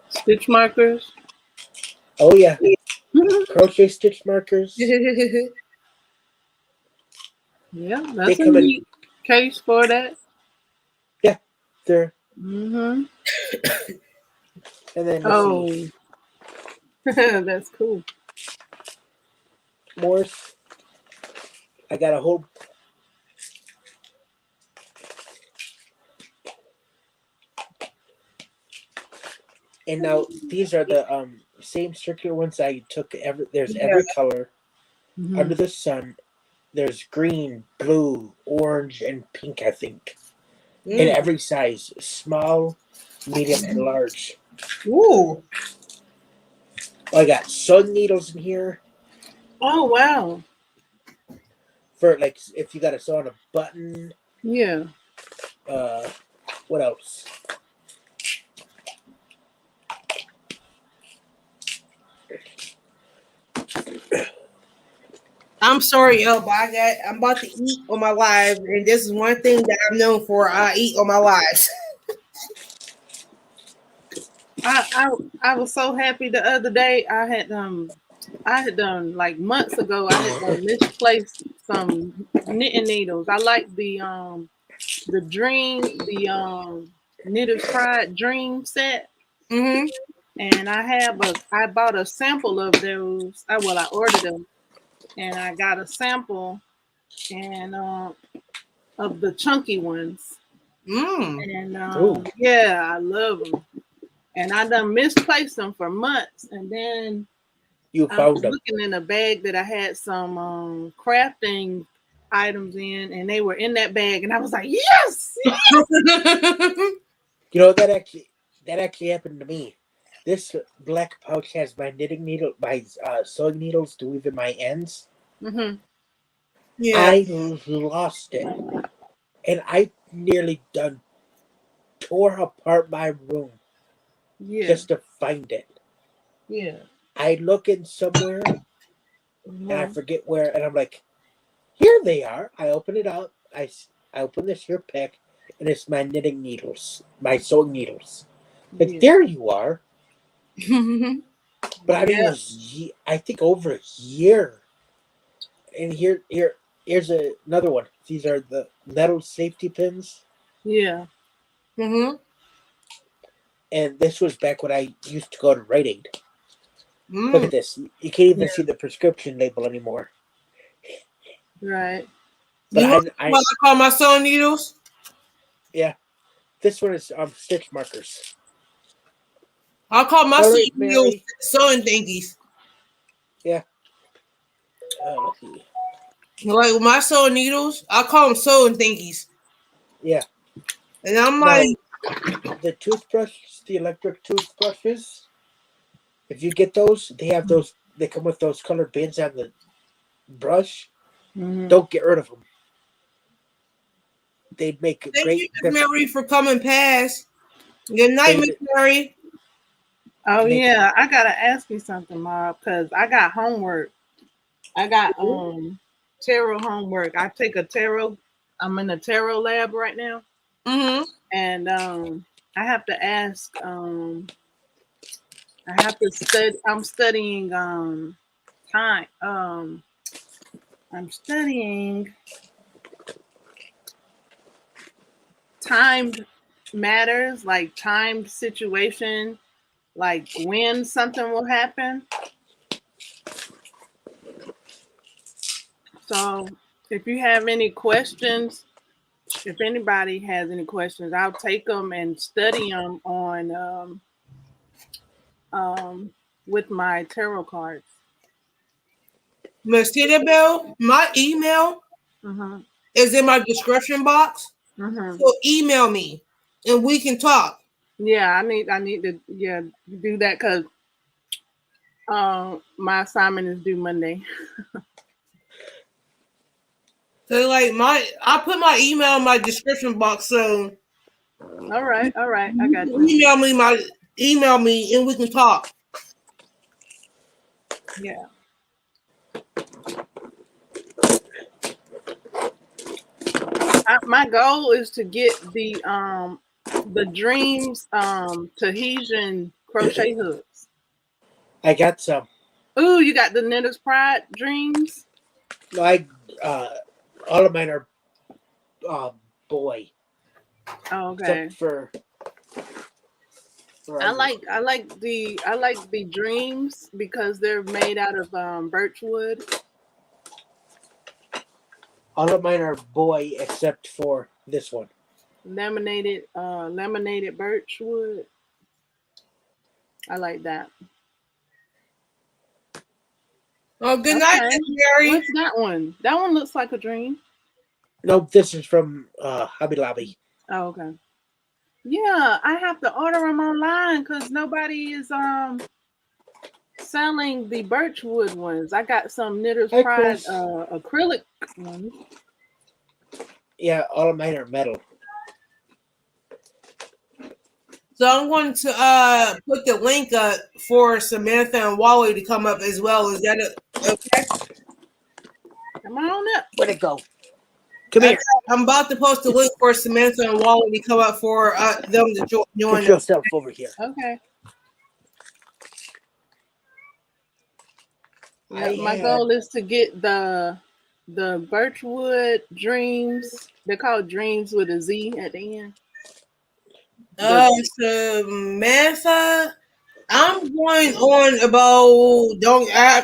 Stitch markers. Oh yeah. Crochet stitch markers. Yeah, They that's a come in. neat case for that. Yeah, they're. And then let's see. that's cool. More. I got a whole. And now these are the same circular ones I took. There's every color under the sun. There's green, blue, orange, and pink. I think in every size: small, medium, and large. Ooh. I got sun needles in here. Oh wow. For like if you got to sew on a button. Yeah. Uh, what else? I'm sorry, yo, but I'm about to eat on my live, and this is one thing that I'm known for. I eat on my lives. I was so happy the other day. I had done like months ago. I had done misplaced some knitting needles. I like the Knitter's Pride Dream set, Mm-hmm. and I bought a sample of those. I ordered them, and I got a sample and of the chunky ones, Mm. and Ooh, yeah, I love them. And I done misplaced them for months, and then you I was found them. looking in a bag that I had some crafting items in, and they were in that bag, and I was like, yes, You know that actually happened to me. This black pouch has my knitting needle, my sewing needles to even my ends. hmm Yeah. I lost it, and I nearly done tore apart my room yeah, just to find it. yeah, I look in somewhere and I hmm forget where, and I'm like, here they are. I open it up. I open this here pack, and it's my knitting needles, my sewing needles. Like yeah, there you are. But I mean, it yeah, was I think over a year. And here's another one. These are the metal safety pins, yeah. Mm-hmm. and this was back when I used to go to Rite Aid. Look Mm. at this. You can't Yeah, even see the prescription label anymore. right. But You know what I call my sewing needles? yeah, this one is stitch markers. I call my All sewing right, needles Mary. sewing thingies. Yeah. Let's see. Like my sewing needles, I call them sewing thingies. Yeah. And I'm like, Now the toothbrush, the electric toothbrushes. If you get those, they have those. They come with those colored bins on the brush. hmm Don't get rid of them. They'd make a thank you, great Miss difference. Mary, for coming past. Good night, Miss They Mary. Oh make yeah, I gotta ask you something, Mom, because I got homework. I got tarot homework. I take a tarot. I'm in a tarot lab right now, Mm-hmm. and I have to ask. I have to study. I'm studying time. I'm studying timed matters, like timed situation, like when something will happen. So, if you have any questions, if anybody has any questions, I'll take them and study them on with my tarot cards. Miss Tina Bell, my email Mm-hmm. is in my description box. Mm-hmm. So email me and we can talk. Yeah, I need to do that because my assignment is due Monday. So like I put my email in my description box. So All right, I you got can you. email me and we can talk. Yeah, my goal is to get the dreams Tahitian crochet hooks. I got some. Ooh, you got the Knitter's Pride dreams. I uh, all of mine are boy, Oh, except okay. for Ivy. I like the dreams because they're made out of birch wood. All of mine are boy except for this one. Laminated birch wood. I like that. Oh, good night, Okay. Miss Mary. What's that one? That one looks like a dream. No, this is from Hobby Lobby. Oh, okay. Yeah, I have to order them online because nobody is selling the birchwood ones. I got some Knitter's Hi, Pride Chris. acrylic ones. Yeah, all of mine are metal. So I'm going to put the link up for Samantha and Wally to come up as well. Is that okay? Come on up. Where'd it go? Come here. I'm about to post the link for Samantha and Wally to come up for them to join Get us. yourself over here. Okay. Yeah, my goal is to get the Birchwood Dreams. They're called Dreams with a Z at the end. Samantha, I'm going on about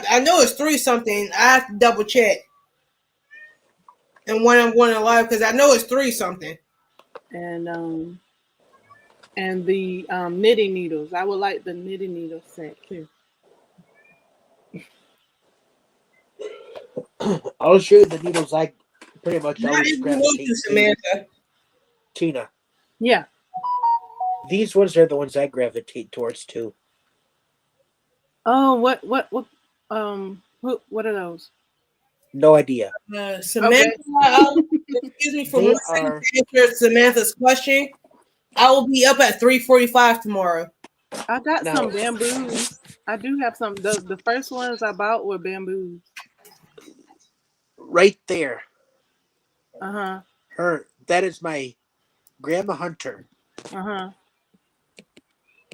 I know it's 3 something. I have to double check. And when I'm going to live because I know it's 3 something. And the knitting needles. I would like the knitting needle set too. I'll show you the needles I pretty much Not always if you want gravitate to, Samantha. Tina. Yeah. These ones are the ones I gravitate towards too. Oh, what are those? No idea. Samantha, excuse me for They one second to answer Samantha's question. I will be up at 3:45 tomorrow. I got Now- some bamboos. I do have some. The first ones I bought were bamboos. Right there. That is my Grandma Hunter.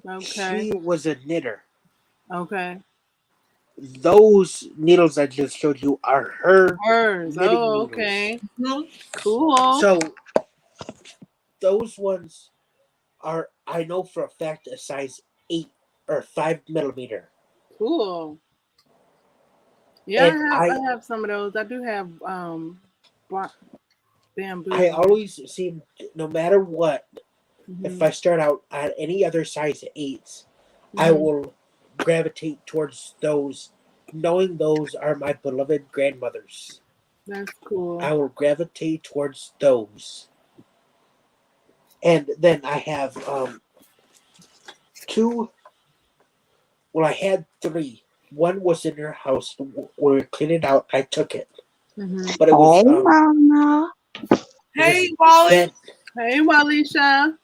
Okay. She was a knitter. Okay. Those needles I just showed you are hers. Oh, okay. Mm-hmm. Cool. So those ones are, I know for a fact, a size 8 or 5 millimeter. Cool. Yeah, And I have some of those. I do have bamboo. I always seem, no matter what, if I start out at any other size 8s, I will gravitate towards those, knowing those are my beloved grandmothers. That's cool. I will gravitate towards those. And then I have 2. Well, I had 3. One was in her house. When we cleaned it out, I took it. But it was. Hey, Wally. Hey, Walisha.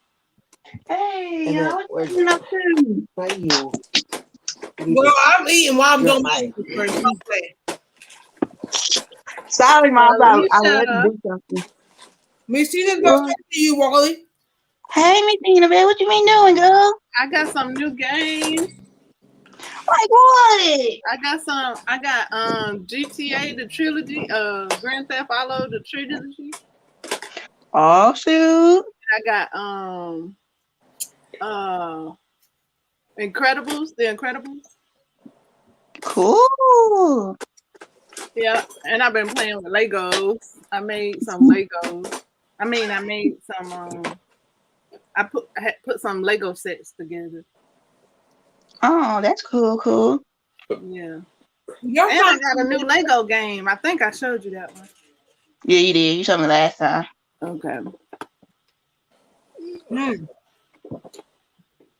Hey, y'all, what you up to? Not you. Well, I'm eating while I'm doing my. Sorry, Mom. I Alicia. read to do something. Miss Tina's going to talk to you, Wally. Hey, Miss Tina, babe, what you been doing, girl? I got some new games. Like what? I got GTA the trilogy, Grand Theft Auto the trilogy. Oh shoot. I got Incredibles, the Incredibles. Cool. Yeah, and I've been playing with Legos. I made some Legos. I made some I put some Lego sets together. Oh, that's cool. Yeah. And I got a new Lego game. I think I showed you that one. Yeah, you did. You showed me last time. Okay.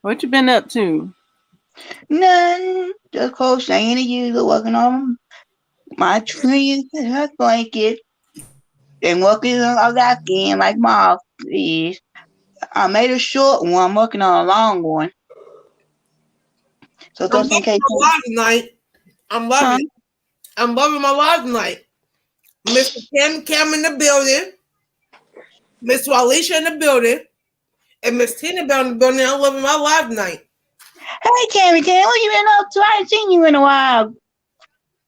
What you been up to? None. Just crocheting the usual, working on my tree, her blanket, and working on that again like Mom is. I made a short one. I'm working on a long one. So just in case. My live tonight. I'm loving it. I'm loving my live tonight. Mr. Cam in the building. Miss Walisha in the building. And Miss Tina in the building. I'm loving my live tonight. Hey, Cammy, what you been up to? I ain't seen you in a while.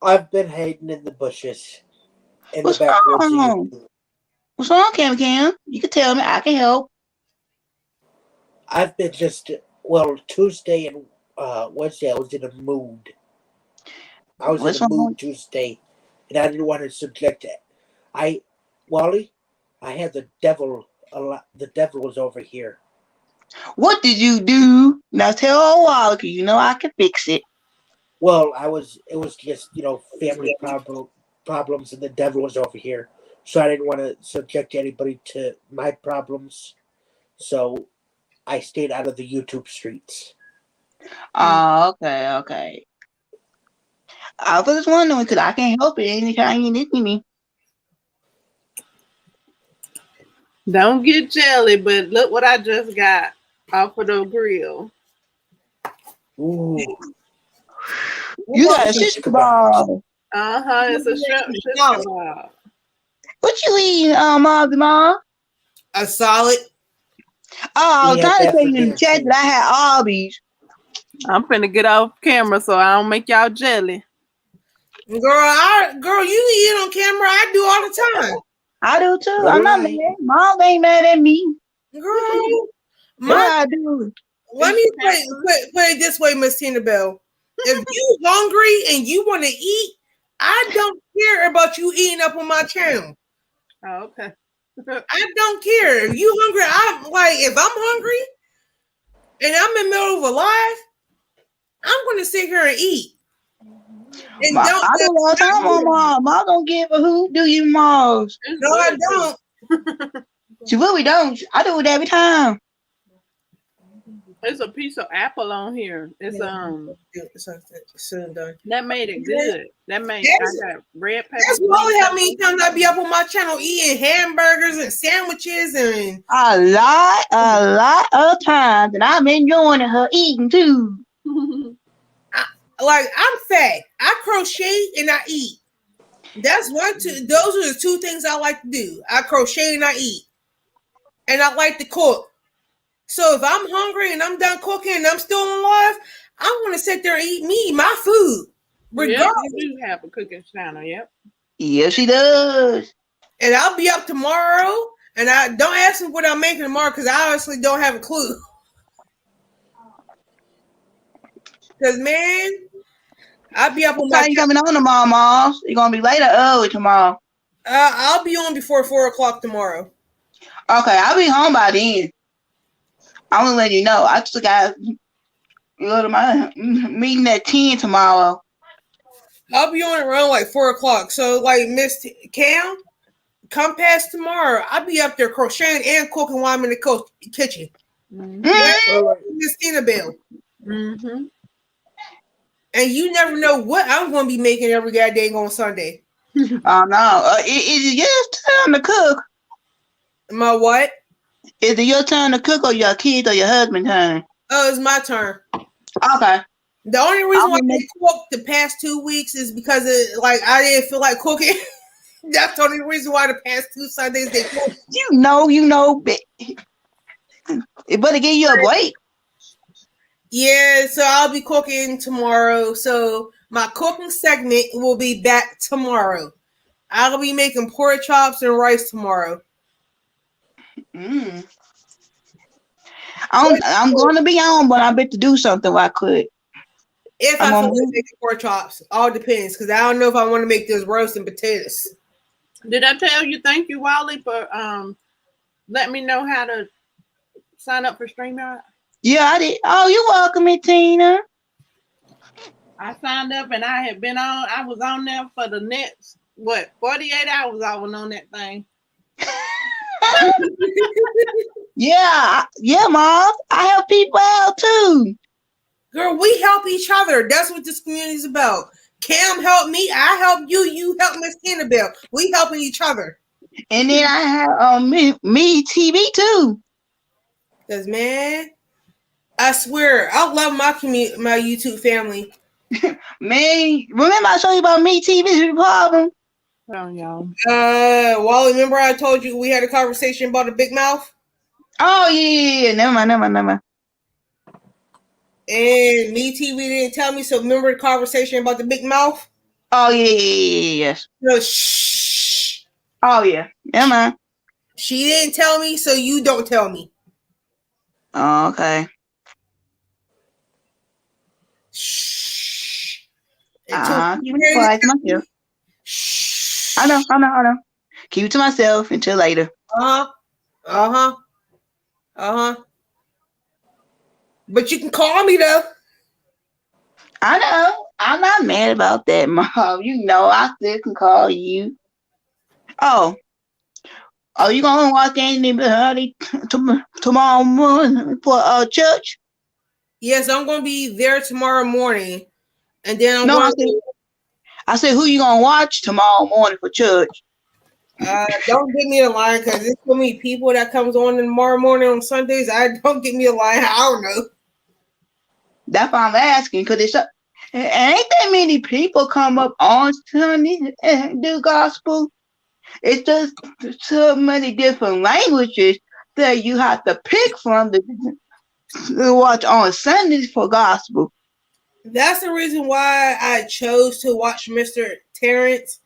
I've been hiding in the bushes. What's wrong? What's wrong, Cammy? You can tell me. I can help. I've been Tuesday and Wednesday I was in a mood. I was in a mood Tuesday, and I didn't want to subject it. Wally, I had the devil. The devil was over here. What did you do? Now tell Wally, because you know I can fix it. Well, it was just, family problems, and the devil was over here. So I didn't want to subject anybody to my problems. So I stayed out of the YouTube streets. Oh, okay. I was just wondering because I can't help it anytime you need me. Don't get jelly, but look what I just got off of the grill. Ooh. You got a shish kebab. It's a shrimp shish kebab. What you eating, Mom? A solid. Oh, I was We had trying to that tell for you in the dinner, chat too. that I had Arby's. I'm finna get off camera so I don't make y'all jelly. Girl, you eat on camera. I do all the time. I do too. So I'm do not I. mad. Mom ain't mad at me. Girl, What I do? let me put it this way, Miss Tina Bell. If you hungry and you want to eat, I don't care about you eating up on my channel. Oh, okay. I don't care. If you hungry, I'm like, if I'm hungry and I'm in the middle of a live, I'm gonna sit here and eat. And I do all the time on Mom. Mom don't give a hoot, do you, Mom? No, I don't. She really don't. I do it every time. There's a piece of apple on here. It's soon done. that made it good. That made I got red pepper. That's probably how many times I be up on my channel eating hamburgers and sandwiches and A lot of times, and I'm enjoying her eating too. like I'm fat. I crochet and I eat. Those are the two things I like to do. I crochet and I eat. And I like to cook. So if I'm hungry and I'm done cooking and I'm still alive, I'm gonna sit there and eat my food. Yep, you do have a cooking channel, yep. Yes, she does. And I'll be up tomorrow. And I don't ask me what I'm making tomorrow because I honestly don't have a clue. Because man, I'll be up on What time you coming on tomorrow, Mom? You gonna be late or early tomorrow? I'll be on before 4:00 tomorrow. Okay, I'll be home by then. I'm gonna let you know. I just got go to my meeting at 10 tomorrow. I'll be on around like 4:00. So like Miss Cam, come past tomorrow. I'll be up there crocheting and cooking while I'm in the kitchen. Mm-hmm. Miss Tina Bell. Mm-hmm. And you never know what I'm going to be making every goddamn on Sunday. Oh no! Is it your turn to cook? My what? Is it your turn to cook or your kids or your husband's turn? Oh, it's my turn. Okay. The only reason why I cooked the past 2 weeks is because I didn't feel like cooking. That's the only reason why the past 2 Sundays they cooked. You know, it better give you a break. Yeah, so I'll be cooking tomorrow. So my cooking segment will be back tomorrow. I'll be making pork chops and rice tomorrow. I'm going to be on, but I bet to do something while I could. If I feel like making pork chops, all depends because I don't know if I want to make this roast and potatoes. Did I tell you thank you, Wally, for letting me know how to sign up for StreamYard? Yeah, I did. Oh, you're welcome, Tina. I signed up and I had been on. I was on there for the next 48 hours. I was on that thing. Yeah, Mom. I help people out too. Girl, we help each other. That's what this community is about. Cam helped me. I help you. You help Miss Tina Bell. We helping each other. And then I have me TV too. Cause man, I swear, I love my YouTube family. Man, remember I told you about me TV is the problem? Oh, y'all. Wally, remember I told you we had a conversation about a big mouth? Oh yeah. Never mind. And me TV didn't tell me, so remember the conversation about the big mouth? Oh yes. No, shh. Oh yeah. Never mind. She didn't tell me, so you don't tell me. Oh, okay. Shh. Keep it quiet to myself. Shh. I know. Keep it to myself until later. But you can call me though. I know. I'm not mad about that, Mom. You know I still can call you. Oh. Are you gonna walk in early tomorrow morning for church? Yes, I'm gonna be there tomorrow morning. And then I'm going I said, who you gonna watch tomorrow morning for church? Don't get me a line because there's so many people that comes on tomorrow morning on Sundays. I don't get me a line. I don't know. That's why I'm asking, because ain't that many people come up on Sunday and do gospel. It's just so many different languages that you have to pick from to watch on Sundays for gospel. That's the reason why I chose to watch Mr. Terrence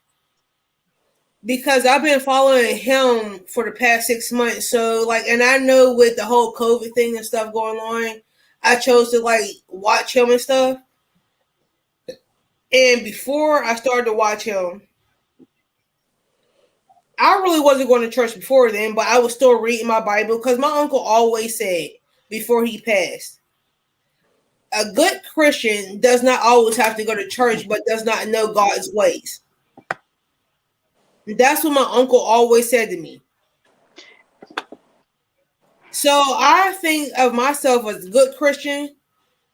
because I've been following him for the past 6 months. So like, and I know with the whole COVID thing and stuff going on, I chose to like watch him and stuff. And before I started to watch him, I really wasn't going to church before then, but I was still reading my Bible because my uncle always said before he passed, a good Christian does not always have to go to church, but does not know God's ways. That's what my uncle always said to me. So I think of myself as a good Christian,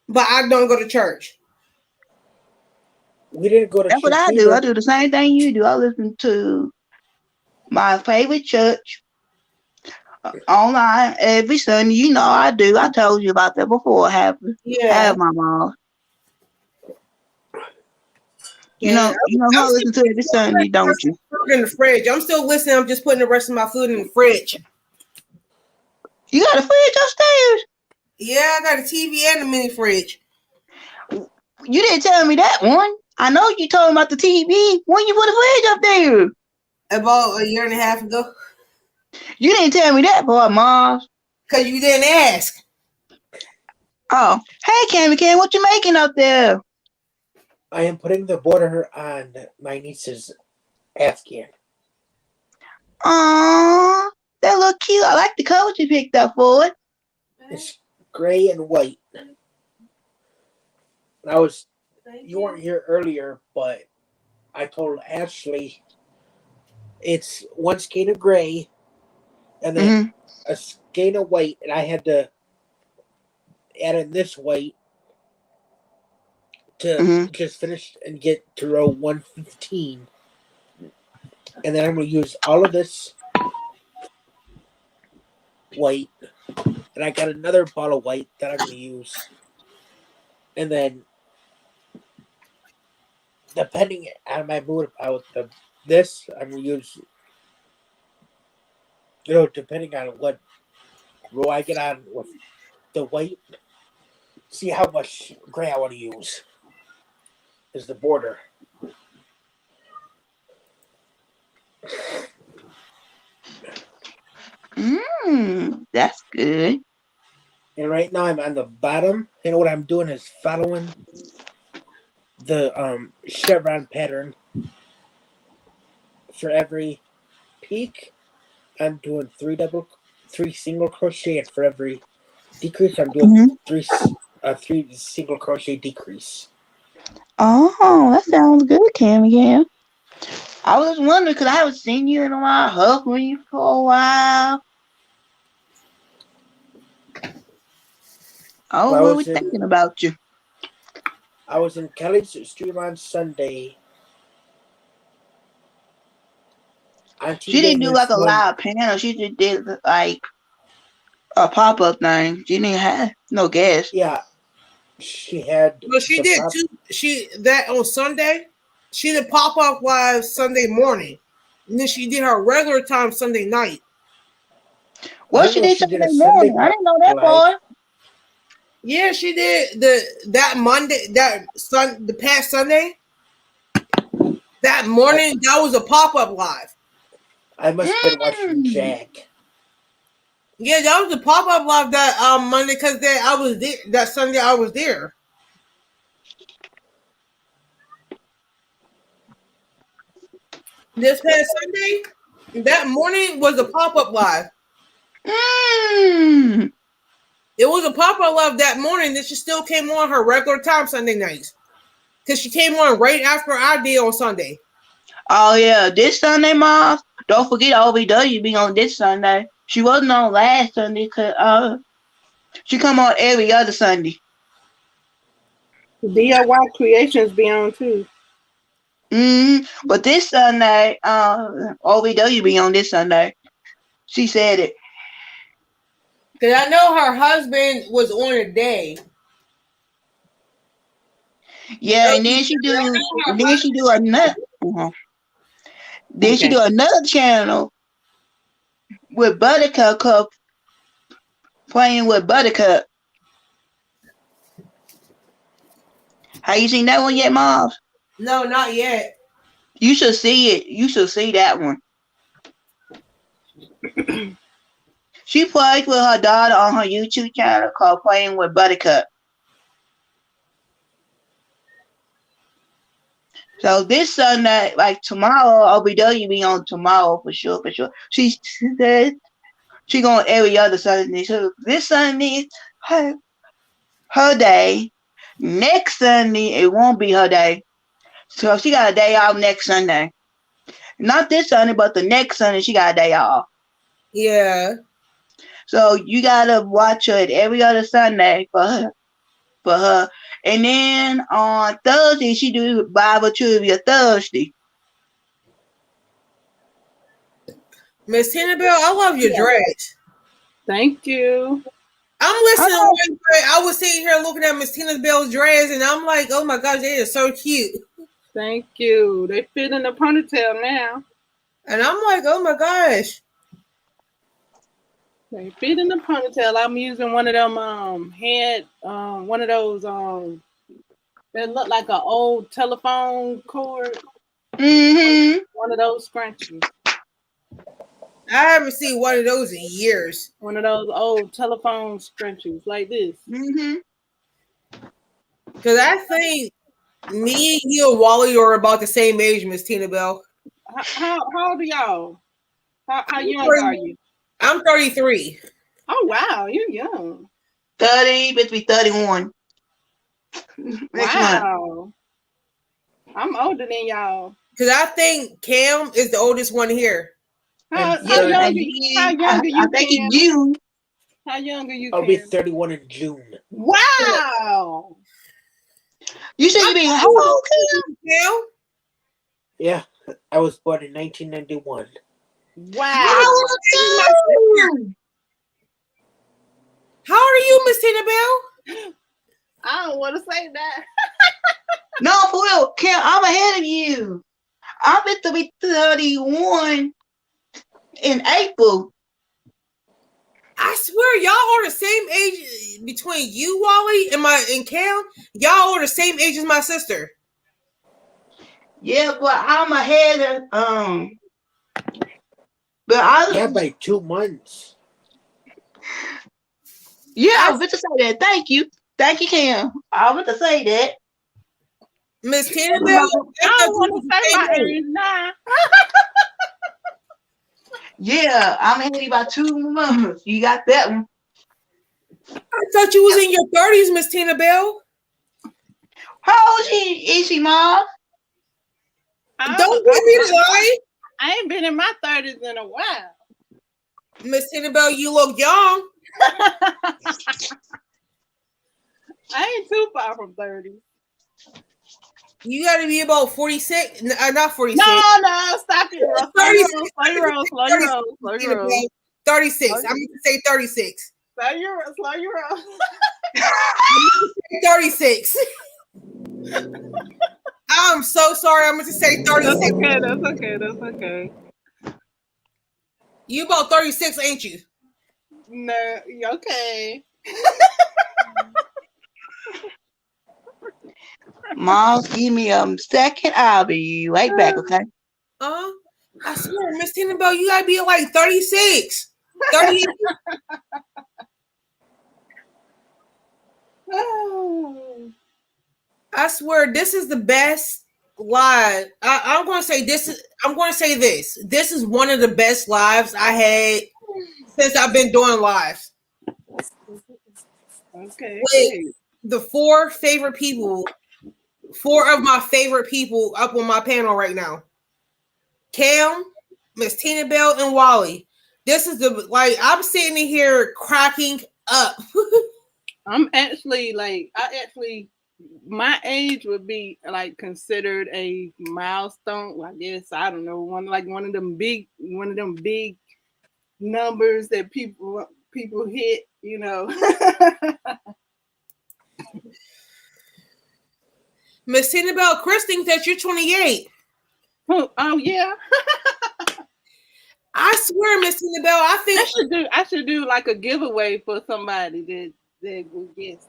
but I don't go to church. We didn't go to That's what church I do. I either. do the same thing you do. I listen to my favorite church online every Sunday. You know I do. I told you about that before. Yeah, Have my mom. yeah. You know I'm how I still listen to every Sunday, putting the don't rest of you? my food in the fridge. I'm still listening. I'm just putting the rest of my food in the fridge. You got a fridge upstairs? Yeah, I got a TV and a mini fridge. You didn't tell me that one. I know you told me about the TV. When you put a fridge up there? About a year and a half ago. You didn't tell me that part, Mom. Because you didn't ask. Oh, hey, Cammy Cam, what you making up there? I am putting the border on my niece's Afghan. Aww, that look cute. I like the color you picked up for it. It's gray and white. You weren't here earlier, but I told Ashley it's one skein of gray and then Mm-hmm. a skein of white, and I had to add in this white to Mm-hmm. just finish and get to row 115. And then I'm going to use all of this white, and I got another bottle of white that I'm going to use. And then, depending on my mood about this, I'm going to use, depending on what row I get on with the white, see how much gray I want to use is the border. That's good. And right now I'm on the bottom, and what I'm doing is following the chevron pattern for every peak. I'm doing three single crochet, and for every decrease, I'm doing Mm-hmm. three single crochet decrease. Oh, that sounds good, Cammy Cam. I was wondering because I haven't seen you in a while, hugged with you for a while. Oh, Well, what we thinking about you? I was in Kelly's stream on Sunday. On She Tuesday, didn't do like Miss a Monday. live panel. She just did like a pop up thing. She didn't have no guests. Yeah, she had But she the did pop. too. She that on Sunday. She did pop up live Sunday morning. And then she did her regular time Sunday night. I Well, didn't she know did she did a Saturday Sunday morning. I pop didn't know that live. part. Yeah, she did that Monday the past Sunday. That morning that was a pop up live. I must have been watching Mm. Jack. Yeah, that was a pop up live that Monday because I was there that Sunday I was there. This past Sunday, that morning was a pop up live. Mm. It was a pop up live that morning that she still came on her regular time Sunday nights. Because she came on right after I did on Sunday. Oh yeah, this Sunday, Mom. Don't forget OVW be on this Sunday. She wasn't on last Sunday because she come on every other Sunday. DIY Creations be on too. But this Sunday, OVW be on this Sunday. She said it. Cause I know her husband was on a day. Yeah, and then she do another. Then she Okay. do another channel with Buttercup playing with Buttercup. Have you seen that one yet, Mom? No, not yet. You should see it. You should see that one. She plays with her daughter on her YouTube channel called Playing with Buttercup. So this Sunday, like tomorrow, OBW be on tomorrow for sure. She said she going every other Sunday. So this Sunday, her day. Next Sunday, it won't be her day. So she got a day off next Sunday. Not this Sunday, but the next Sunday, she got a day off. Yeah. So you gotta watch her every other Sunday for her. And then on Thursday, she do Bible Trivia Thursday. Miss Tinkerbell, I love your dress. Thank you. I'm listening. I was sitting here looking at Miss Tinkerbell's dress, and I'm like, oh my gosh, they are so cute. Thank you. They fit in the ponytail now. And I'm like, oh my gosh. They fit in the ponytail. I'm using one of them one of those that look like an old telephone cord. Mm-hmm. One of those scrunchies. I haven't seen one of those in years. One of those old telephone scrunchies like this. Mm-hmm. Because I think me, you, and Wally are about the same age, Miss Tinkerbell. How old are y'all? How young are you? I'm 33. Oh wow, you're young. 30, but be 31. Wow. I'm older than y'all. Because I think Cam is the oldest one here. How young are you, I think Cam? it's you. How young are you, I'll Cam? be 31 in June. Wow. You said you be how old, Cam? Yeah, I was born in 1991. Wow. How old are you, Miss Tinkerbell? I don't want to say that. No, for real, Kim, I'm ahead of you. I'm meant to be 31 in April. I swear, y'all are the same age between you, Wally, and Cam. Y'all are the same age as my sister. Yeah, but I'm ahead of But I Yeah, by 2 months. Yeah, I was about to say that. Thank you, Kim. I was about to say that. Miss Tinkerbell, I don't want to say my age now. Yeah, I'm ahead of you by 2 months. You got that one. I thought you was in your 30s, Miss Tinkerbell. How old is she, Mom? Don't give me the lie. I ain't been in my 30s in a while. Miss Tinkerbell, you look young. I ain't too far from 30. You got to be about 46. Not 46. No, stop it. 36. Slow your roll. 36. I'm going to say 36. Slow your roll. 36. I'm so sorry. I'm going to say 36. That's okay. You about 36, ain't you? No, okay. Mom, give me a second. I'll be right back, okay? I swear, Miss Tinkerbell, you gotta be like 36. 38. I swear, this is the best live. I'm gonna say this. I'm gonna say this. This is one of the best lives I had since I've been doing lives. Okay. With the four of my favorite people up on my panel right now. Cam, Miss Tinkerbell, and Wally. This is I'm sitting in here cracking up. I actually my age would be like considered a milestone. I guess I don't know, one of them big numbers that people hit. You know. Miss Tinkerbell, Chris thinks that you're 28. Oh yeah. I swear, Miss Tinkerbell, I think I should do like a giveaway for somebody that will guess.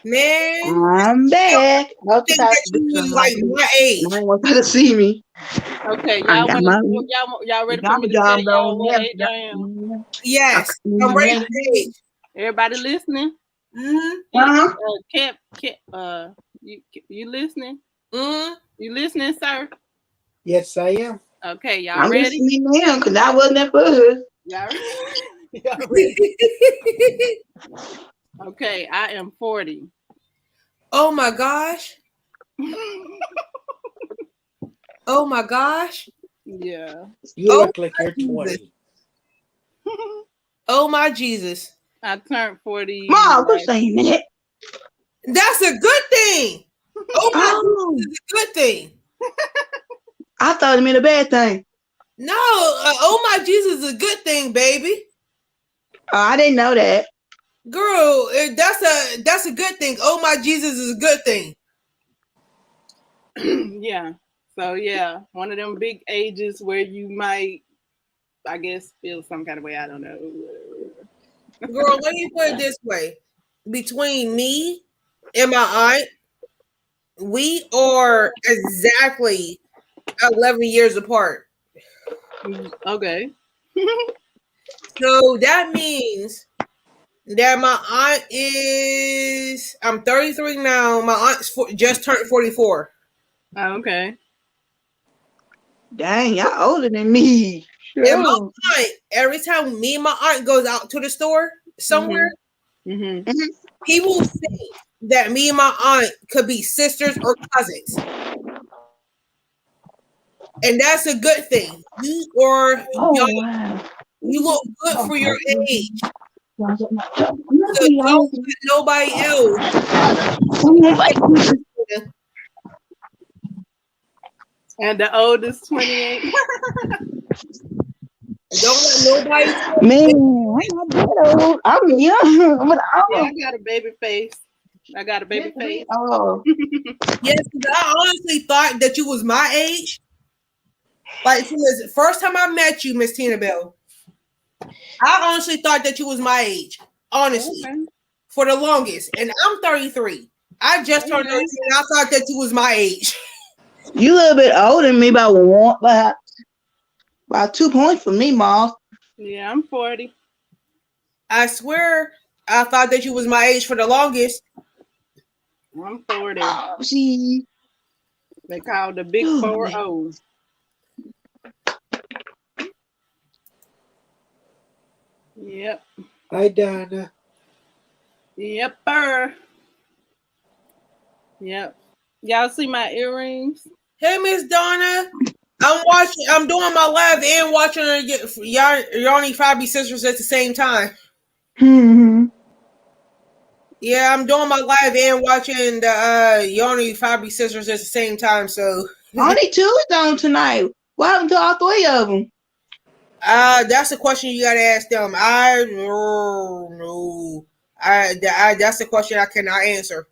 Man, I'm back. I was think about that to do you was something like like my age. no one wants to see me. Okay, I y'all got want my y'all ready for got me my to tell job y'all done. what age I am? Yes, I'm ready for the age. Everybody listening? Uh-huh. Cap, you listening? Mm-hmm. You listening, sir? Yes, I am. Okay, y'all I'm ready? listening now because I wasn't at first. Y'all, y'all ready? Okay, I am 40. Oh my gosh. Oh my gosh. Yeah. You Oh look like you're Jesus. 20. Oh my Jesus. I turned 40. Mom, quit saying that. That's a good thing. Oh my Oh, Jesus is a good thing. I thought it meant a bad thing. No, oh my Jesus is a good thing, baby. Oh, I didn't know that. Girl, that's a good thing. Oh my Jesus is a good thing. Yeah. So yeah, one of them big ages where you might, I guess, feel some kind of way. I don't know. Girl, let me put it this way. Between me and my aunt, we are exactly 11 years apart. Okay. So that means that my aunt I'm 33 now. My aunt's just turned 44. Okay. Dang, y'all older than me. And my Sure. aunt, every time me and my aunt goes out to the store somewhere, Mm-hmm. people think that me and my aunt could be sisters or cousins. And that's a good thing. You or Oh, young, wow. you look good for your age. I'm So don't let nobody else. And the oldest 28. Don't let nobody tell Man, you. I'm not that old. I'm young, but Yeah, I'm I got a baby face. I got a baby face. oh. Yes, because I honestly thought that you was my age. Like from the first time I met you, Miss Tina Bell, I honestly thought that you was my age. Honestly, Okay. for the longest. And I'm 33. I just turned 33 and I thought that you was my age. You a little bit older than me by one, by 2 points for me, Mom. Yeah, I'm 40. I swear I thought that you was my age for the longest. I'm 40. Oh, see. They call the big Oh, 4-0. Yep. Hi, Donna. Yepper. Yep. Y'all see my earrings? Hey, Miss Donna. I'm doing my live and watching y'all only 5 sisters at the same time. hmm. Yeah, I'm doing my live and watching the Yoni Fabi sisters at the same time. So Only two is on tonight. What happened to all three of them? that's a question you gotta ask them. I no. That's a question I cannot answer.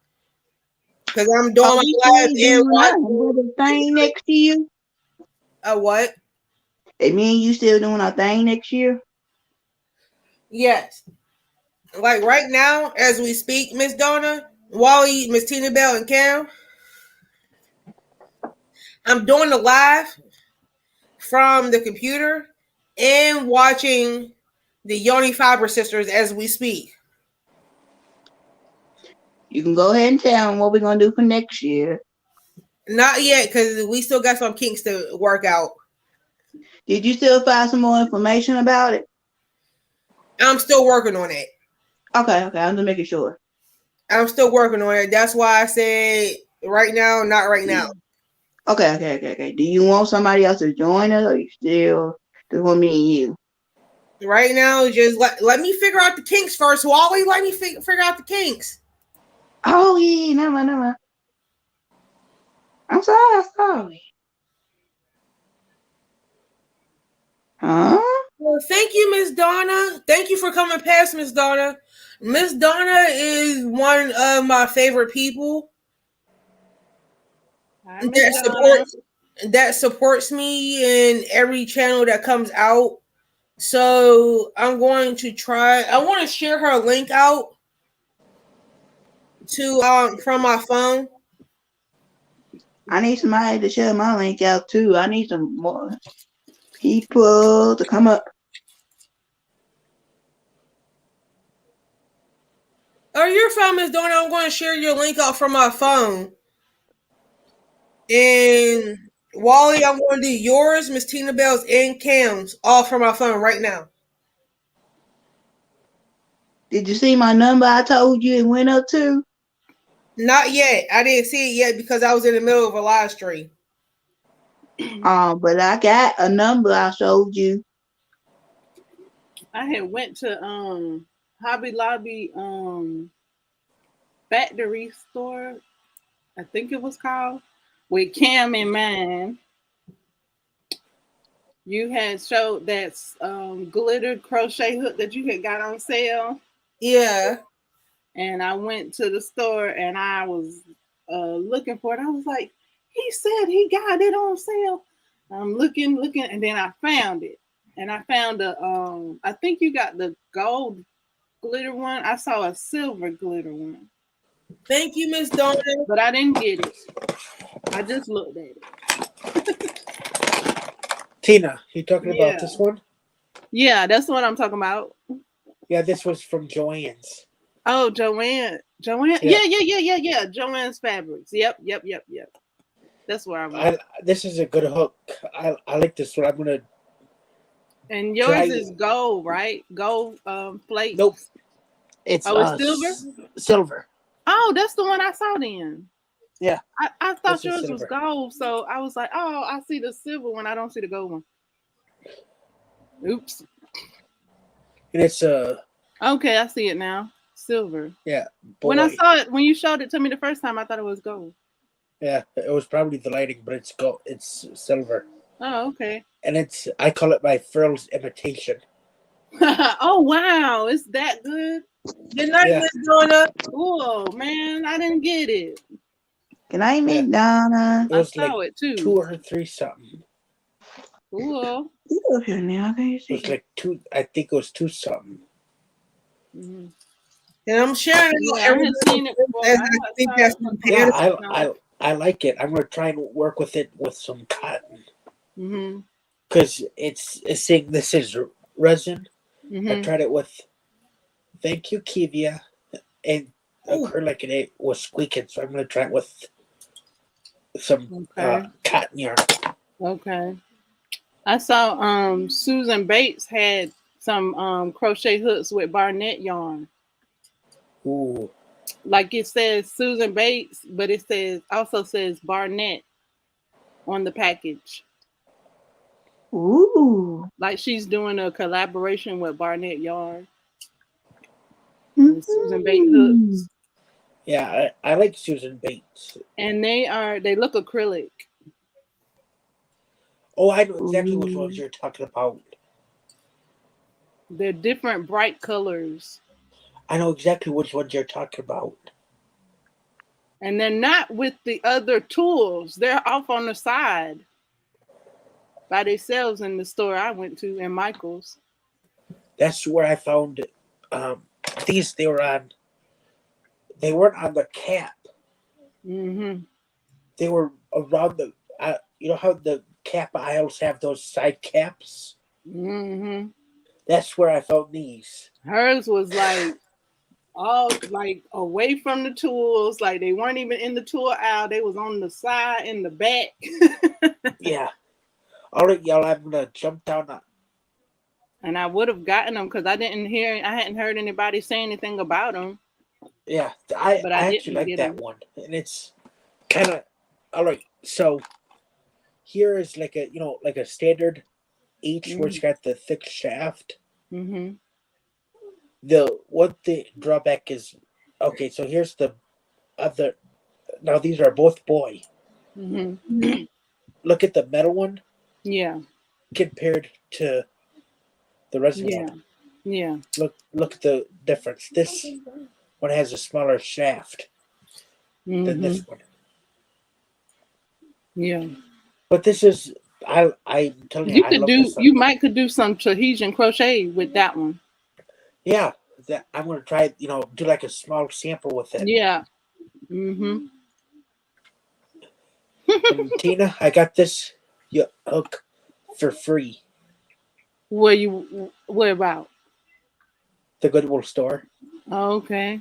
Because I'm doing Oh, my we live can't and do nothing. watching But the thing next to you. what? Hey, me and you still doing our thing next year? Yes. Like right now, as we speak, Miss Donna, Wally, Miss Tina Bell, and Cam, I'm doing the live from the computer and watching the Yoni Fiber sisters as we speak. You can go ahead and tell them what we're gonna do for next year. Not yet, because we still got some kinks to work out. Did you still find some more information about it? I'm still working on it. Okay, I'm just making sure. I'm still working on it. That's why I said right now, not right now. Okay. Do you want somebody else to join us, or you still just want me and you? Right now, just let me figure out the kinks first. Wally, let me figure out the kinks. Oh yeah, never mind, never mind. I'm sorry. Huh? Well, thank you, Miss Donna. Thank you for coming past, Miss Donna. Miss Donna is one of my favorite people Hi, Miss that Donna. supports me in every channel that comes out. So I'm going to try. I want to share her link out to from my phone. I need somebody to share my link out too. I need some more people to come up. Oh, you're fine, Miss Donna. I'm going to share your link out from my phone. And Wally, I'm going to do yours, Miss Tina Bell's, and Cam's all from my phone right now. Did you see my number I told you it went up to? Not yet. I didn't see it yet because I was in the middle of a live stream. But I got a number I showed you. I had went to Hobby Lobby factory store, I think it was called, with Cam and mine. You had showed that glittered crochet hook that you had got on sale. Yeah. And I went to the store and I was looking for it. I was like, he said he got it on sale. I'm looking, and then I found it. And I found I think you got the gold glitter one. I saw a silver glitter one. Thank you, Miss Donna. But I didn't get it. I just looked at it. Tina, you talking Yeah. about this one? Yeah, that's what I'm talking about. Yeah, this was from Joanne's. Oh, Joanne. Yeah. Joanne's Fabrics. Yep. That's where I went. This is a good hook. I like this one. I'm gonna And try. yours is gold, right? Gold flakes. Nope. It's silver? Silver. Oh, that's the one I saw then. Yeah. I thought This is yours was silver. gold, so I was like, oh, I see the silver one. I don't see the gold one. Oops. And it's Okay, I see it now. Silver. yeah. Boy. When I saw it, when you showed it to me the first time, I thought it was gold. Yeah, it was probably the lighting, but it's gold. It's silver. Oh, okay. And I call it my Furl's imitation. Oh wow, it's that good. Good night, Yeah. Miss Donna. Oh man, I didn't get it. Can I meet Donna? It was I saw like it too. 2 or 3 something. Cool. You up here now? Can you It see? was like 2. I think it was 2 something. Mm-hmm. And I'm sharing Yeah, it I haven't seen it before. as I I think that's Yeah, compatible. I like it. I'm gonna try and work with it with some cotton Mm-hmm. because it's saying this is resin. I Mm-hmm. tried it with thank you Kivia and acrylic and it was squeaking, so I'm gonna try it with some cotton yarn. Okay. I saw Susan Bates had some crochet hooks with Barnett yarn. Ooh. Like it says Susan Bates, but it also says Barnett on the package. Ooh. Like she's doing a collaboration with Barnett yarn. Mm-hmm. Susan Bates hooks. Yeah, I like Susan Bates. And they look acrylic. Oh, I know exactly which ones you're talking about. They're different bright colors. I know exactly which ones you're talking about. And they're not with the other tools. They're off on the side by themselves in the store I went to in Michael's. That's where I found these. They weren't on the cap. Mm-hmm. They were around the. You know how the cap aisles have those side caps? Mm-hmm. That's where I found these. Hers was like all like away from the tools. Like they weren't even in the tool aisle. They was on the side in the back. Yeah. All right, y'all. I'm gonna jump down. And I would have gotten them because I hadn't heard anybody say anything about them. Yeah, I didn't actually like get that them. one, and it's kind of all right. So here is like a standard H where it's got the thick shaft. Mm-hmm. The drawback is okay. So here's the other. Now these are both boy. Mm-hmm. Look at the metal one Yeah. compared to the resin Yeah. one. Yeah. Look at the difference. This one has a smaller shaft than Mm-hmm. this one. Yeah. But this is I'm telling you, You I could love do. this one. You might could do some Tahitian crochet with that one. Yeah, that I'm gonna try. Do like a small sample with it. Yeah. Mm-hmm. And Tina, I got this hook for free. Where about? The Goodwill store, Oh, okay.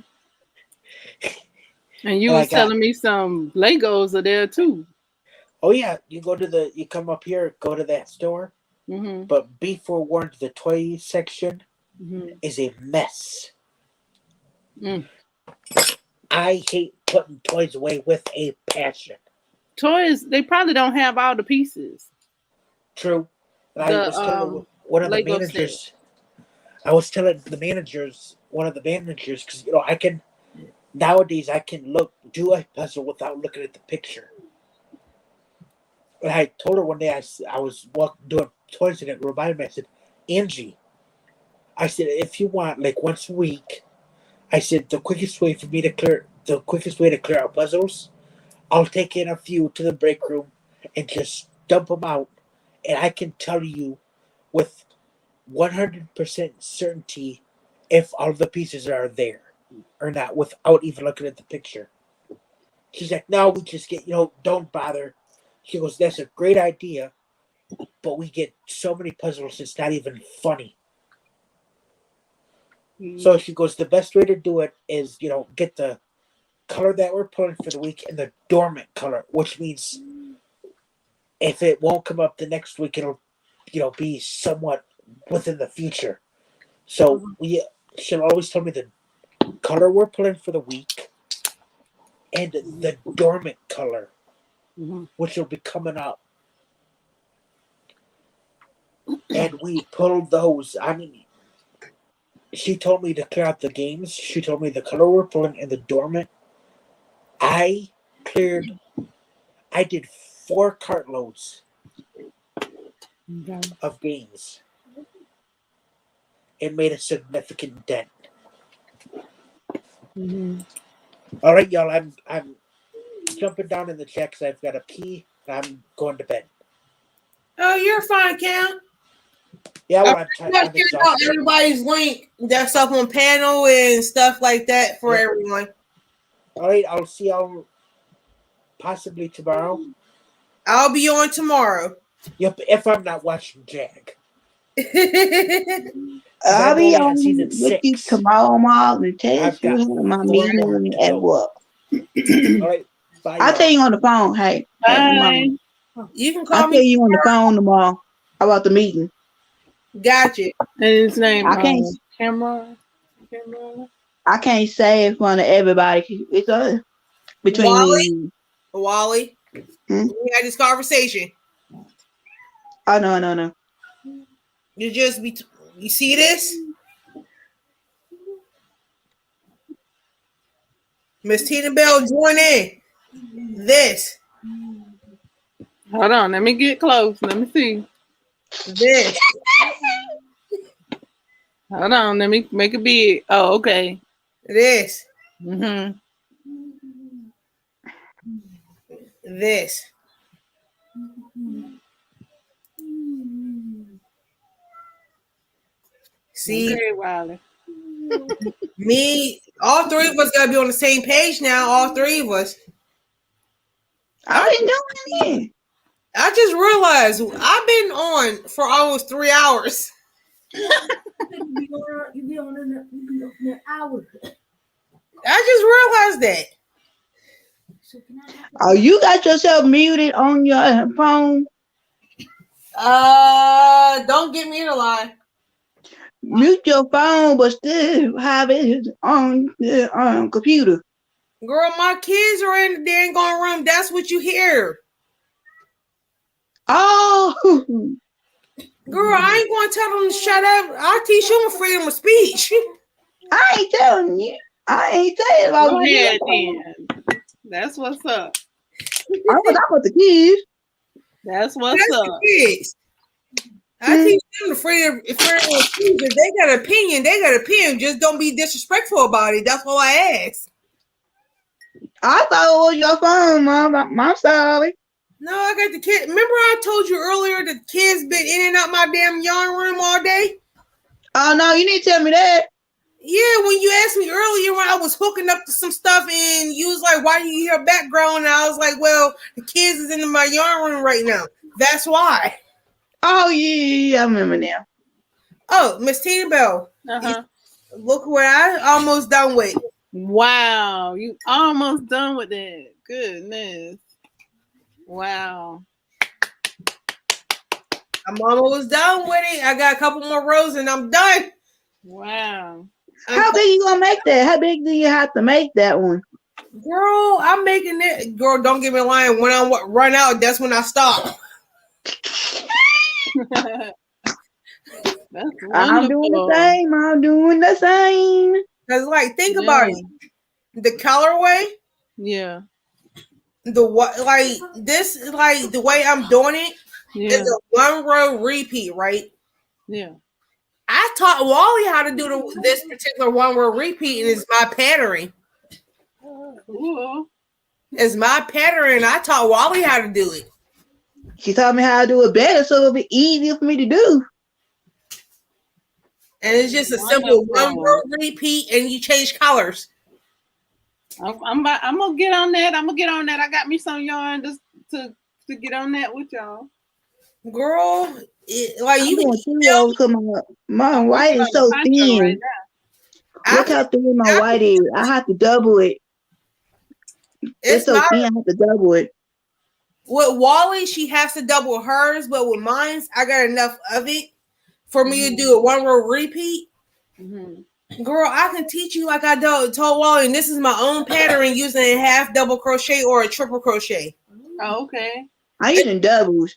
And you and I was got. telling me some Legos are there too. Oh yeah, you come up here, go to that store, Mm-hmm. but be forewarned, the toy section Mm-hmm. is a mess. Mm. I hate putting toys away with a passion. Toys. They probably don't have all the pieces. True, and I The was telling one of the Lego set. managers. I was telling one of the managers, because I can nowadays I can do a puzzle without looking at the picture. And I told her one day I was doing toys and it reminded me. I said, Angie, I said if you want like once a week, I said the quickest way to clear out puzzles, I'll take in a few to the break room and just dump them out, and I can tell you with 100% certainty if all the pieces are there or not without even looking at the picture. She's like, no, we just get, don't bother. She goes, that's a great idea, but we get so many puzzles, it's not even funny. Mm-hmm. So she goes, the best way to do it is, get the color that we're pulling for the week and the dormant color, which means if it won't come up the next week, it'll, be somewhat within the future. So she'll always tell me the color we're pulling for the week and the dormant color, Mm-hmm. which will be coming up. And we pulled those. I mean, she told me to clear out the games. She told me the color we're pulling and the dormant. I cleared. I did 4 cartloads Okay. of games. It made a significant dent. Mm-hmm. All right, y'all. I'm jumping down in the chat because I've got to pee and I'm going to bed. Oh, you're fine, Cam. Yeah, I'm well, I'm not sharing out exhausted. everybody's link that's up on panel and stuff like that for Yep. everyone. All right, I'll see y'all possibly tomorrow. I'll be on tomorrow. Yep, if I'm not watching Jag. I'll I'm be only on season on with you 6. tomorrow morning. Tell I've you got how my 4 more meeting to at go. work. All right, bye, I'll y'all. tell you on the phone. Hey, Bye. You can I'll call tell me. you on the phone tomorrow about the meeting. Gotcha. And his name, I Camera. can't say in front of everybody. It's between me and you. Wally, Hmm? we had this conversation. Oh no. You see this? Miss Tina Bell, join in. This. Hold on, let me get close. Let me see. This. Hold on, let me make it big. Oh, okay. This. Mm-hmm. This. See, Okay, Wiley. me, all 3 of us gotta be on the same page now. All 3 of us. I've been doing it. I just realized I've been on for almost 3 hours. You be on an hour. I just realized that. So can I have Oh, you got yourself muted on your phone. Don't get me in a lie. Mute your phone, but still have it on the computer. Girl, my kids are in the dang gone room. That's what you hear. Oh, Girl, I ain't gonna tell them to shut up. I'll teach them freedom of speech. I ain't telling you. I ain't saying about Go you. ahead then. That's what's up. I was talking about the kids. That's what's That's the up. kids. I teach them the freedom of speech. If they got an opinion, they got an opinion. Just don't be disrespectful about it. That's all I ask. I thought it was your phone, Mom. I'm sorry. No, I got the kid. Remember I told you earlier the kids been in and out my damn yarn room all day? Oh, no, you need to tell me that. Yeah, when you asked me earlier when I was hooking up to some stuff and you was like, why do you hear background? And I was like, well, the kids is in my yarn room right now. That's why. Oh, yeah, I remember now. Oh, Miss Tina Bell. Uh-huh. Look what I almost done with. Wow, you almost done with that. Goodness. Wow. I'm almost done with it. I got a couple more rows and I'm done. Wow. How big you gonna make that? How big do you have to make that one? Girl, I'm making it. Girl, don't get me lying. When I run out, that's when I stop. That's I'm doing the wonderful. same. I'm doing the same. Cause like, think Yeah. about it. The colorway, Yeah. the what, like this, like the way I'm doing it Yeah. is a one row repeat, right? Yeah. I taught Wally how to do this particular one row repeat, and it's my pattern. Cool. It's my pattern. I taught Wally how to do it. She taught me how to do it better, so it'll be easier for me to do. And it's just a simple one Wonderful. row repeat, and you change colors. I'm gonna get on that. I'm gonna get on that. I got me some yarn just to get on that with y'all. Girl, like I'm you can doing two email rows because my I'm white working is on so the poncho right thin. now. Look how thin my white is. I have to double it. It's so my thin, I have to double it. with Wally, she has to double hers, but with mine, I got enough of it for me to do a one row repeat. Mm-hmm. Girl, I can teach you like I told Wally, and this is my own pattern using a half double crochet or a triple crochet. Oh, okay. I'm using doubles.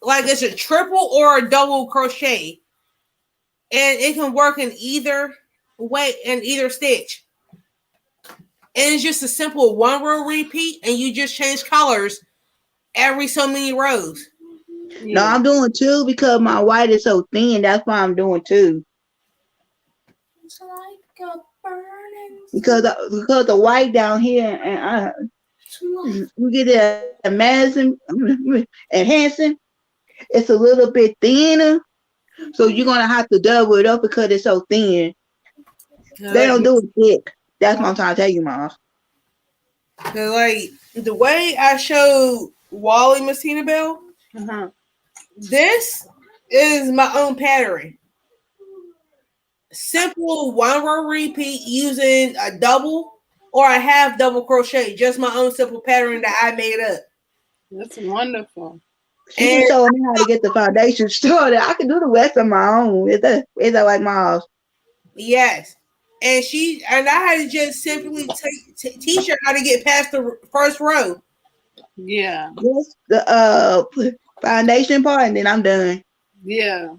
Like it's a triple or a double crochet, and it can work in either way, in either stitch. And it's just a simple one row repeat, and you just change colors every so many rows. Yeah. No, I'm doing two because my white is so thin. That's why I'm doing two. It's like a burning Because the white down here, and we get it at Madison and Hanson, it's a little bit thinner. So you're gonna have to double it up because it's so thin. They don't do it thick. That's what I'm trying to tell you, Mom. Like the way I showed Wally Messina Bell, Uh-huh. this is my own pattern. Simple one row repeat using a double or a half double crochet. Just my own simple pattern that I made up. That's wonderful. She just showing me how to get the foundation started. I can do the rest of my own. Is that like Miles? Yes. And I had to just simply teach her how to get past the first row. Yeah. Just the foundation part, and then I'm done. Yeah.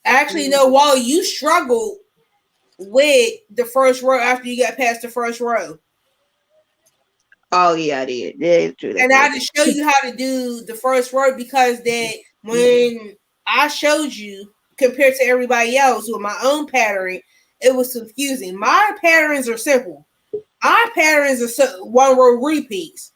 Actually, no, Wally, you struggled with the first row after you got past the first row. Oh yeah, I did. Yeah, it's true. And I had to show you how to do the first row because that when I showed you compared to everybody else with my own pattern, it was confusing. My patterns are simple. My patterns are one row repeats.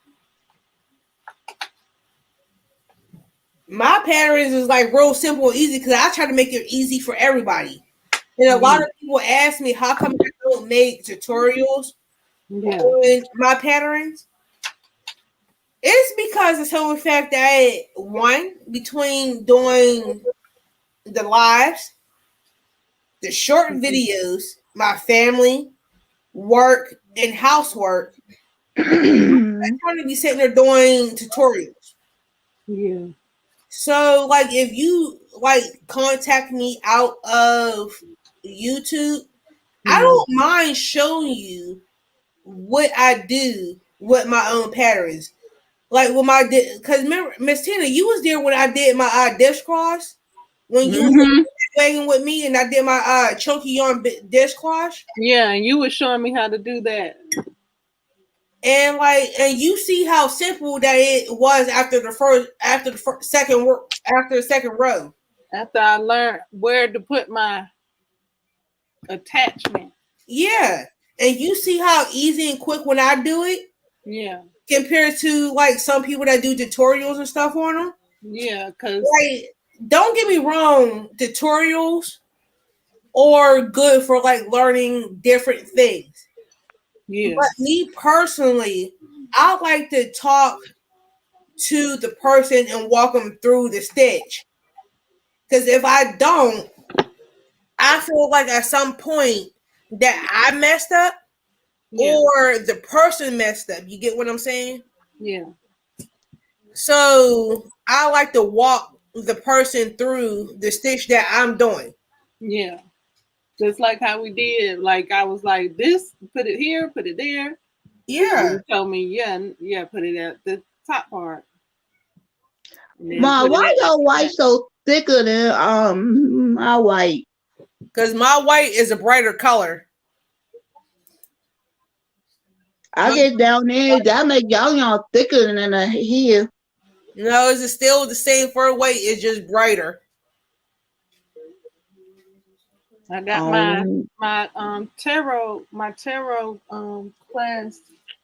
My patterns is like real simple and easy because I try to make it easy for everybody. And a lot of people ask me how come I don't make tutorials on my patterns. It's because of some fact that one, between doing the lives, the short videos, my family, work, and housework, I'm trying to be sitting there doing tutorials. Yeah. So, like, if you like contact me out of YouTube, I don't mind showing you what I do with my own patterns. Like with my, because remember, Miss Tina, you was there when I did my dishcloth. When you was wagging with me, and I did my chunky yarn dishcloth. Yeah, and you were showing me how to do that. and you see how simple that it was after the second row. After I learned where to put my attachment. Yeah, and you see how easy and quick when I do it Yeah. compared to like some people that do tutorials and stuff on them. Yeah, because Like, don't get me wrong, tutorials are good for like learning different things. yeah. But me personally, I like to talk to the person and walk them through the stitch. Because if I don't, I feel like at some point that I messed up Yeah. or the person messed up. You get what I'm saying? Yeah. So I like to walk the person through the stitch that I'm doing. Yeah. Just like how we did. Like I was like, this, put it here, put it there. And Yeah. you told me, yeah, put it at the top part. And then Ma, put it why at your the white back. so thicker than my white? Because my white is a brighter color. I get down there, that make y'all thicker than here. No, it's still the same for weight. It's just brighter. I got Um, my tarot class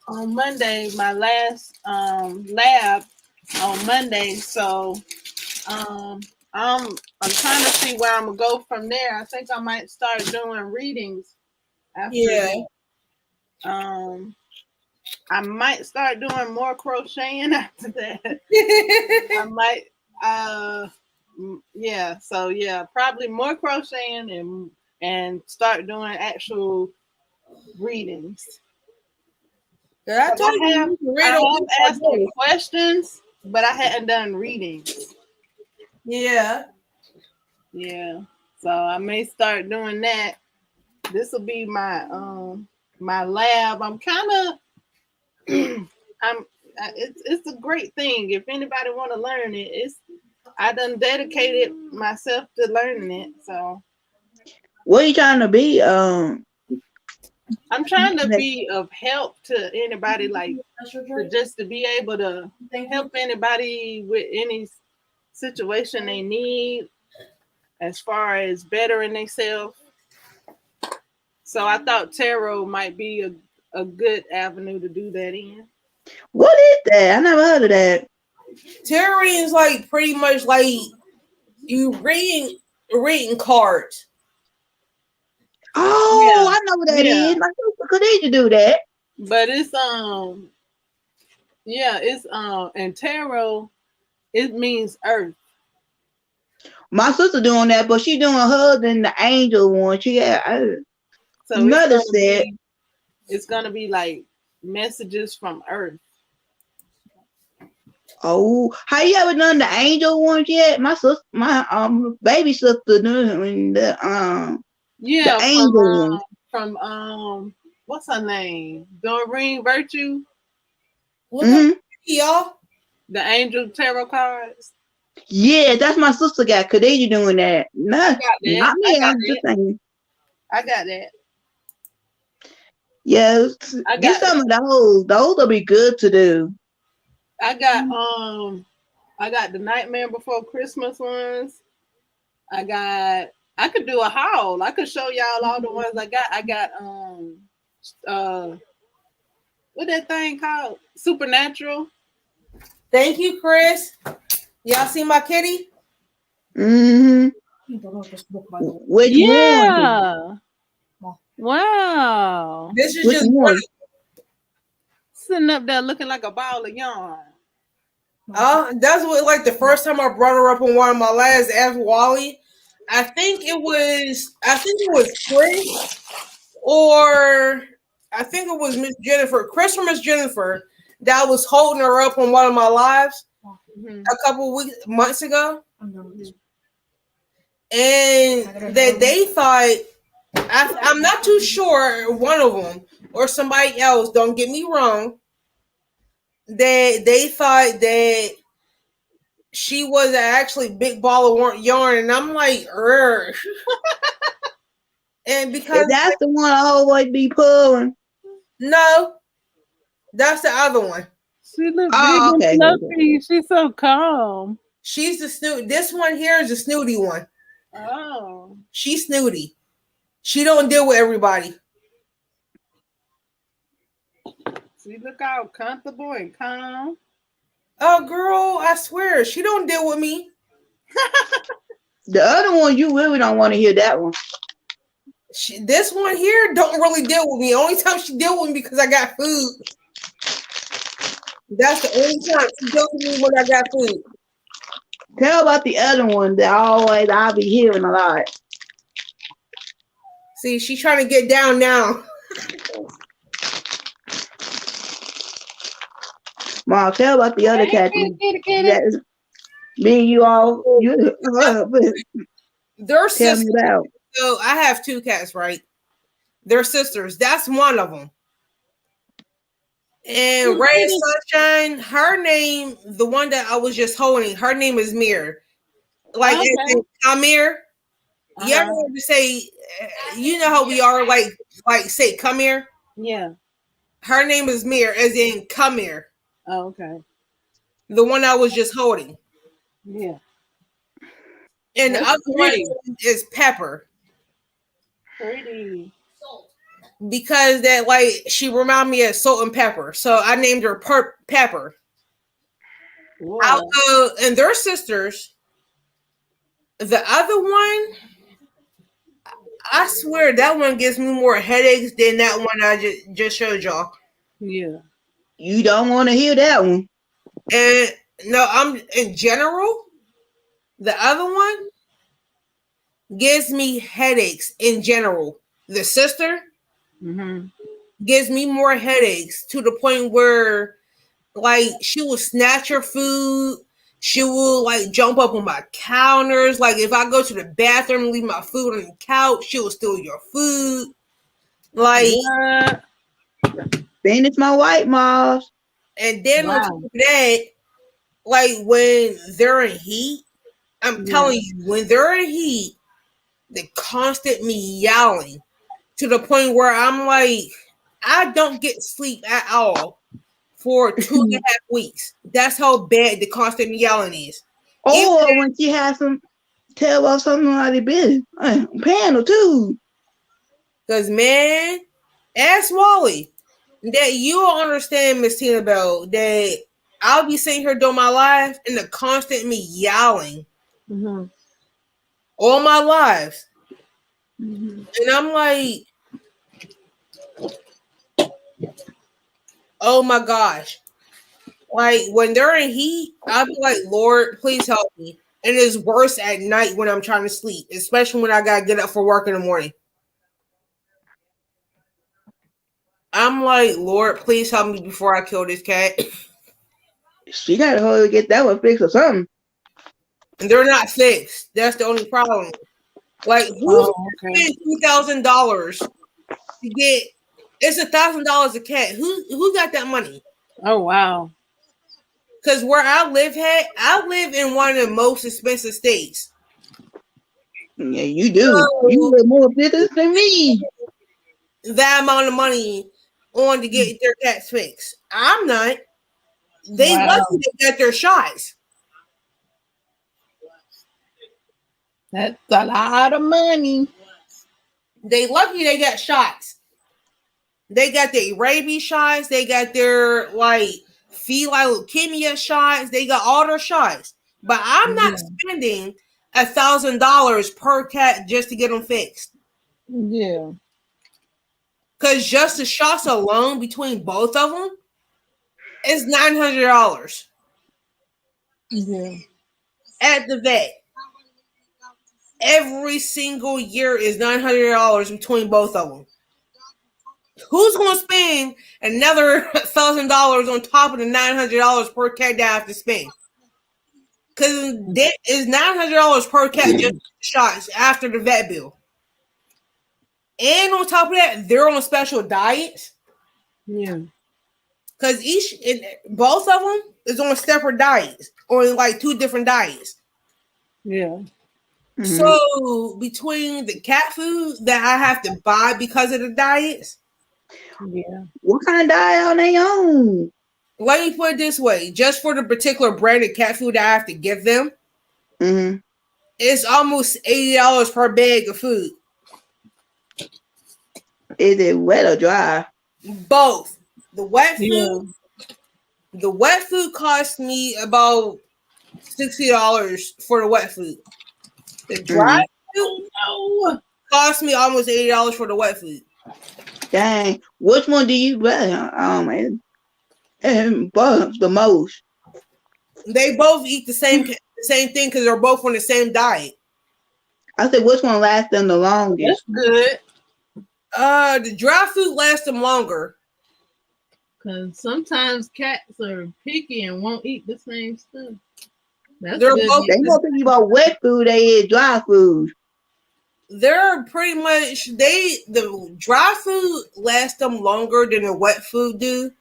on Monday, my last lab on Monday. So um I'm trying to see where I'm gonna go from there. I think I might start doing readings after Yeah. that. I might start doing more crocheting after that. I might yeah, so yeah, probably more crocheting and start doing actual readings. I told you you can read I on have people asked some like questions, but I hadn't done readings. yeah. Yeah. So I may start doing that. This will be my lab. I'm kind of it's a great thing. If anybody want to learn it, I done dedicated myself to learning it. So what are you trying to be? I'm trying to be of help to anybody, like just to be able to help anybody with any situation they need as far as bettering themselves. So I thought tarot might be a good avenue to do that in. What is that? I never heard of that. Tarot is like pretty much like you reading cards. Oh, Yeah, I know what that yeah. is. My sister could easily do that. But it's yeah, it's and tarot it means earth. My sister doing that, but she doing hers than the angel one. She got So mother said, it's gonna be like messages from earth. "Oh, how you ever done the angel ones yet?" My sister, my baby sister doing the Yeah, angel ones. from what's her name? Doreen Virtue, Look up Hmm. y'all. the angel tarot cards. Yeah, that's my sister got Khadija doing that. I Nah, got that. not me. I'm just saying. I got that. Yes, I get got some of those. Those will be good to do. I got I got the Nightmare Before Christmas ones. I could do a haul. I could show y'all all the ones I got. I got uh what that thing called? Supernatural. Thank you, Chris. Y'all see my kitty? Hmm. Which one? Yeah. Wow. This is Which just one. one? Sitting up there looking like a ball of yarn. That's what like the first time I brought her up on one of my last Ask Wally. I think it was Chris or I think it was Miss Jennifer, Chris or Miss Jennifer that was holding her up on one of my lives Mhm. a couple months ago, and that they thought I'm not too sure one of them or somebody else. Don't get me wrong. That they thought that she was actually big ball of yarn, and I'm like, Urgh. And because That's the one I always be pulling. no, That's the other one. She look big Oh, and okay. fluffy. She's so calm. She's the snooty. This one here is the snooty one. Oh. She's snooty. She don't deal with everybody. She look all comfortable and calm. Oh, girl, I swear, she don't deal with me. The other one, you really don't want to hear that one. This one here don't really deal with me. Only time she deal with me because I got food. That's the only time she deals with me when I got food. Tell about the other one that always I'll be hearing a lot. See, she's trying to get down now. Mom, tell about the other cat. That me and you all, They're tell me sisters. about. So I have two cats, right? They're sisters. That's one of them. And Ray Sunshine, her name, the one that I was just holding, her name is Mir. Like Okay. Amir. You ever heard to say, you know how we are, like say, come here. Yeah. Her name is Mir, as in come here. Oh, okay. The one I was just holding. Yeah. And the That's other pretty. one is Pepper. Pretty. Because that, like, she reminded me of Salt and Pepper. So I named her Pepper. Wow. And they're sisters. The other one, I swear that one gives me more headaches than that one I just showed y'all. Yeah. You don't want to hear that one. And no, I'm in general, the other one gives me headaches in general. The sister gives me more headaches to the point where, like, she will snatch your food. She will, like, jump up on my counters. Like, if I go to the bathroom and leave my food on the couch, she will steal your food. Like, What? Finish my white moss. and then on top of that, like, when they're in heat, I'm telling you, when they're in heat, they constant me yelling to the point where I'm like, I don't get sleep at all for 2.5 weeks. That's how bad the constant yelling is. Or when she has some, tell us something like the business. Panel too. Because, man, ask Wally that you will understand, Miss Tina Bell, that I'll be sitting here doing my live and the constant me yelling all my lives. And I'm like, oh my gosh. Like, when they're in heat, I'll be like, Lord, please help me. And it's worse at night when I'm trying to sleep, especially when I gotta get up for work in the morning. I'm like, Lord, please help me before I kill this cat. She got to hurry get that one fixed or something. And they're not fixed. That's the only problem. Like, who's spending $2,000 to get? It's $1,000 a cat. Who got that money? Oh wow. Because where I live in one of the most expensive states. Yeah, you do. So, you live more business than me. That amount of money on to get their cats fixed. I'm not. They lucky to get their shots. That's a lot of money. They lucky they got shots. They got their rabies shots. They got their, like, feline leukemia shots. They got all their shots. But I'm not spending $1,000 per cat just to get them fixed. Yeah. Because just the shots alone between both of them is $900. Yeah. At the vet. Every single year is $900 between both of them. Who's going to spend another $1,000 on top of the $900 per cat that I have to spend? Because that is $900 per cat just shots after the vet bill. And on top of that, they're on special diets. Yeah. Because both of them is on separate diets, or like 2 different diets. Yeah. So between the cat food that I have to buy because of the diets, Yeah. What kind of diet are they on? Let me put it this way: just for the particular brand of cat food that I have to give them, Mm-hmm. it's almost $80 per bag of food. Is it wet or dry? Both. The wet Yeah. food, the wet food cost me about $60 for the wet food. The dry Mm-hmm. food Oh cost me almost $80 for the wet food. Dang. Which one do you rather? And both the most. They both eat the same thing because they're both on the same diet. I said, which one lasts them the no. That's longest? good. The dry food lasts them longer. Because sometimes cats are picky and won't eat the same stuff. That's They're good. both They more thinking about wet food they eat dry food. they're pretty much the dry food lasts them longer than the wet food do.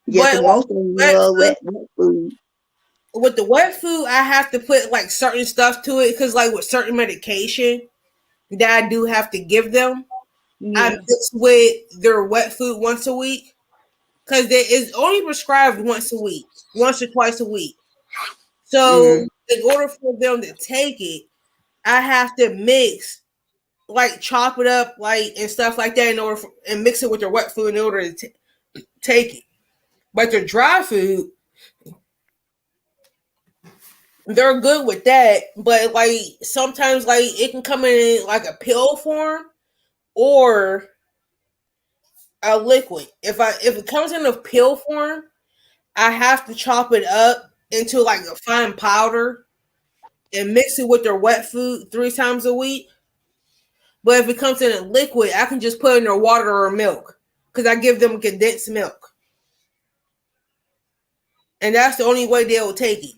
Yeah, But 'cause like most of them wet love food, wet food. with the wet food, I have to put like certain stuff to it because like with certain medication that I do have to give them, I Yeah. mix with their wet food once a week because it is only prescribed once a week, once or twice a week. So Mm-hmm. in order for them to take it, I have to mix, like chop it up, like and stuff like that, and mix it with their wet food in order to take it. But their dry food, they're good with that. But like sometimes, like it can come in like a pill form or a liquid. If it comes in a pill form, I have to chop it up into like a fine powder and mix it with their wet food 3 times a week. But if it comes in a liquid, I can just put it in their water or milk because I give them condensed milk, and that's the only way they'll take it.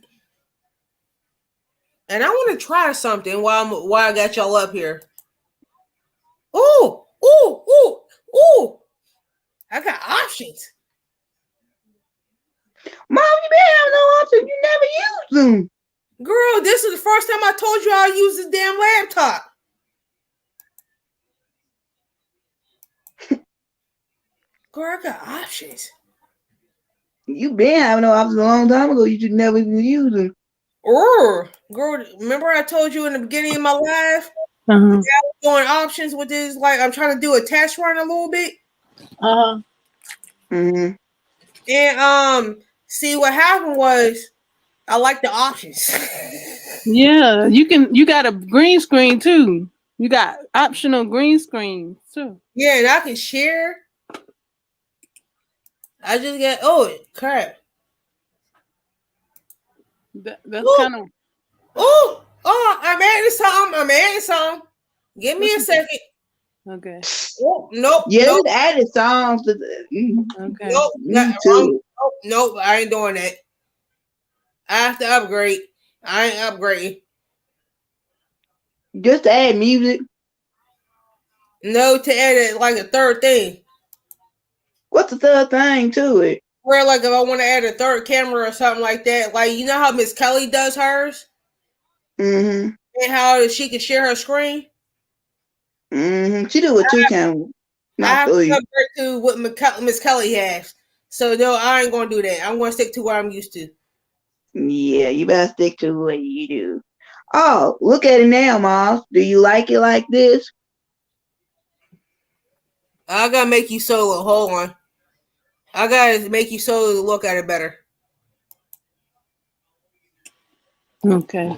And I want to try something while I got y'all up here. Ooh, ooh, ooh, ooh! I got options, Mom, you been having no option. You never use them. girl. This is the first time I told you I use this damn laptop. Girl, I got options. You been having no options a long time ago. You just never even use them. Girl, remember I told you in the beginning of my life Uh-huh. doing options with this? Like I'm trying to do a test run a little bit, Uh-huh. Mm-hmm. and see what happened was I like the options. Yeah. You got a green screen too. You got optional green screen too. Yeah, and I can share. I just get crap. That's Ooh, kind of I'm adding something. I'm adding something. Give me what a you second. okay. Oh, nope, Yeah, nope, just added songs to the Okay. nope, not me wrong. too. Nope, I ain't doing that. I have to upgrade. I ain't upgrading. Just to add music. No, to add it like a third thing. What's the third thing to it? Where like if I want to add a third camera or something like that, like you know how Miss Kelly does hers Mm-hmm. and how she can share her screen. Mm-hmm. She do it 2 cameras, I not have to 3. upgrade to what Miss Kelly has. So no, I ain't gonna do that. I'm gonna stick to what I'm used to. Yeah, you better stick to what you do. Oh, look at it now, Moss. Do you like it like this? I gotta make you solo. Hold on. I gotta make you solo to look at it better. Okay.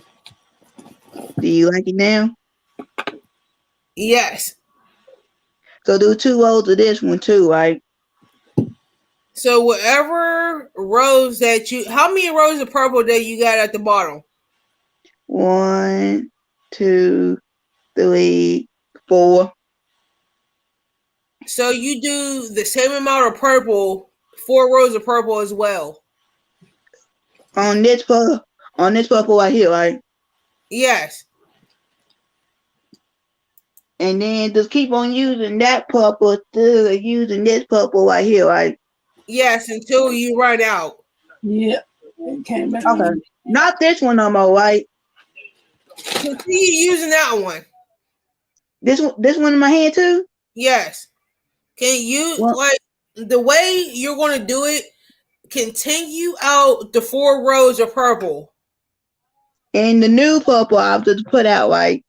Do you like it now? Yes. So do 2 rows of this one too, right? So whatever rows that how many rows of purple that you got at the bottom? 1, 2, 3, 4. So you do the same amount of purple, 4 rows of purple as well. On this purple right here, right? Yes. And then just keep on using that purple to using this purple right here, right? Yes, until you run out. Yeah. It came back Okay. on. Not this one no more, right? Continue using that one. This one in my hand too? Yes. Can you Well, like the way you're going to do it? Continue out the 4 rows of purple. and the new purple I'll just put out like.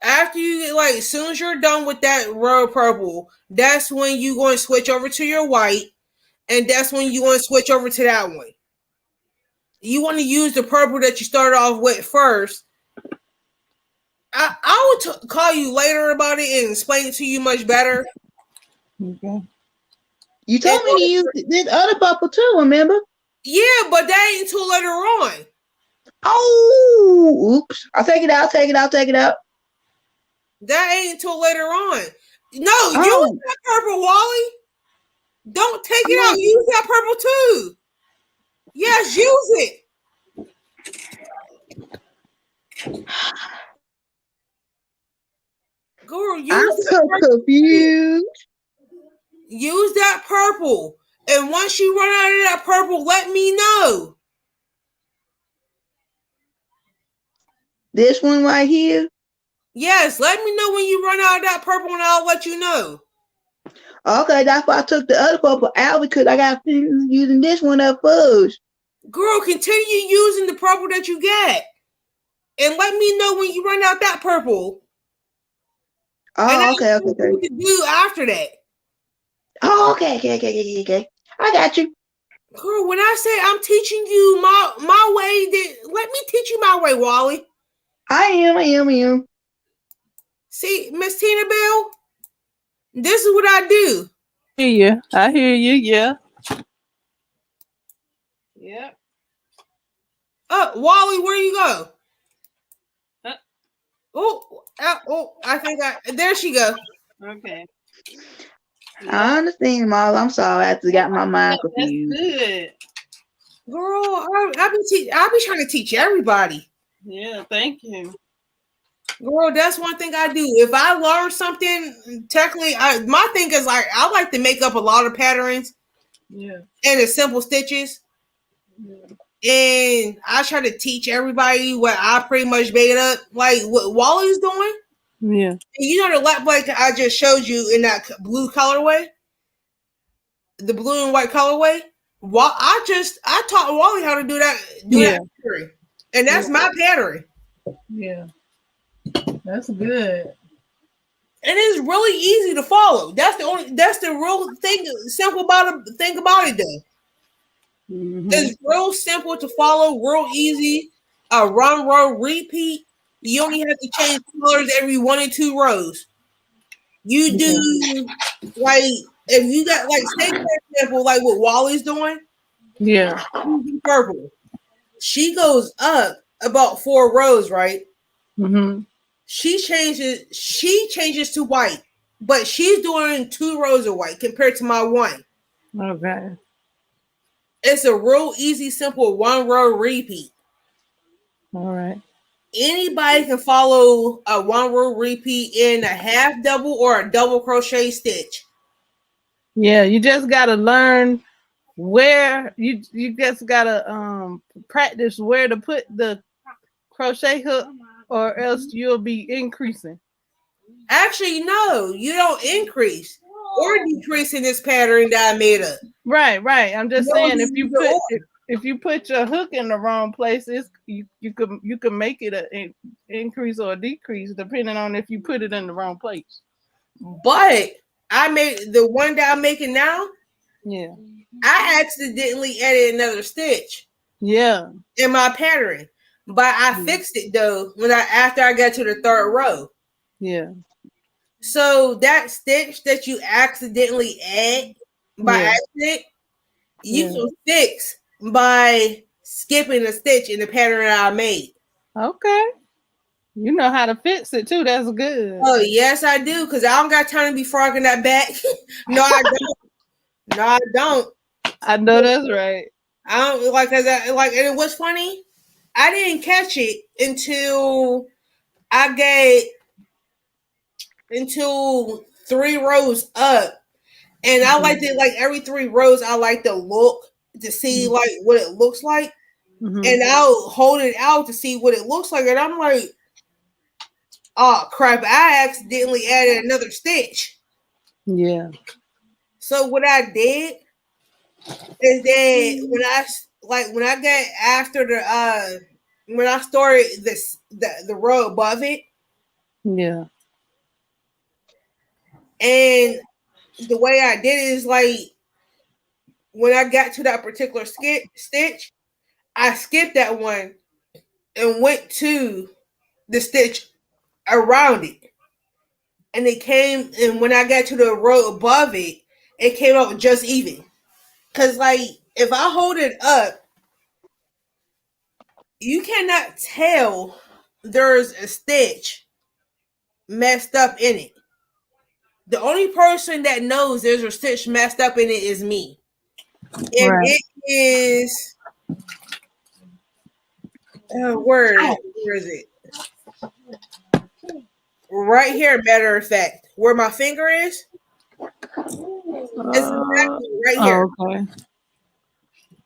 After you like, as soon as you're done with that row of purple, that's when you going to switch over to your white, and that's when you want to switch over to that one. You want to use the purple that you started off with first. I will call you later about it and explain it to you much better. Okay. You told me to use this other purple too, remember? Yeah, but that ain't until later on. Oh, oops. I'll take it out, take it out, take it out. That ain't until later on. No, use Oh, that purple, Wally. Don't take it oh. out. Use that purple too. Yes, use it. Girl, I'm so confused. use that purple. And once you run out of that purple, let me know. This one right here. Yes, let me know when you run out of that purple and I'll let you know. Okay, that's why I took the other purple out because I got using this one up first. Girl, continue using the purple that you get. And let me know when you run out that purple. And Oh, I'll okay, tell okay, you okay. what to do after that. Oh, okay. I got you. Girl, when I say I'm teaching you my way, then let me teach you my way, Wally. I am. See, Miss Tina Bell, this is what I do. I hear you. Yeah. Yep. Wally, where you go? Uh, I think there she go. okay. I Yeah. understand, Marla. I'm sorry. I just got my mind That's confused. good. Girl, I be trying to teach everybody. Yeah. Thank you. Girl, that's one thing I do. If I learn something, technically, my thing is like I like to make up a lot of patterns Yeah. and the simple stitches, Yeah. and I try to teach everybody what I pretty much made up, like what Wally's doing. Yeah. And you know the lap like I just showed you in that blue colorway, the blue and white colorway. I taught Wally how to do that Yeah. pattern, and that's my pattern. Yeah. That's good. And it's really easy to follow. That's the real thing, simple about it. Think about it though. Mm-hmm. It's real simple to follow, real easy. A run row repeat. You only have to change colors every 1 and 2 rows. You do like if you got like say for example, like what Wally's doing, Yeah. purple. She goes up about 4 rows, right? Mm-hmm. She changes to white, but she's doing 2 rows of white compared to my one. Okay. It's a real easy, simple 1 row repeat. All right. Anybody can follow a 1 row repeat in a half double or a double crochet stitch. Yeah. You just gotta learn where you just gotta practice where to put the crochet hook, or else you'll be increasing. Actually, no, you don't increase or decrease in this pattern that I made up. Right. I'm just No, saying it's either or. if you put your hook in the wrong places, you could make it an increase or a decrease depending on if you put it in the wrong place. But I made the one that I'm making now. Yeah. I accidentally added another stitch Yeah. in my pattern, but I fixed it though after I got to the 3rd row. Yeah. So that stitch that you accidentally add by accident, you can fix by skipping a stitch in the pattern that I made. Okay. You know how to fix it too. That's good. Oh yes, I do, because I don't got time to be frogging that back. No, I don't. No, I don't. I know that's right. I don't and what's funny? I didn't catch it until I until 3 rows up. And I liked it like every 3 rows, I like to look to see like what it looks like. Mm-hmm. And I'll hold it out to see what it looks like. And I'm like, oh crap, I accidentally added another stitch. Yeah. So what I did is that when I got after the when I started the row above it, Yeah. and the way I did it is like when I got to that particular stitch, I skipped that one and went to the stitch around it. And it came, and when I got to the row above it, it came out just even. Cause like if I hold it up, you cannot tell there's a stitch messed up in it. The only person that knows there's a stitch messed up in it is me. And Right. it is where is it? Right here, matter of fact. Where my finger is. It's exactly right here. Okay.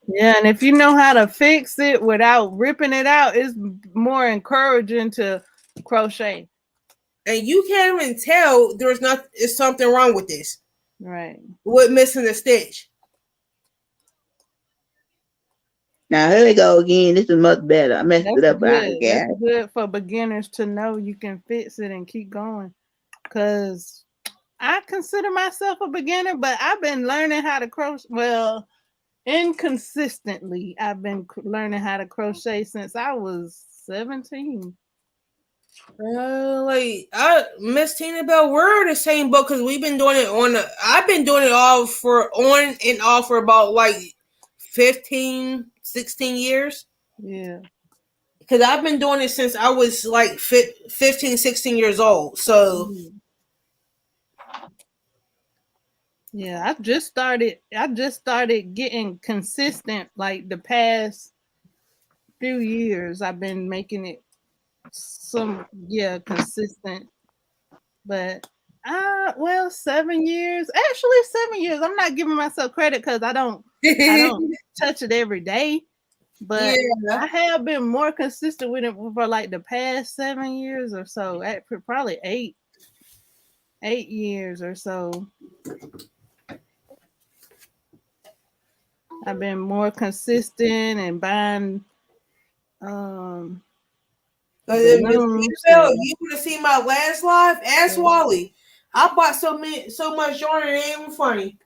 Yeah, and if you know how to fix it without ripping it out, it's more encouraging to crochet. And you can't even tell there's something wrong with this. Right. With missing a stitch. Now here we go again. This is much better. I messed it That's up, but I good. got That's it. good for beginners to know you can fix it and keep going. Cause I consider myself a beginner, but I've been learning how to crochet. Well, inconsistently, I've been learning how to crochet since I was 17. Like Miss Tina Bell, we're the same book because we've been doing it I've been doing it all for on and off for about like 15, 16 years. Yeah. Because I've been doing it since I was like 15, 16 years old. So Yeah, I just started getting consistent like the past few years. I've been making it consistent. But 7 years. Actually 7 years. I'm not giving myself credit because I don't touch it every day. But yeah. I have been more consistent with it for like the past 7 years or so. Probably 8 years or so. I've been more consistent and buying If Miss Tina balloons Bell, and you would have seen my last live, ask Wally. I bought so much yarn it ain't even funny.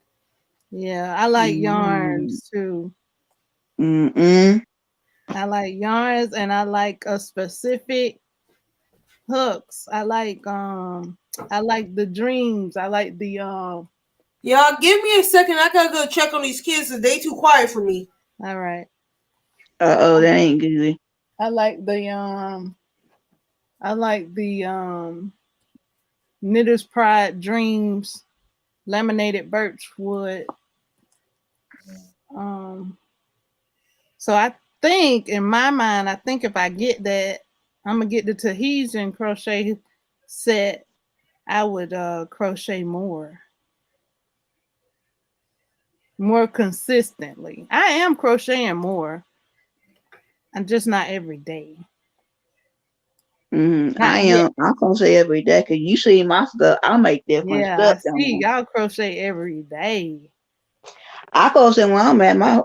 yeah, I like Mm-mm. yarns too. Mm-mm. I like yarns and I like a specific hooks. I like the dreams. I like the Y'all, give me a second. I gotta go check on these kids because they too quiet for me. all right. Uh-oh, that ain't good. I like the um I like the Knitter's Pride Dreams laminated birch wood. Um so I think in my mind, I think if I get that, I'm gonna get the Tahitian crochet set, I would crochet more consistently. I am crocheting more. I'm just not every day. Not I yet. am. I crochet every day because you see my stuff. I make different Yeah, I stuff see down. y'all crochet every day. I crochet when I'm at my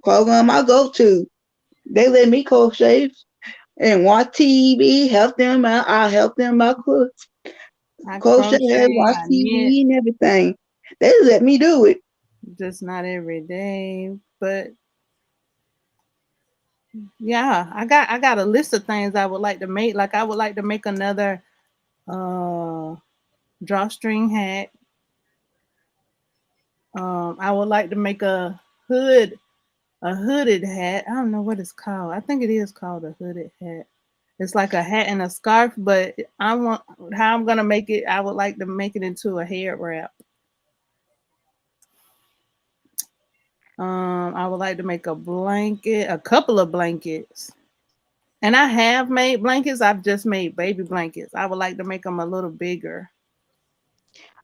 program I go to. They let me crochet and watch TV, help them out. I help them out I crochet, crochet, watch I knit, TV and everything. They let me do it. just not every day. But yeah, I got a list of things I would like to make. Like I would like to make another uh drawstring hat. I would like to make a hooded hat. I don't know what it's called. I think it is called a hooded hat. It's like a hat and a scarf, but I want how I'm gonna make it. I would like to make it into a head wrap. I would like to make a blanket, a couple of blankets. And I have made blankets. I've just made baby blankets. I would like to make them a little bigger.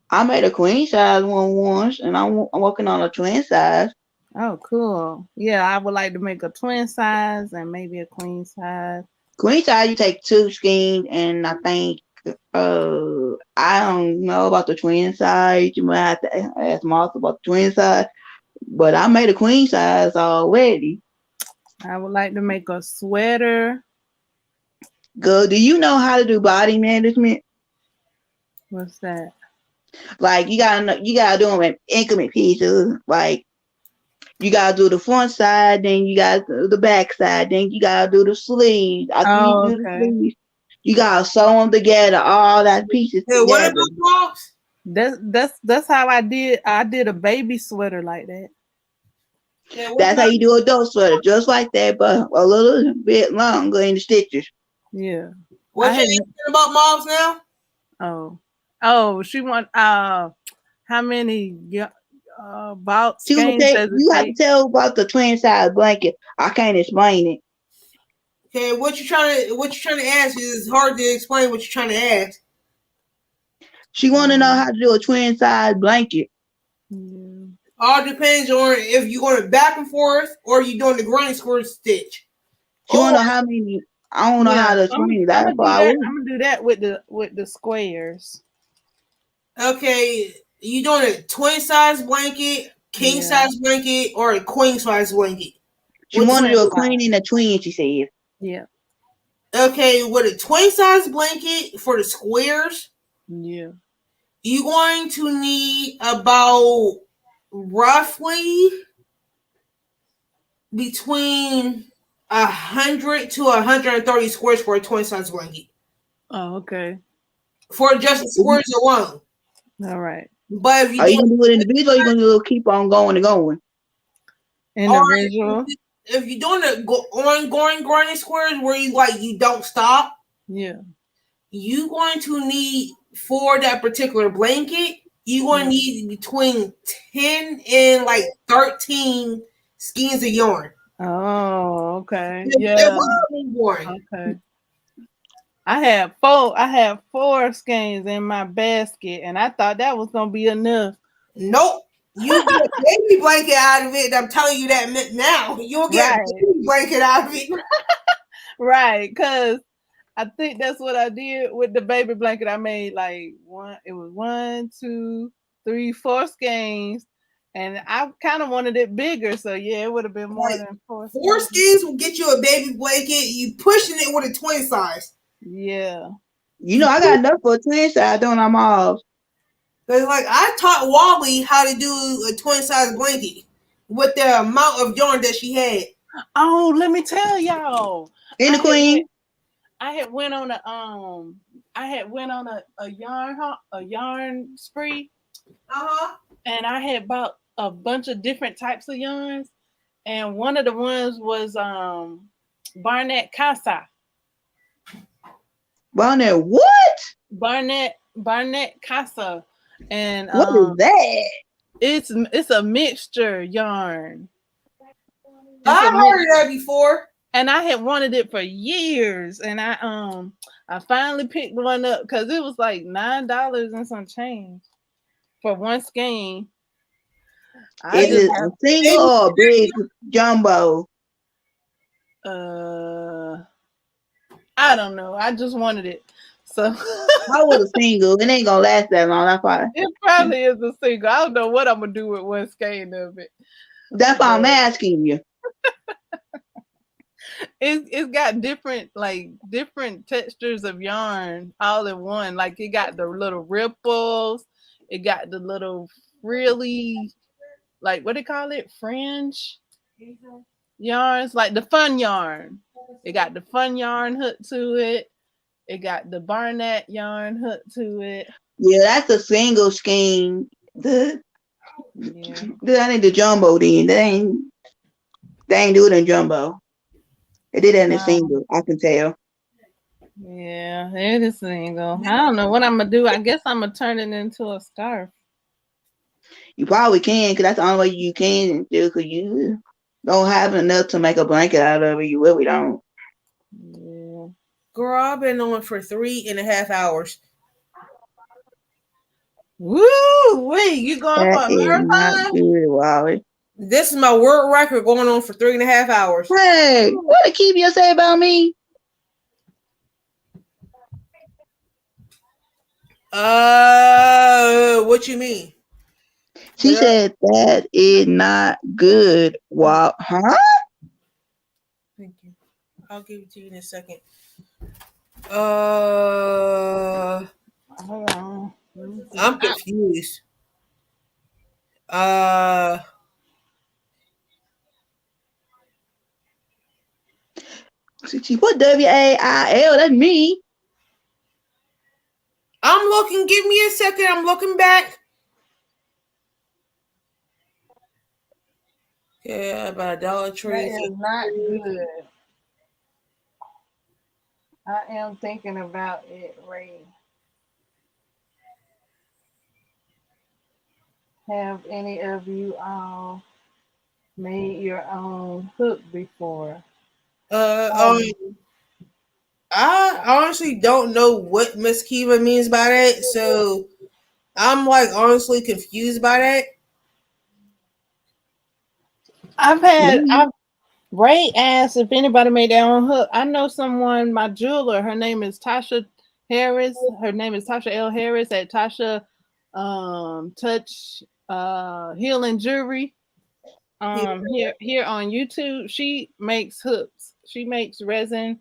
I made a queen size one once, and I'm working on a twin size. Oh, cool. Yeah, I would like to make a twin size and maybe a queen size. Queen size, you take two skeins and I think I don't know about the twin size. You might have to ask Martha about the twin size. But I made a queen size already. I would like to make a sweater. Girl, do you know how to do body management? What's that? Like you gotta do them in increment pieces. Like you gotta do the front side, then you gotta do the back side, then you gotta do the sleeves. After you Oh, do the okay. sleeves, you gotta sew them together, all that pieces Hey, what together. about dogs? That's how I did. I did a baby sweater like that. Yeah, what That's how about you do a adult sweater, just like that, but a little bit longer in the stitches. Yeah. what I you had asking about moms now? she want how many about She gonna skeins tell does it you have to take? tell about the twin size blanket. I can't explain it. Okay, what you trying to ask is hard to explain what you're trying to ask. She want to know how to do a twin size blanket. Yeah. All depends on if you're going back and forth or you're doing the granny square stitch. She want Or to know how many. I don't know Yeah, how to I'm explain it. I'm That's gonna do why I that. was. I'm gonna do that with the squares. okay, you doing a twin size blanket, king Yeah, size blanket, or a queen size blanket? She Which want to twin do a size. queen and a twin. She said. Yeah, okay, with a twin size blanket for the squares, yeah. you're going to need about roughly between 100 to 130 squares for a twin size blanket Oh, okay. for just the squares alone. All right. But if you Are you do, gonna do it individual? Or you gonna keep on going and going? or Individual. if you're doing the ongoing grinding squares where you don't stop, Yeah. you going to need for that particular blanket. You going to Yeah. need between 10 and 13 skeins of yarn. Oh, okay. It Yeah. will be yarn. Okay. I had four skeins in my basket, and I thought that was gonna be enough. Nope. You get a baby blanket out of it. I'm telling you that now. You'll get a Right. baby blanket out of it. Right. Because I think that's what I did with the baby blanket. I made like one. It was one, two, three, four skeins, and I kind of wanted it bigger. So yeah, it would have been more Like than four 4 skeins. skeins will get you a baby blanket. You pushing it with a twin size. Yeah. You know, I got enough for a twin size, don't I, Mom? Cause like I taught Wally how to do a twin size blanket with the amount of yarn that she had. Oh, let me tell y'all. And I the had went. queen. I had went on a yarn spree, Uh-huh. and I had bought a bunch of different types of yarns, and one of the ones was Barnett Casa. Bonnet, what? Barnett Casa, and What is that? it's a mixture yarn. It's I a heard mix, that before. and I had wanted it for years, and I finally picked one up because it was like $9 and some change for one skein. I Is Baby, just it a single baby, or a big jumbo? uh I don't know. I just wanted it. So I was a single. It ain't gonna last that long. That's why. it probably is a single. I don't know what I'm gonna do with one skein of it. That's why I'm But asking you. it's got different textures of yarn all in one. Like it got the little ripples, it got the little really like what do they call it? Fringe yarns, like the fun yarn. It got the fun yarn hook to it. It got the Barnett yarn hook to it. Yeah, that's a single scheme. Yeah. That ain't the jumbo then. They ain't do it in jumbo. They did that in a No. single. I can tell. Yeah, it is single. I don't know what I'm gonna do. I guess I'm gonna turn it into a scarf. You probably can, because that's the only way you can do, because you don't have enough to make a blanket out of it. You really don't. Yeah. Girl, I've been on for 3.5 hours. Woo! Wait, you going for That a is not marathon? good, Wally. This is my world record going on for 3.5 hours. Hey, what did Keevia say about me? What you mean? She said that is not good. Wow, huh? Thank you. I'll give it to you in a second. Uh, Hold on. I'm confused. Uh, She put WAIL. That's me. I'm looking. Give me a second. I'm looking back. Yeah, about Dollar That Tree. is not good. I am thinking about it, Ray. Have any of you all made your own hook before? Uh, um, I honestly don't know what Miss Kiva means by that, so I'm like honestly confused by that. I've Ray asked if anybody made their own hook. I know someone, my jeweler, her name is Tasha Harris. Her name is Tasha L. Harris at Tasha Touch Healing Jewelry. Here on YouTube. She makes hooks. She makes resin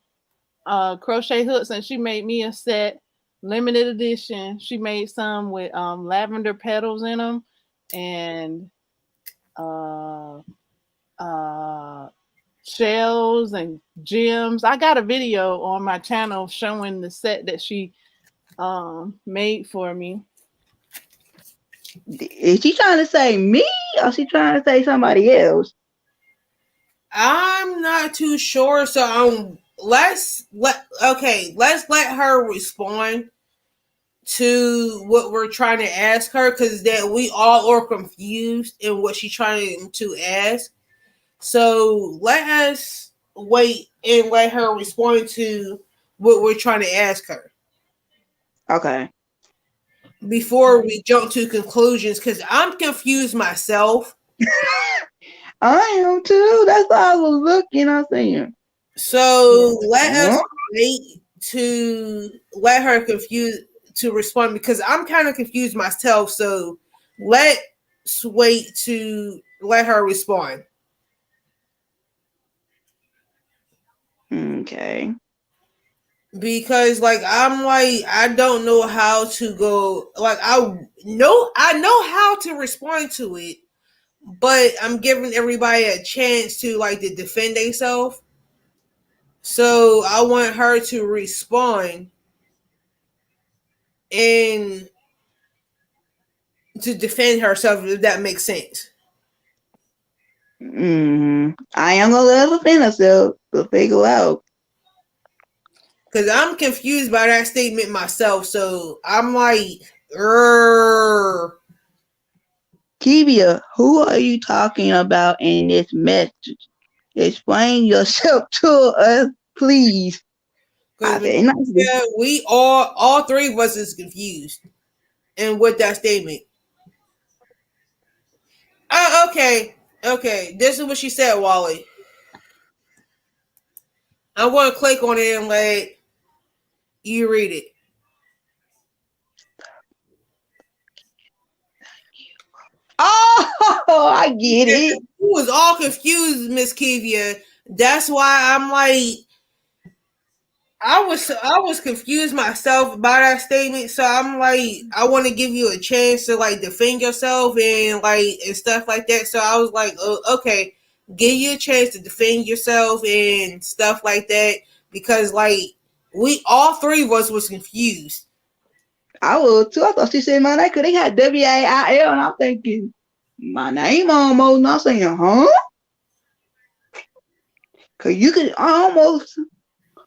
crochet hooks, and she made me a set, limited edition. She made some with lavender petals in them and uh uh shells and gems. I got a video on my channel showing the set that she made for me. Is she trying to say me or she trying to say somebody else? I'm not too sure, so let's let her respond to what we're trying to ask her because that we all are confused in what she's trying to ask. So let us wait and let her respond to what we're trying to ask her Okay. before we jump to conclusions because I'm confused myself. I am too. That's why I was looking. I'm saying. So let us Huh? wait to let her confuse to respond because I'm kind of confused myself. So let's wait to let her respond. Okay. Because I don't know how to go I know how to respond to it, but I'm giving everybody a chance to to defend themselves. So I want her to respond and to defend herself if that makes sense. I am gonna let her defend herself to figure out. Because I'm confused by that statement myself. So I'm like, Grr. Kivia, who are you talking about in this message? Explain yourself to us, please. I Because very nicely. we all three of us is confused. And with that statement. Oh, okay. Okay. This is what she said, Wally. I want to click on it and let you read it. Oh, I get it. You was all confused, Miss Kivia. That's why I'm like, I was confused myself about that statement. So I'm like, I want to give you a chance to defend yourself and stuff like that. So I was like, oh, okay, give you a chance to defend yourself and stuff like that because we all three of us was confused. I was too. I thought she said my name because they had WAIL, and I'm thinking my name almost. And I'm saying, huh? Because you could almost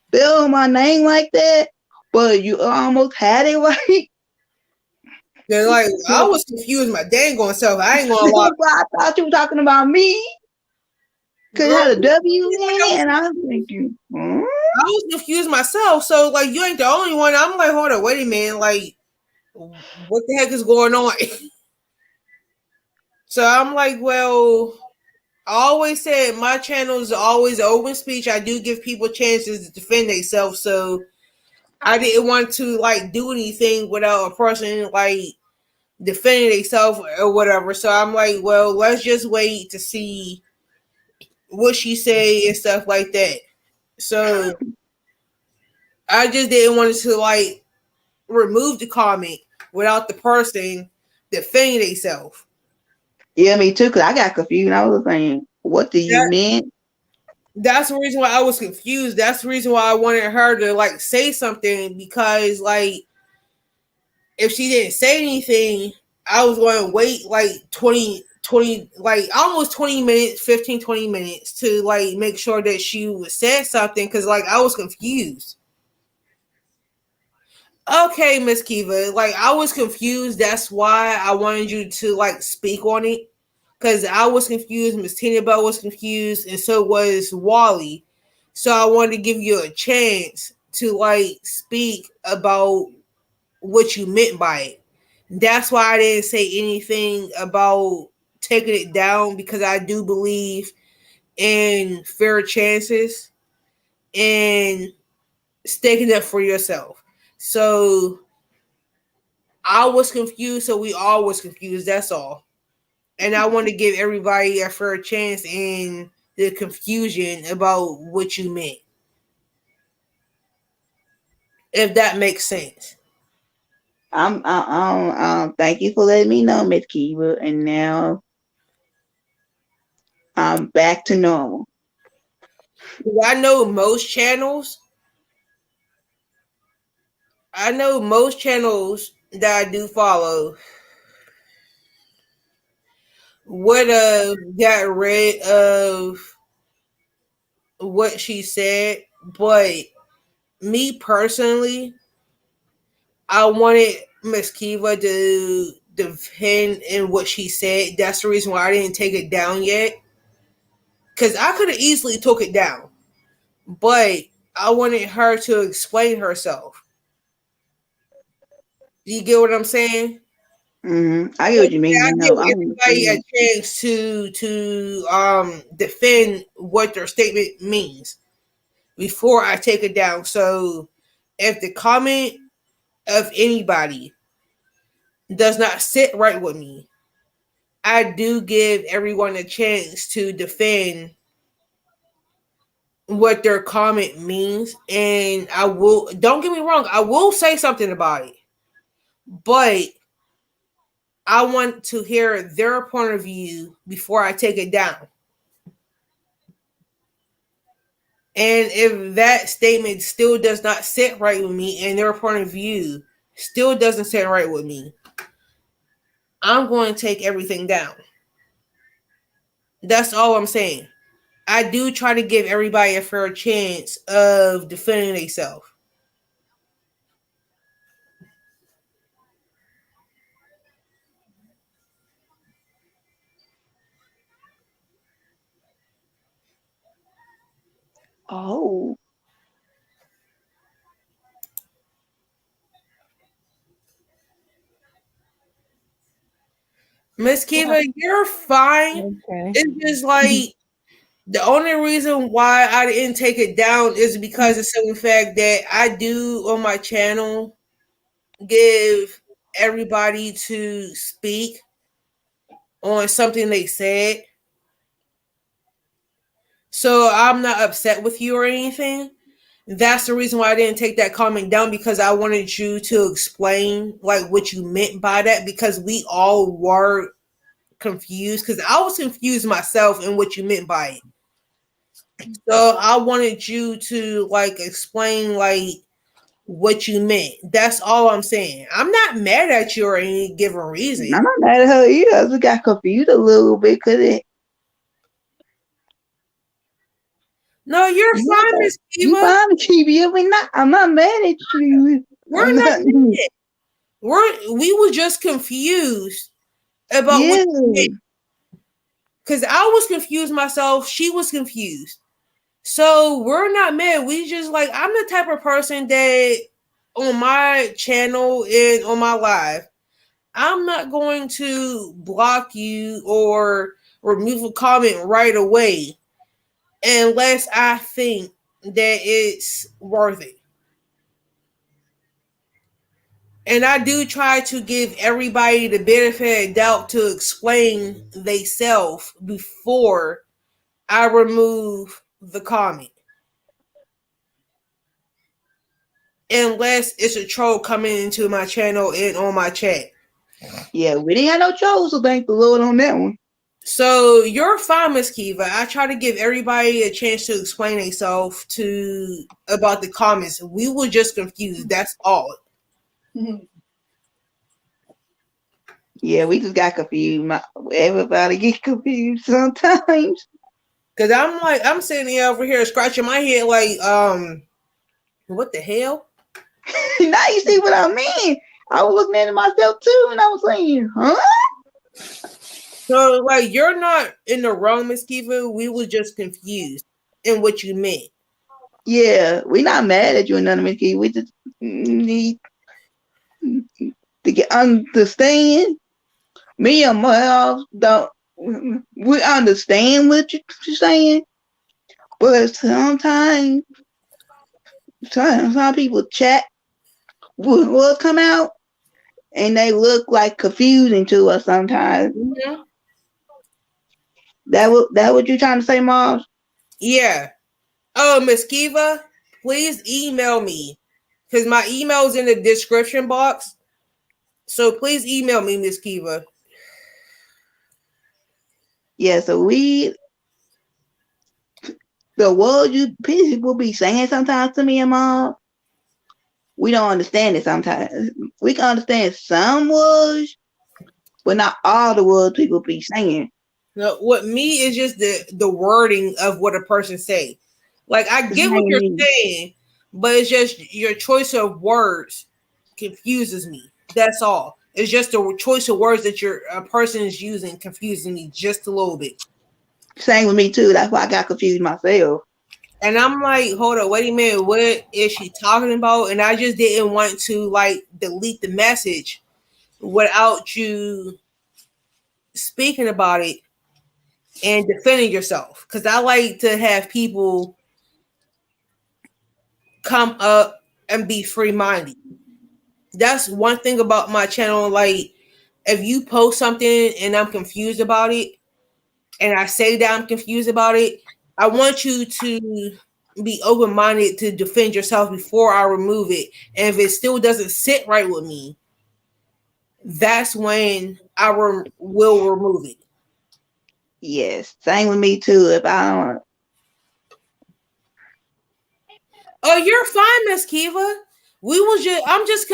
spell my name like that, but you almost had it right. Cause I was confused my dang on self. I ain't gonna lie. That's why I thought you were talking about me. Because it Girl, had a W in it, and I was thinking, huh? I was confused myself. So you ain't the only one. I'm like, hold on, wait a minute. What the heck is going on? So I'm like, well, I always said my channel is always open speech. I do give people chances to defend themselves. So I didn't want to like do anything without a person like defending themselves or whatever. So I'm like, well, let's just wait to see what she say and stuff like that. So I just didn't want to like remove the comment without the person defending themselves. Yeah, me too. Cause I got confused. I was saying, what do you That mean? that's the reason why I was confused. That's the reason why I wanted her to like say something because like if she didn't say anything, I was going to wait like 20, like almost 20 minutes, 15, 20 minutes to like make sure that she would say something because like I was confused. Okay, Miss Kiva, like I was confused. That's why I wanted you to like speak on it because I was confused. Miss Tina Bell was confused, and so was Wally. So I wanted to give you a chance to like speak about what you meant by it. That's why I didn't say anything about taking it down because I do believe in fair chances and sticking up for yourself. So I was confused, so we all was confused. That's all. And I want to give everybody a fair chance in the confusion about what you meant, if that makes sense. Thank you for letting me know, Miss Kiva. And now I'm back to normal. I know most channels. I know most channels that I do follow would have got rid of what she said, but me personally, I wanted Miss Kiva to defend in what she said. That's the reason why I didn't take it down yet. Cause I could have easily took it down, but I wanted her to explain herself. Do you get what I'm saying? I get what you mean. I You give know, I'm with everybody a you. chance to defend what their statement means before I take it down. So if the comment of anybody does not sit right with me, I do give everyone a chance to defend what their comment means. And I will, don't get me wrong, I will say something about it, but I want to hear their point of view before I take it down. And if that statement still does not sit right with me and their point of view still doesn't sit right with me, I'm going to take everything down. That's all I'm saying. I do try to give everybody a fair chance of defending themselves. Oh, Miss Kiva, you're fine. Okay. It's just like the only reason why I didn't take it down is because of the simple fact that I do on my channel give everybody to speak on something they said. So I'm not upset with you or anything. That's the reason why I didn't take that comment down because I wanted you to explain like what you meant by that because we all were confused because I was confused myself in what you meant by it. So I wanted you to like explain like what you meant. That's all I'm saying. I'm not mad at you or any given reason. I'm not mad at her either. I just got confused a little bit because No, you're fine, yeah, Miss you Kiva. fine, Chibi. I'm not mad at you. We're I'm not not. mad. We were just confused about what Yeah, you meant. Because I was confused myself. She was confused. So we're not mad. We just like I'm the type of person that on my channel and on my live, I'm not going to block you or remove a comment right away unless I think that it's worth it. And I do try to give everybody the benefit of doubt to explain theyself before I remove the comment. Unless it's a troll coming into my channel and on my chat. Yeah, we didn't have no trolls, so thank the Lord on that one. So you're fine, Miss Kiva. I try to give everybody a chance to explain themselves about the comments. We were just confused. That's all. Yeah, we just got confused. Everybody get confused sometimes. Cause I'm sitting here over here scratching my head like, what the hell? Now you see what I mean. I was looking at it myself too, and I was saying, huh? So like you're not in the wrong, Miss Kiva. We were just confused in what you meant. Yeah, we not mad at you and nothing, Mickey. We just need to get understand. Me and Miles don't. We understand what you're saying, but sometimes some people chat will come out and they look like confusing to us sometimes. Mm-hmm. That what you trying to say, Miles? Yeah. Oh, Miss Kiva, please email me because my email is in the description box. So please email me, Miss Kiva. Yeah, so the words you people be saying sometimes to me and Mom, we don't understand it sometimes. We can understand some words, but not all the words people be saying. No, what me is just the wording of what a person say. Like I The get what you're same. saying, but it's just your choice of words confuses me. That's all. It's just the choice of words that a person is using confusing me just a little bit. Same with me too. That's why I got confused myself. And I'm like, hold up, wait a minute, what is she talking about? And I just didn't want to like delete the message without you speaking about it and defending yourself. Because I like to have people come up and be free minded. That's one thing about my channel. Like, if you post something and I'm confused about it, and I say that I'm confused about it, I want you to be open minded to defend yourself before I remove it. And if it still doesn't sit right with me, that's when I will remove it. Yes, same with me too. If I don't, Oh, you're fine, Miss Kiva. I'm just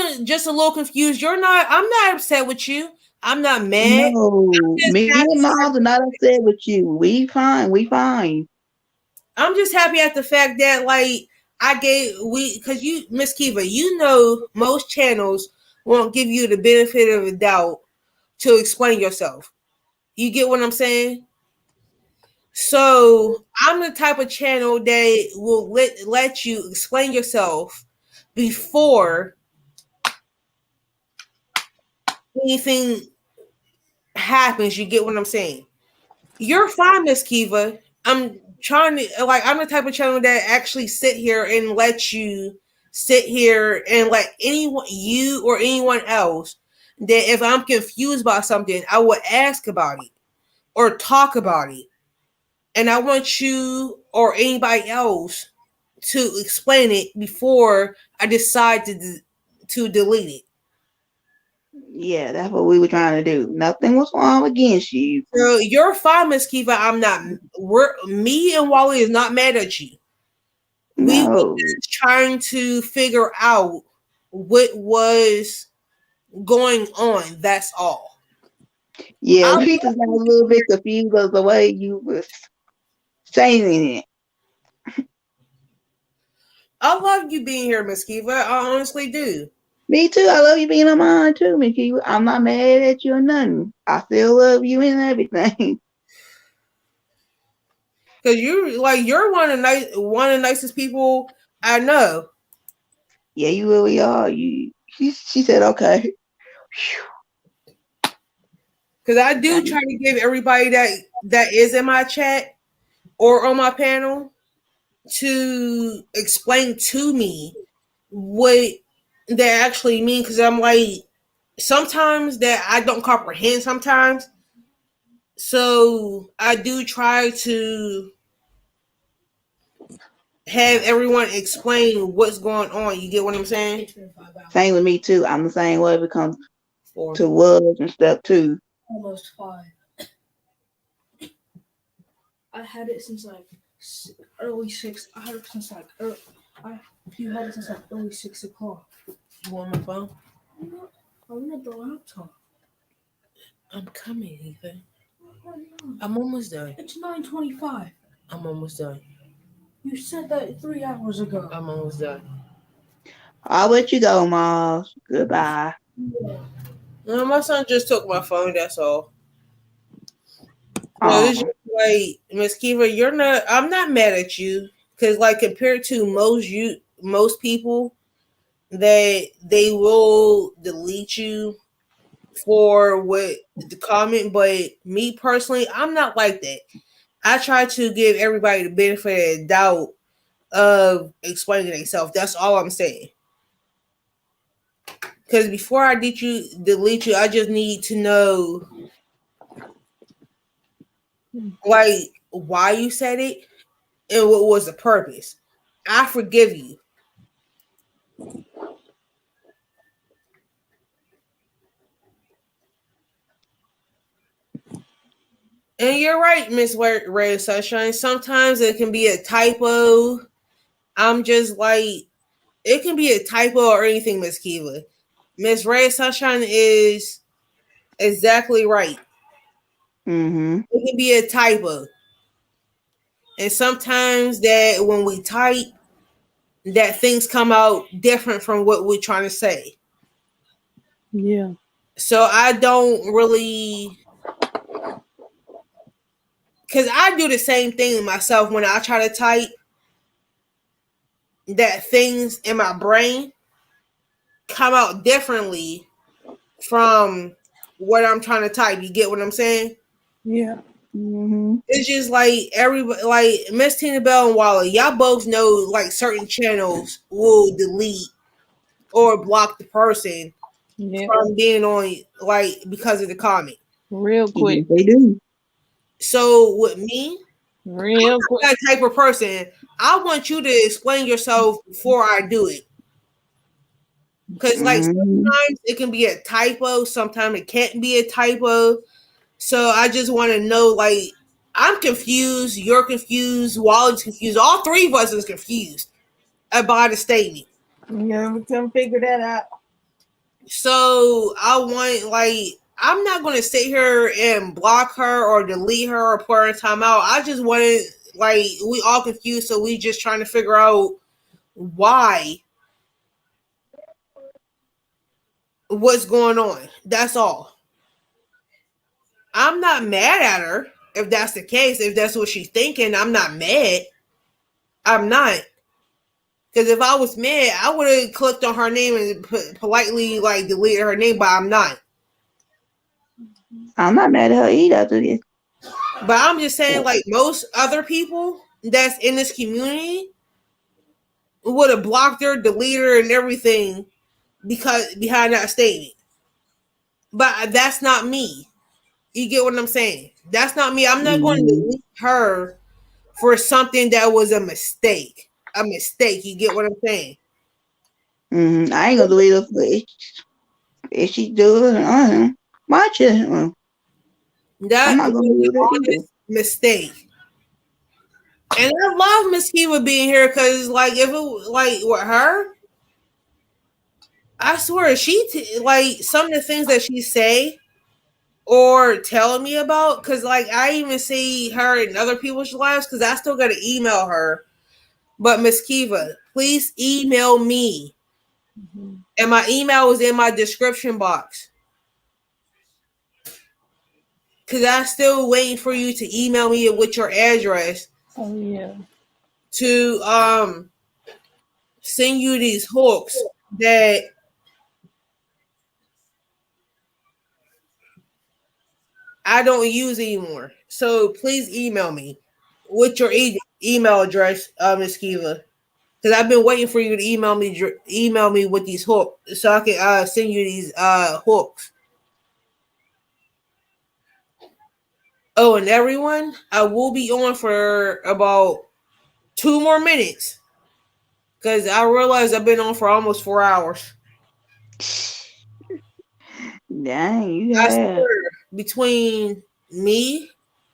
a little confused. I'm not upset with you. I'm not mad. no, I'm just me happy. and Miles are not upset with you. We fine. We fine. I'm just happy at the fact that like because you, Miss Kiva, you know most channels won't give you the benefit of the doubt to explain yourself. You get what I'm saying? So I'm the type of channel that will let you explain yourself before anything happens. You get what I'm saying? You're fine, Miss Kiva. I'm the type of channel that actually sit here and let you sit here and let anyone, you or anyone else, that if I'm confused by something, I would ask about it or talk about it. And I want you or anybody else to explain it before I decide to delete it. Yeah, that's what we were trying to do. Nothing was wrong against you. So you're fine, Miss Kiva. I'm not. Me and Wally is not mad at you. We were No. just trying to figure out what was going on. That's all. Yeah, I we just got a little bit confused of the way you was saying it. I love you being here, Miss Kiva. I honestly do. Me too. I love you being on mine too, Mickey. I'm not mad at you or nothing. I still love you and everything. Cause you're one of the nicest people I know. Yeah, you really are. She said okay. Cause I do try to give everybody that is in my chat or on my panel to explain to me what that actually mean, because I'm like, sometimes that I don't comprehend sometimes. So I do try to have everyone explain what's going on. You get what I'm saying? Same with me too. I'm the same way when it comes For to words and stuff too. Almost 5. I had it since like early 6. I had it since like you had it since like early 6 o'clock. you want my phone? I wanted the laptop. I'm coming, Ethan. Oh, no. I'm almost done. It's 9:25. I'm almost done. You said that 3 hours ago. I'm almost done. I'll let you go, Miles. Goodbye. No, my son just took my phone. That's all. So it's Oh, just like, Miss Kiva, you're not. I'm not mad at you, because like compared to most people, that they will delete you for what the comment. But me personally, I'm not like that. I try to give everybody the benefit of the doubt of explaining themselves. That's all I'm saying. Because before I delete you, I just need to know like why you said it and what was the purpose. I forgive you. And you're right, Miss Red Sunshine. Sometimes it can be a typo. I'm just like, it can be a typo or anything, Miss Kiva. Miss Red Sunshine is exactly right. mm-hmm. It can be a typo. And sometimes that when we type, that things come out different from what we're trying to say. Yeah. So I don't really, because I do the same thing myself when I try to type, that things in my brain come out differently from what I'm trying to type. You get what I'm saying? Yeah. Mm-hmm. It's just like everybody, like Miss Tina Bell and Wally, y'all both know like certain channels will delete or block the person Yeah. from being on, like because of the comment. Real quick. Yes, they do. So with me, Real quick. that type of person, I want you to explain yourself before I do it. Because like Mm-hmm. sometimes it can be a typo, sometimes it can't be a typo. So I just want to know, like, I'm confused, you're confused, Wally's confused, all three of us is confused about the statement. Yeah, we couldn't figure that out. So I want, like, I'm not going to sit here and block her or delete her or put her in timeout. I just wanted, like, we all confused, so we just trying to figure out why, what's going on. That's all. I'm not mad at her if that's the case. If that's what she's thinking, I'm not mad. I'm not. Because if I was mad, I would have clicked on her name and politely like deleted her name, but I'm not. I'm not mad at her either after this. But I'm just saying, like most other people that's in this community would have blocked her, deleted her, and everything because behind that statement. But that's not me. You get what I'm saying? That's not me. I'm not going to Mm-hmm. delete her for something that was a mistake. A mistake. You get what I'm saying? Mm-hmm. I ain't gonna delete her for if she do it. I don't know. Watch it. I'm That not gonna was an delete her either. honest mistake. And I love Miss Kiva being here because, like, if it like with her, I swear like some of the things that she say or tell me about. Because, like, I even see her in other people's lives because I still got to email her. But Miss Kiva, please email me, and my email is in my description box. Because I'm still waiting for you to email me with your address Oh yeah. to send you these hooks that I don't use anymore. So please email me with your email address, Miss Kiva. Because I've been waiting for you to email me with these hooks so I can send you these hooks. Oh, and everyone, I will be on for about 2 more minutes because I realized I've been on for almost 4 hours. Dang, you I have. swear, between me,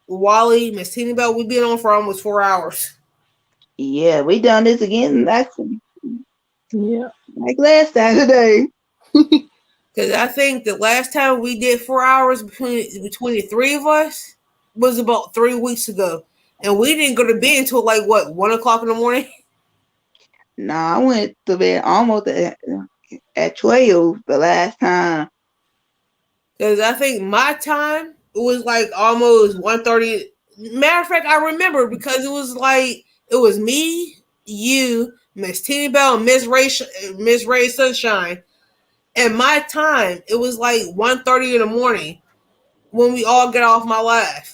Wally, Miss Teeny Bell, we've been on for almost 4 hours. Yeah, we done this again Yeah. like last Saturday. Because I think the last time we did 4 hours between the three of us was about 3 weeks ago, and we didn't go to bed until like what 1 o'clock in the morning. Nah, I went to bed almost at 12 the last time. Because I think my time it was like almost 1:30. Matter of fact, I remember because it was me, you, Miss Teeny Bell, and Miss Ray Sunshine. And my time it was like 1:30 in the morning when we all get off my live.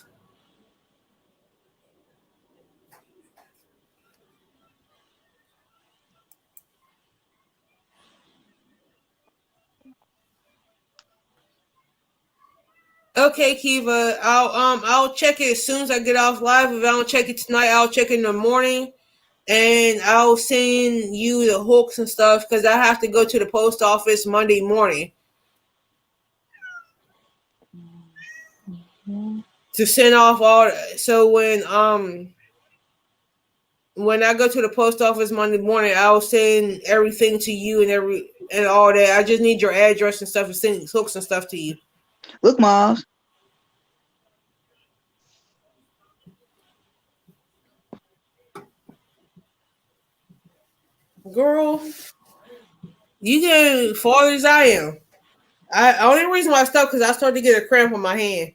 Okay, Kiva, I'll check it as soon as I get off live. If I don't check it tonight, I'll check it in the morning, and I'll send you the hooks and stuff because I have to go to the post office Monday morning to send off all. So when I go to the post office Monday morning, I'll send everything to you and all that. I just need your address and stuff to send hooks and stuff to you. Look, Moms, Girl, you get far as I am. Only reason why I stopped because I started to get a cramp on my hand.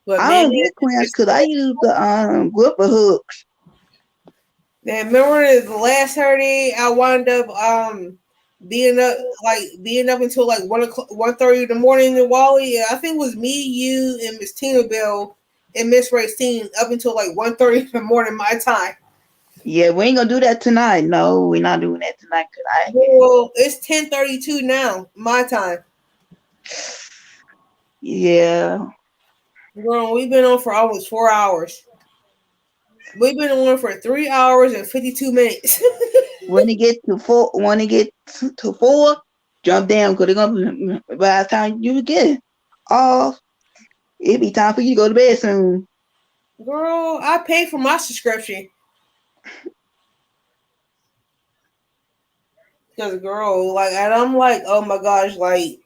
But I man, don't get cramps because I use the gripper hooks. man, remember the last Saturday I wound up being up until like 1:30 in the morning in Wally. I think it was me, you, and Miss Tina Bell and Miss Racine up until like 1:30 in the morning my time. Yeah, we ain't gonna do that tonight. No, we're not doing that tonight because Well, it's 10:32 now my time. yeah. Girl, we've been on for almost 4 hours. We've been on for 3 hours and 52 minutes. When it get to 4, jump down because they're gonna by the time you get off, it'll be time for you to go to bed soon. Girl, I paid for my subscription. Because girl, like, and I'm like, oh my gosh, like,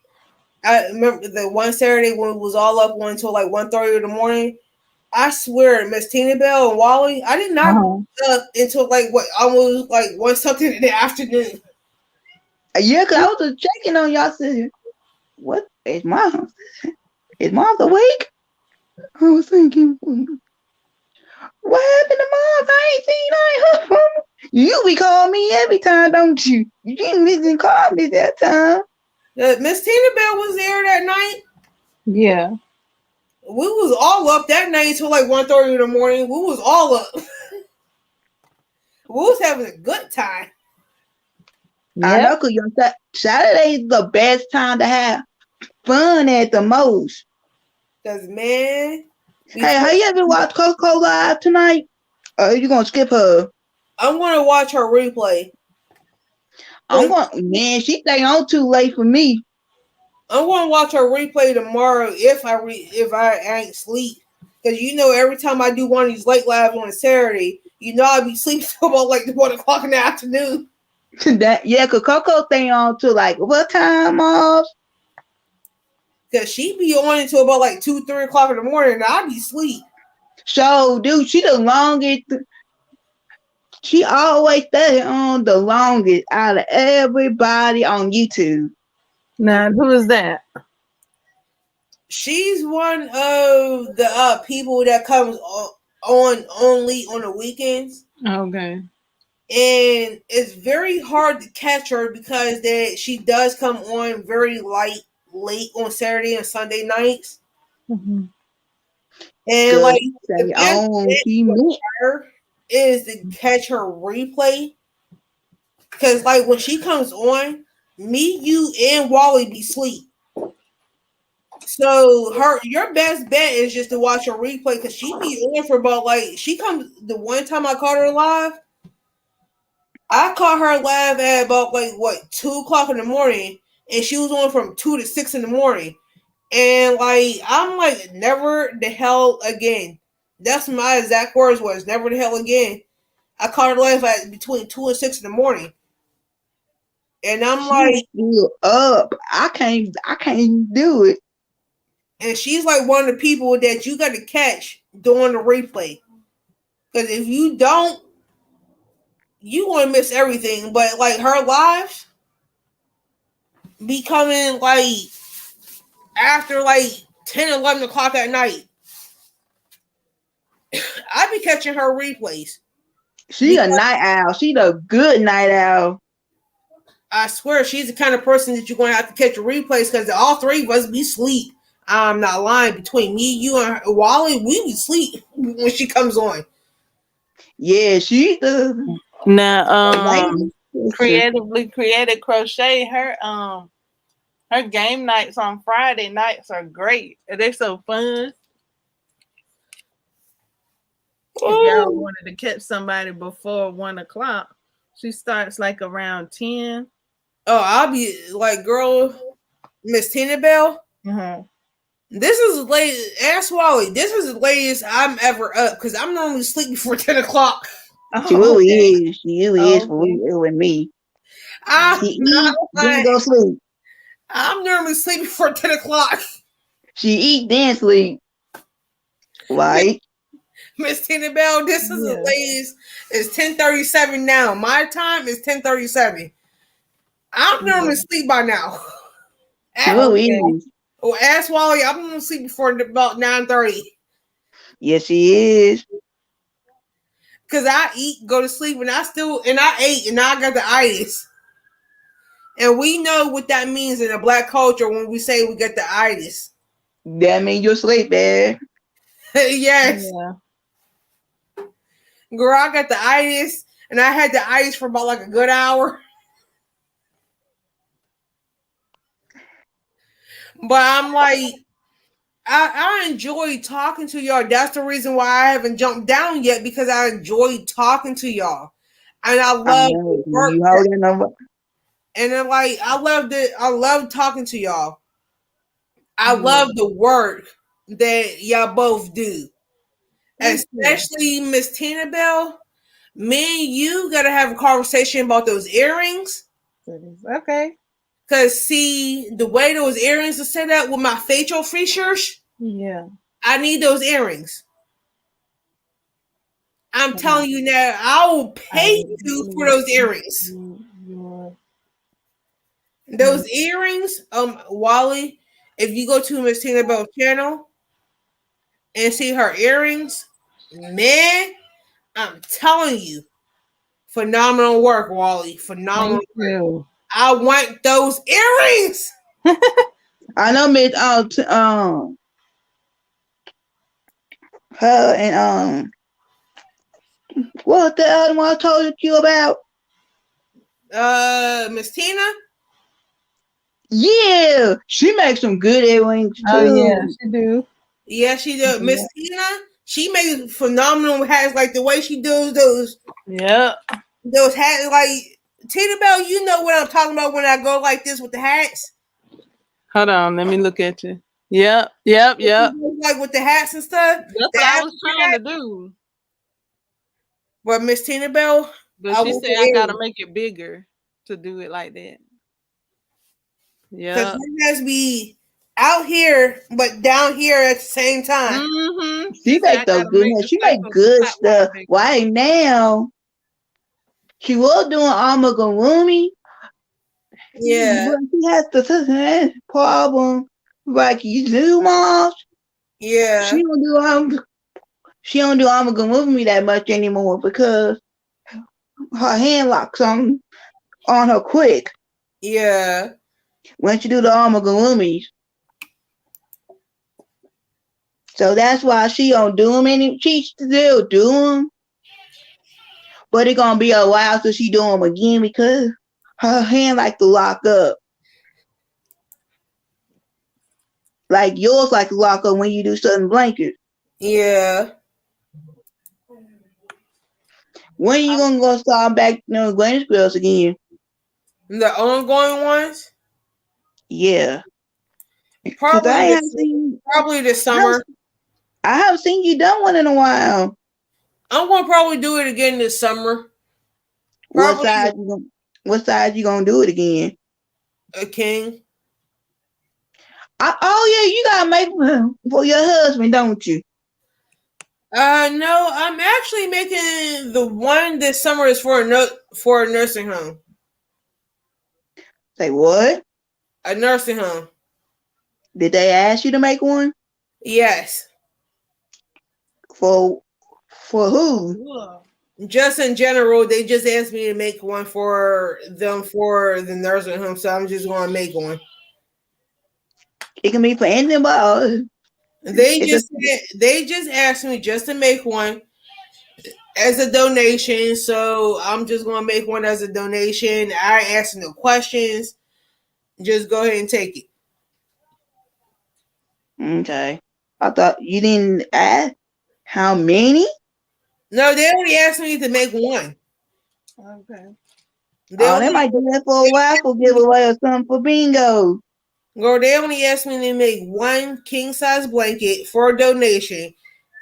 I remember the one Saturday when it was all up until like 1:30 in the morning. I swear, Miss Tina Bell and Wally, I did not Uh-huh. get up until like what almost like 1 something in the afternoon. Yeah, cause I was just checking on y'all. Said, what is mom's awake? I was thinking, what happened to mom? I ain't seen her phone. You be calling me every time, don't you? You didn't call me that time. Miss Tina Bell was there that night. Yeah. We was all up that night until like 1:30 in the morning. We was all up. We was having a good time. I Yep. know, cause Saturday is the best time to have fun at the most. Cause man, Hey, have you ever watched Coco live tonight? Or are you gonna skip her? I'm gonna watch her replay. Man, she stay on too late for me. I'm gonna watch her replay tomorrow if I ain't sleep. Cause you know every time I do one of these late lives on a Saturday, you know I be sleeping till about like 1 o'clock in the afternoon. Yeah, cause Coco stay on till like what time, Mom? Cause she be on until about like 2, 3 o'clock in the morning, and I be asleep. So, dude, she the longest. She always stay on the longest out of everybody on YouTube. Now, who is that? She's one of the people that comes on only on the weekends. Okay. And it's very hard to catch her because she does come on very late on Saturday and Sunday nights. Mm-hmm. And Good. like the Stay best on. bet She for meant. her is to catch her replay. Because, like, when she comes on, me, you, and Wally be asleep. So your best bet is just to watch her replay because she be on for about like she comes the one time I caught her live. I caught her live at about like 2 o'clock in the morning, and she was on from 2 to 6 in the morning. And like I'm like never the hell again. That's my exact words was never the hell again. I caught her live at between 2 and 6 in the morning, and I'm like, still up. I can't do it. and she's like one of the people that you got to catch during the replay. Because if you don't, you going to miss everything. But like her lives be coming like after like 10, 11 o'clock at night. I be catching her replays. She a night owl. She the good night owl. I swear she's the kind of person that you're going to have to catch her replays because all three of us be sleep. I'm not lying. Between me, you, and her, Wally, we be sleep when she comes on. Yeah, she the Now, creatively created crochet. Her game nights on Friday nights are great. They're so fun. If y'all wanted to catch somebody before 1 o'clock, she starts like around 10. Oh, I'll be like, girl, Miss Tina Bell. Mm-hmm. This is late. Ask Wally. This is the latest I'm ever up because I'm normally asleep before 10 o'clock. She really is. She really is for real with me. I'm she eat, then go sleep. I'm normally asleep before 10 o'clock. She eat, then sleep. Right? Miss Tina Bell, this is the latest. It's 10:37 now. My time is 10:37. I'm normally asleep by now. She really is. Well, ask Wally. I'm gonna sleep before about 9:30. Yes, she is. Cause I eat, go to sleep, and I ate, and I got the itis. And we know what that means in the black culture when we say we get the itis. That means you're asleep, man. Yes. Yeah. Girl, I got the itis, and I had the itis for about like a good hour. But I'm like, I enjoy talking to y'all. That's the reason why I haven't jumped down yet, because I enjoy talking to y'all. And I love work. You holding them up. And then like I love talking to y'all. I love the work that y'all both do. Especially Miss Tina Bell. Me and you gotta have a conversation about those earrings. Okay. Cause see, the way those earrings are set up with my facial features, I need those earrings. I'm telling you now, I will pay you for those earrings. Those earrings, Wally, if you go to Miss Tina Bell's channel and see her earrings, man, I'm telling you, phenomenal work, Wally. Phenomenal work. I want those earrings. I know Miss her and what the other one I told you about? Miss Tina? Yeah, she makes some good earrings too. Oh yeah, she do. Yeah, she do. Miss Tina, she makes phenomenal hats. Like the way she does those. Yeah. Those hats, like Tina Bell. You know what I'm talking about when I go like this with the hats. Hold on, let me look at you. Yep. Like with the hats and stuff. That's what I was trying to do. But Miss Tina Bell, but she said I gotta make it bigger to do it like that. Yeah, because it has to be out here, but down here at the same time. Mm-hmm. She make those good. She make good stuff. Why now? She was doing amigurumi. Yeah, but she has the problem like you zoom off. Yeah, she don't do amigurumi that much anymore because her hand locks on her quick. Yeah. When she do the amigurumis. So that's why she don't do them. She still do them, but it's gonna be a while till she do them again because her hand like to lock up. Like yours like to lock up when you do certain blankets. Yeah. When you gonna go start back Granny Squirrels again? The ongoing ones? Yeah. Cause Probably I haven't this seen probably this I haven't, summer. I haven't seen you done one in a while. I'm gonna probably do it again this summer. What Probably side you gonna what side you gonna do it again? a king. Oh yeah, you gotta make one for your husband, don't you? No, I'm actually making the one this summer is for for a nursing home. Say what? A nursing home. Did they ask you to make one? Yes. For who? Ugh. Just in general, they just asked me to make one for them for the nursing home, so I'm just gonna make one. It can be for anybody. It's a They just asked me just to make one as a donation, so I'm just gonna make one as a donation. I asked no questions. Just go ahead and take it. okay. I thought you didn't ask how many? No, they only asked me to make one. Okay. They Oh, they only might do that for a raffle giveaway or something for bingo. Girl, they only asked me to make one king size blanket for a donation,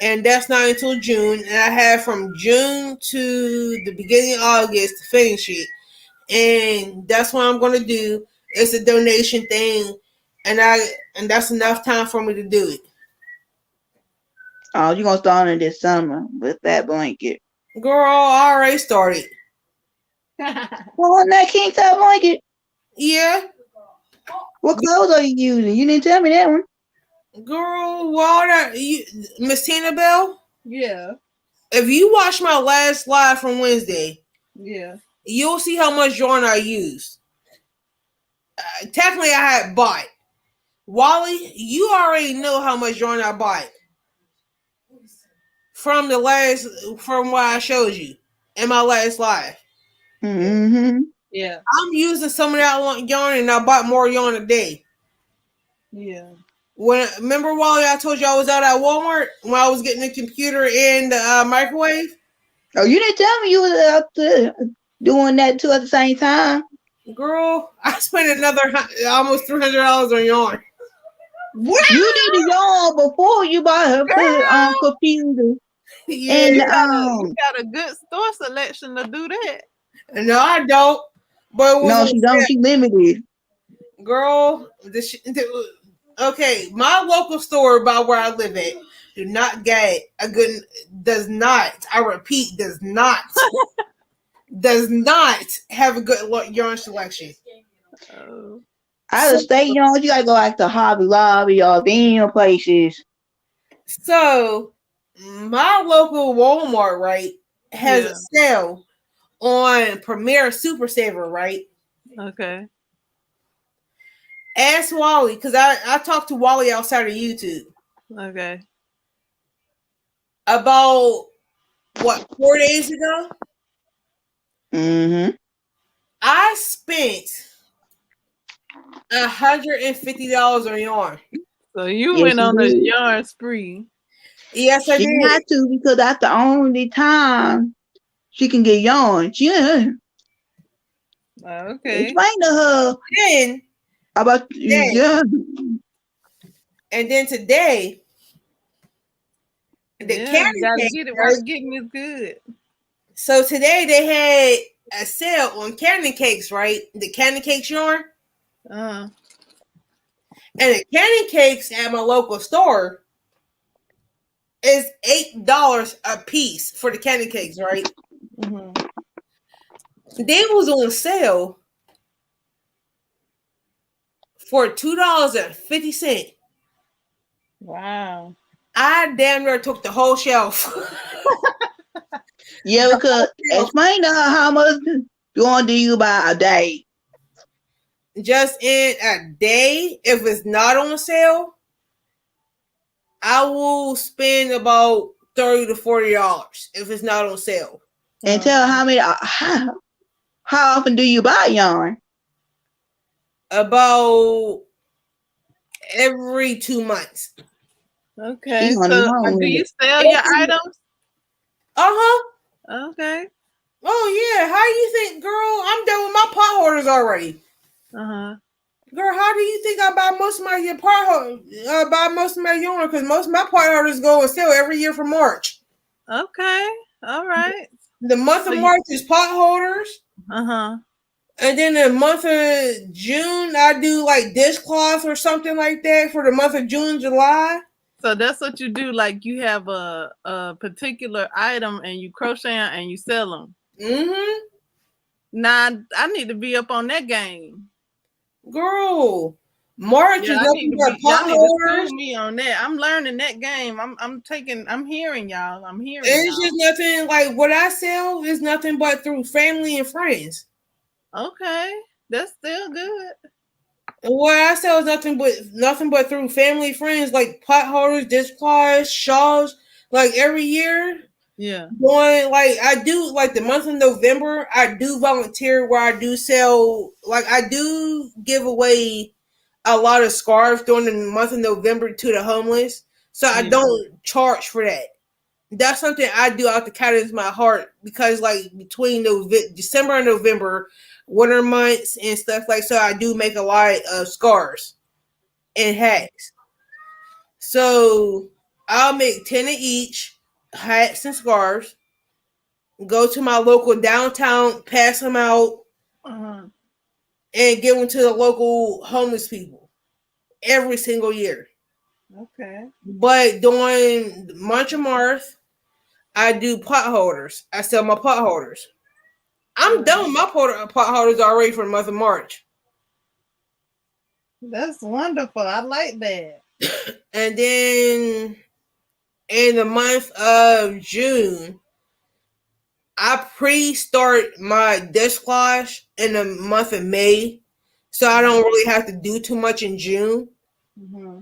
and that's not until June. And I have from June to the beginning of August to finish it, and that's what I'm gonna do. It's a donation thing, and that's enough time for me to do it. Oh, you're gonna start in this summer with that blanket. Girl, I already started. Well, on that king size blanket, Yeah, what clothes are you using? You didn't tell me that one. girl, Walter, Miss Tina Bell. Yeah. If you watch my last live from Wednesday, Yeah. you'll see how much yarn I used. Technically, I had bought. Wally, you already know how much yarn I bought from what I showed you in my last live. Mm-hmm. Yeah. I'm using some of that yarn, and I bought more yarn a day. Yeah. When remember, Wally, I told you I was out at Walmart when I was getting the computer and the microwave. Oh, you didn't tell me you was out there doing that too at the same time. Girl, I spent another almost $300 on yarn. What? You did the yarn before you bought her computer Yeah, and You got a good store selection to do that. no, I don't. But it was no, on she don't. sale. She limited. Girl, okay, my local store by where I live at do not get a good, does not, I repeat, does not have a good yarn selection. Oh. Out of state yarn, you gotta go like to Hobby Lobby or them places. So my local Walmart, right, has a Yeah. sale on Premier Super Saver, right? Okay. Ask Wally, because I talked to Wally outside of YouTube Okay. about what 4 days ago. Mm-hmm. I spent $150 on yarn. So you Yes, went she on a did. yarn spree. Yes, I She did. had to because that's the only time she can get yarn. Yeah. Okay. Explain to her Then, about then, yeah. and then today, the Yeah, you candy gotta cakes, get it right? while getting is good. So today they had a sale on candy cakes, right? The candy cakes yarn. Uh, And the candy cakes at my local store is $8 a piece for the candy cakes, right? hmm They was on sale for $2.50. Wow. I damn near took the whole shelf. Yeah, The because whole shelf. explain to her how much yarn do you buy a day. Just in a day, if it's not on sale, I will spend about $30 to $40 if it's not on sale. And tell how many. How often do you buy yarn? About every 2 months. Okay. She on the So phone do with you it. sell your items? Uh-huh. Okay. Oh yeah. How you think, girl? I'm done with my pot holders already. Uh-huh. Girl, how do you think I buy most of my buy most of my yarn? Because most of my pot holders go on sale every year for March. Okay. All right. The month So of you, March is pot holders. uh-huh. And then the month of June, I do like dishcloth or something like that for the month of June, July. So that's what you do. Like you have a particular item and you crochet and you sell them. Mm-hmm. Now I need to be up on that game. Girl, March Yeah, is I need nothing to but be. Y'all pot need to school holders. me on that. I'm learning that game. I'm hearing y'all. I'm hearing And it's y'all. just nothing like what I sell is nothing but through family and friends. Okay, that's still good. And what I sell is nothing but through family friends, like pot holders, dishcloths, shawls. Like every year, Yeah. going like I do like the month of November, I do volunteer where I do sell like I do give away a lot of scarves during the month of November to the homeless. So I Yeah. don't charge for that. That's something I do out the kindness of my heart because like between December and November, winter months and stuff like so I do make a lot of scarves and hats. So I'll make 10 of each hats and scarves, go to my local downtown, pass them out, Uh-huh. and give them to the local homeless people every single year. Okay. But during March of March, I do pot holders. I sell my pot holders. I'm done with my pot holders already for the month of March. That's wonderful. I like that. And then in the month of June, I pre-start my dishcloth in the month of May. So I don't really have to do too much in June. Mm-hmm.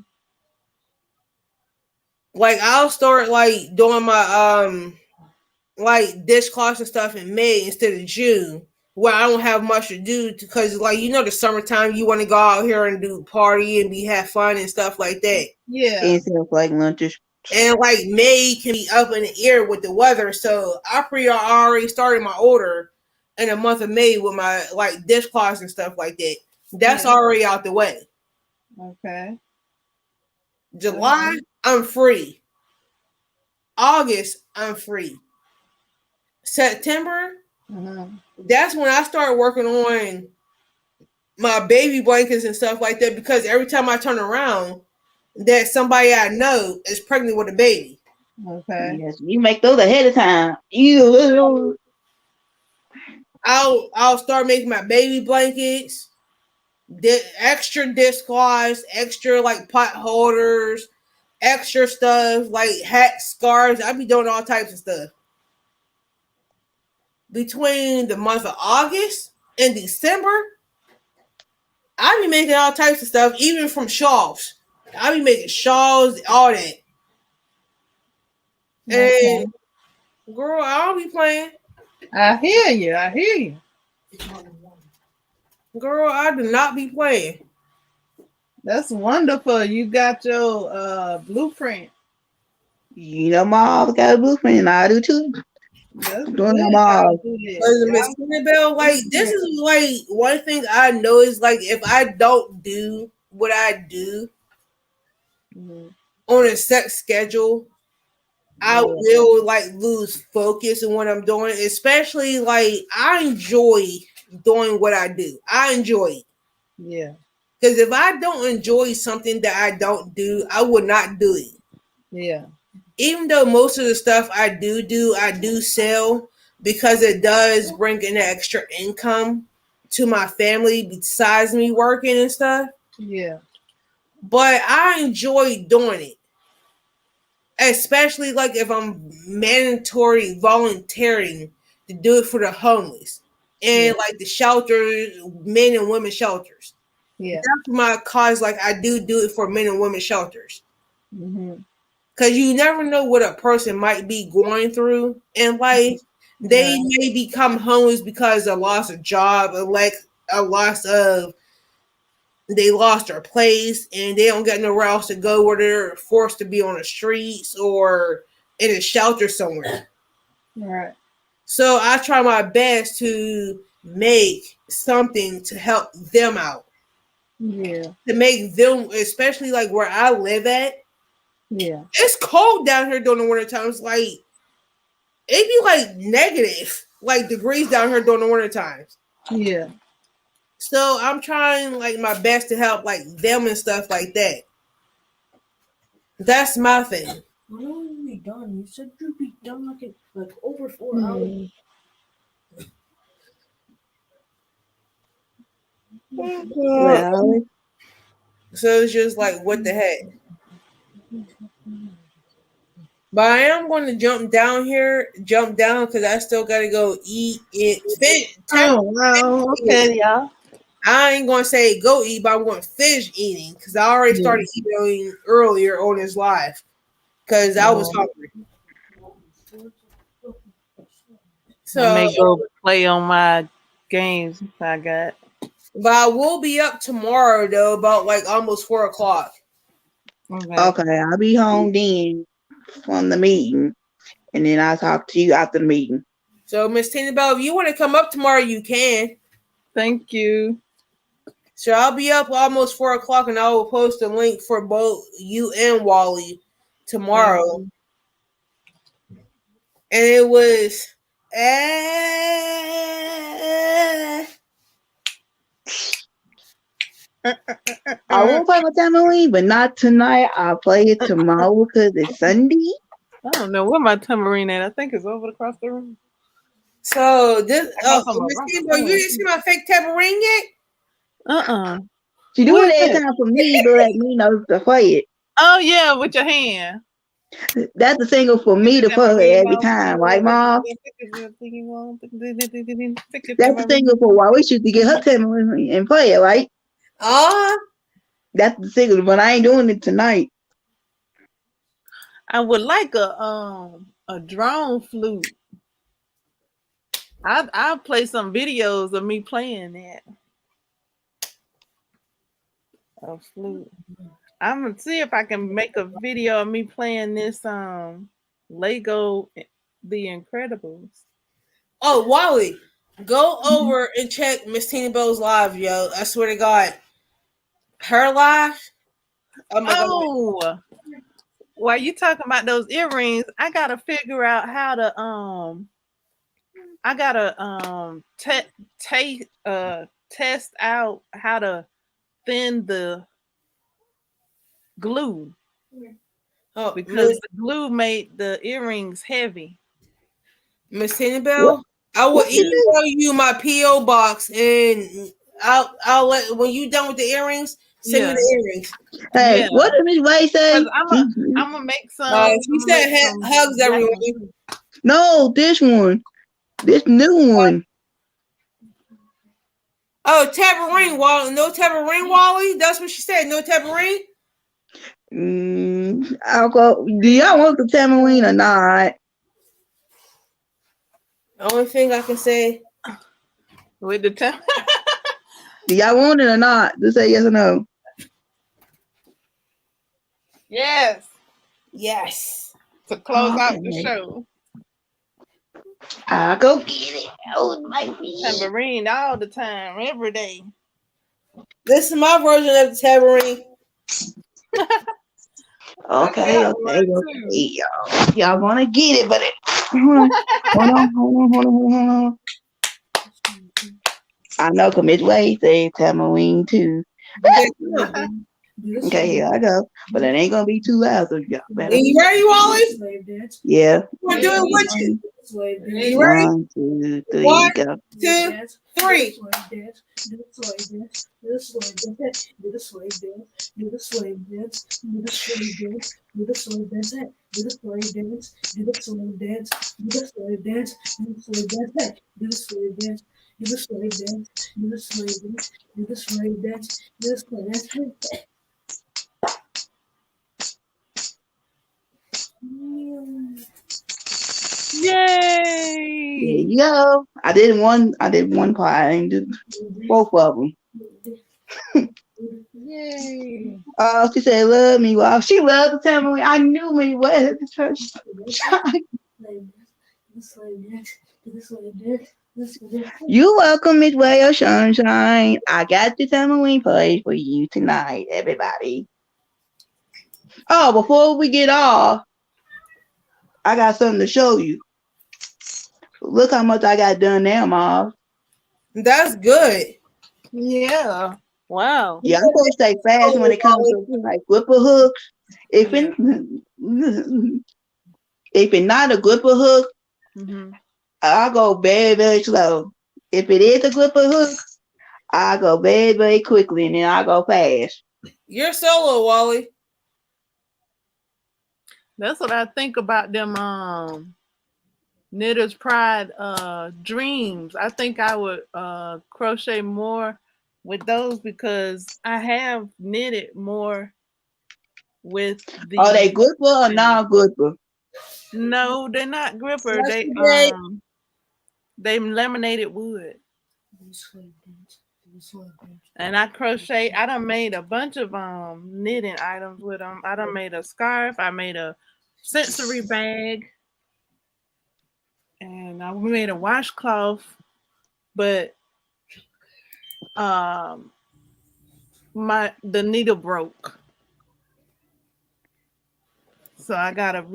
Like I'll start like doing my like dishcloths and stuff in May instead of June, where I don't have much to do because like the summertime you want to go out here and do party and have fun and stuff like that. Yeah. Instead of like lunches. And like May can be up in the air with the weather, so I already started my order in the month of May with my like dishcloths and stuff like that. That's Yeah. already out the way. Okay. July, I'm free. August, I'm free. September, Mm-hmm. that's when I start working on my baby blankets and stuff like that because every time I turn around, that somebody I know is pregnant with a baby. Okay. Yes, you make those ahead of time. You. I'll start making my baby blankets, extra dishcloths, extra like pot holders, extra stuff like hats, scarves. I be doing all types of stuff. Between the month of August and December, I be making all types of stuff, even from shawls. I be making shawls, all that. And Okay. girl, I don't be playing. I hear you. I hear you. Girl, I do not be playing. That's wonderful. You got your blueprint. You know, mom got a blueprint, and I do too. That's I'm doing good. them Y'all all. do that. But Miss Y'all Annabelle, like this blueprint. is like one thing I know is like if I don't do what I do Mhm. on a set schedule, I Yeah. will like lose focus in what I'm doing. Especially like I enjoy doing what I do. I enjoy it. Yeah. Because if I don't enjoy something that I don't do, I would not do it. Yeah. Even though most of the stuff I do sell because it does bring in extra income to my family besides me working and stuff. Yeah. But I enjoy doing it, especially like if I'm mandatory volunteering to do it for the homeless Yeah. and like the shelters, men and women shelters. Yeah. That's my cause. Like I do it for men and women shelters. Mm-hmm. Because you never know what a person might be going through in life. They may become homeless because of loss of job, or like a loss of they lost their place and they don't get nowhere else to go, where they're forced to be on the streets or in a shelter somewhere. Right. So I try my best to make something to help them out. Yeah. To make them, especially like where I live at, Yeah. it's cold down here during the winter times. Like it'd be like negative like degrees down here during the winter times. Yeah. So I'm trying like my best to help like them and stuff like that. That's my thing. When are you be done? You said you'd be done like over 4 hours. Well, So it's just like what the heck. But I am going to jump down because I still got to go eat it. Well, okay, y'all. I ain't going to say go eat, but I'm going to finish eating because I already started eating earlier on this live because I was hungry. So I may go play on my games I got. but I will be up tomorrow though, about like almost 4 o'clock. okay, I'll be home then from the meeting, and then I'll talk to you after the meeting. So Miss Tina Bell, if you want to come up tomorrow, you can. Thank you. So I'll be up almost 4 o'clock, and I will post a link for both you and Wally tomorrow. And it was. I won't play with Tambourine, but not tonight. I'll play it tomorrow because it's Sunday. I don't know where my tambourine at. I think it's over across the room. So this. I got Oh, some Miss around. Tina Bell, you didn't see my fake tambourine yet? She do What it is every it? time for me to let me know to play it. Oh yeah, with your hand. That's the single for me to play every time, right, Mom? That's the single for why we should get her tambourine and play it, right? That's the single, but I ain't doing it tonight. I would like a drone flute. I'll play some videos of me playing that. A flute. I'm gonna see if I can make a video of me playing this Lego The Incredibles. Oh, Wally, go over and check Miss Tina Bell's live, yo. I swear to God, her live. Oh my God. While you talking about those earrings, I gotta figure out how to test out how to thin the glue. Oh, because the glue made the earrings heavy. Miss Tina Bell, I will What you email you my PO box, and I'll let when you done with the earrings, send me the earrings. Hey, what did Miss Ray say? I'm gonna make some. She said hugs everyone. No, this one, this new one. Oh, tambourine, Wally. No tambourine, Wally. That's what she said. No tambourine. I'll go. Do y'all want the tambourine or not? The only thing I can say with the do y'all want it or not? Just say yes or no. Yes. Yes. To close out the show. I'll go get it. Oh, my tambourine all the time, every day. This is my version of the tambourine. Okay, y'all. Y'all wanna get it, but hold on. I know Miss Way say tambourine too. Okay, here I go. But it ain't gonna be too loud, so y'all better. Are you ready, Wally? Yeah. We're doing with you. You ready? 1, 2, 3, 1, go. 2, 3. Do the slave dance, do the slave dance, do the slave dance, do the slave dance, do the slave dance, do the slave dance, do the slave dance, do the slave dance, do the slave dance, do the slave dance, do the slave dance, do the slave dance, do the slave dance, do the slave dance, do the slave dance. Yay! you go. I did one part. I didn't do both of them. Yay. Oh, she said, "Love me." Wow, she loved to tell me. I knew me. What at the church? You welcome, Miss Whale Sunshine. I got the tambourine played for you tonight, everybody. Oh, before we get off, I got something to show you. Look how much I got done now, Mom. That's good. Yeah. Wow. Yeah, I'm supposed to stay fast when it comes to like gripper hooks. If Yeah. it if it's not a gripper hook, Mm-hmm. I'll go very, very slow. If it is a gripper hook, I go very, very quickly and then I go fast. You're solo, Wally. That's what I think about them Knitter's Pride dreams. I think I would crochet more with those because I have knitted more with Are they the gripper or non-gripper? no, they're not gripper. Yesterday, They laminated wood. And I crochet. I done made a bunch of knitting items with them. I done made a scarf. I made a sensory bag, and I made a washcloth. But um, the needle broke, so I gotta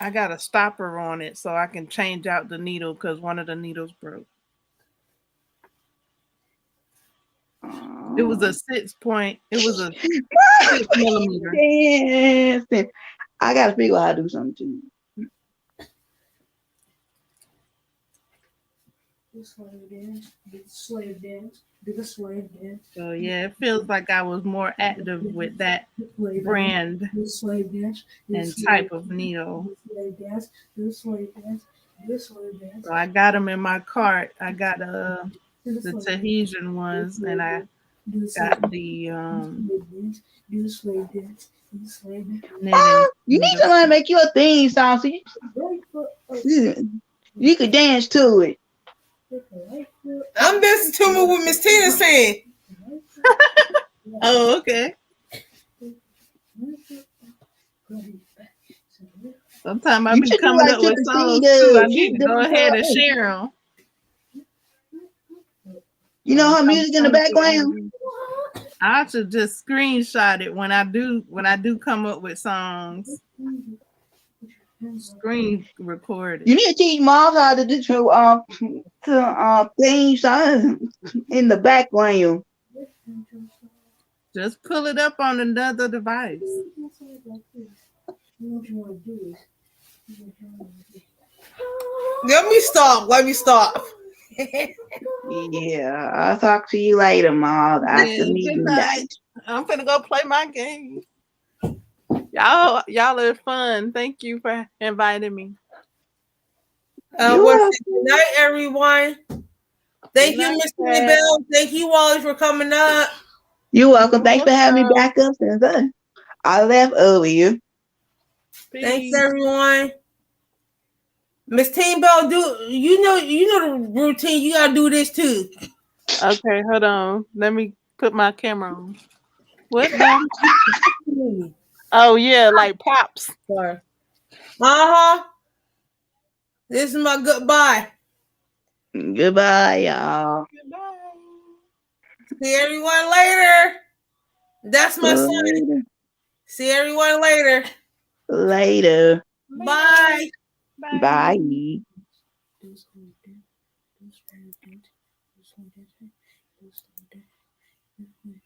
I got a stopper on it so I can change out the needle because one of the needles broke. It was a 6 point. It was a 6 millimeter. Yes. I gotta figure out how to do something too. Do the slave dance, do the slave dance, do the slave dance. So yeah, it feels like I was more active with that brand Do the slave dance, and type of needle. do the slave dance, do the slave dance, do the slave dance. So I got them in my cart. I got the Tahitian ones, and I got the do the slave dance, do the slave dance. knitting. You need to learn to make your theme song so you could dance to it. I'm listening to what Miss Tina saying. Oh, okay. Sometimes I You be should do coming like up with Tennessee songs does. too. I She need to does go ahead and her- share them. You know her music in the background? I should just screenshot it when I do come up with songs. Screen record You it. need to teach Mom how to do theme songs in the background. Just pull it up on another device. Let me stop. Yeah, I'll talk to you later, Mom. After Yeah, good meeting night. I'm finna go play my game. Y'all are fun. Thank you for inviting me. You're Good welcome. night, everyone. Thank you, Miss Tina Bell. Thank you, Wally, for coming up. You're welcome. Thanks for having me back up since I left earlier. Thanks, everyone. Miss Tina Bell, you know the routine. You gotta do this too. Okay, hold on. Let me put my camera on. What now? Oh yeah, like pops. Sorry. Uh-huh. This is my goodbye. Goodbye, y'all. Goodbye. See everyone later. That's my son. Later. See everyone later. Later. Bye. Bye. Bye.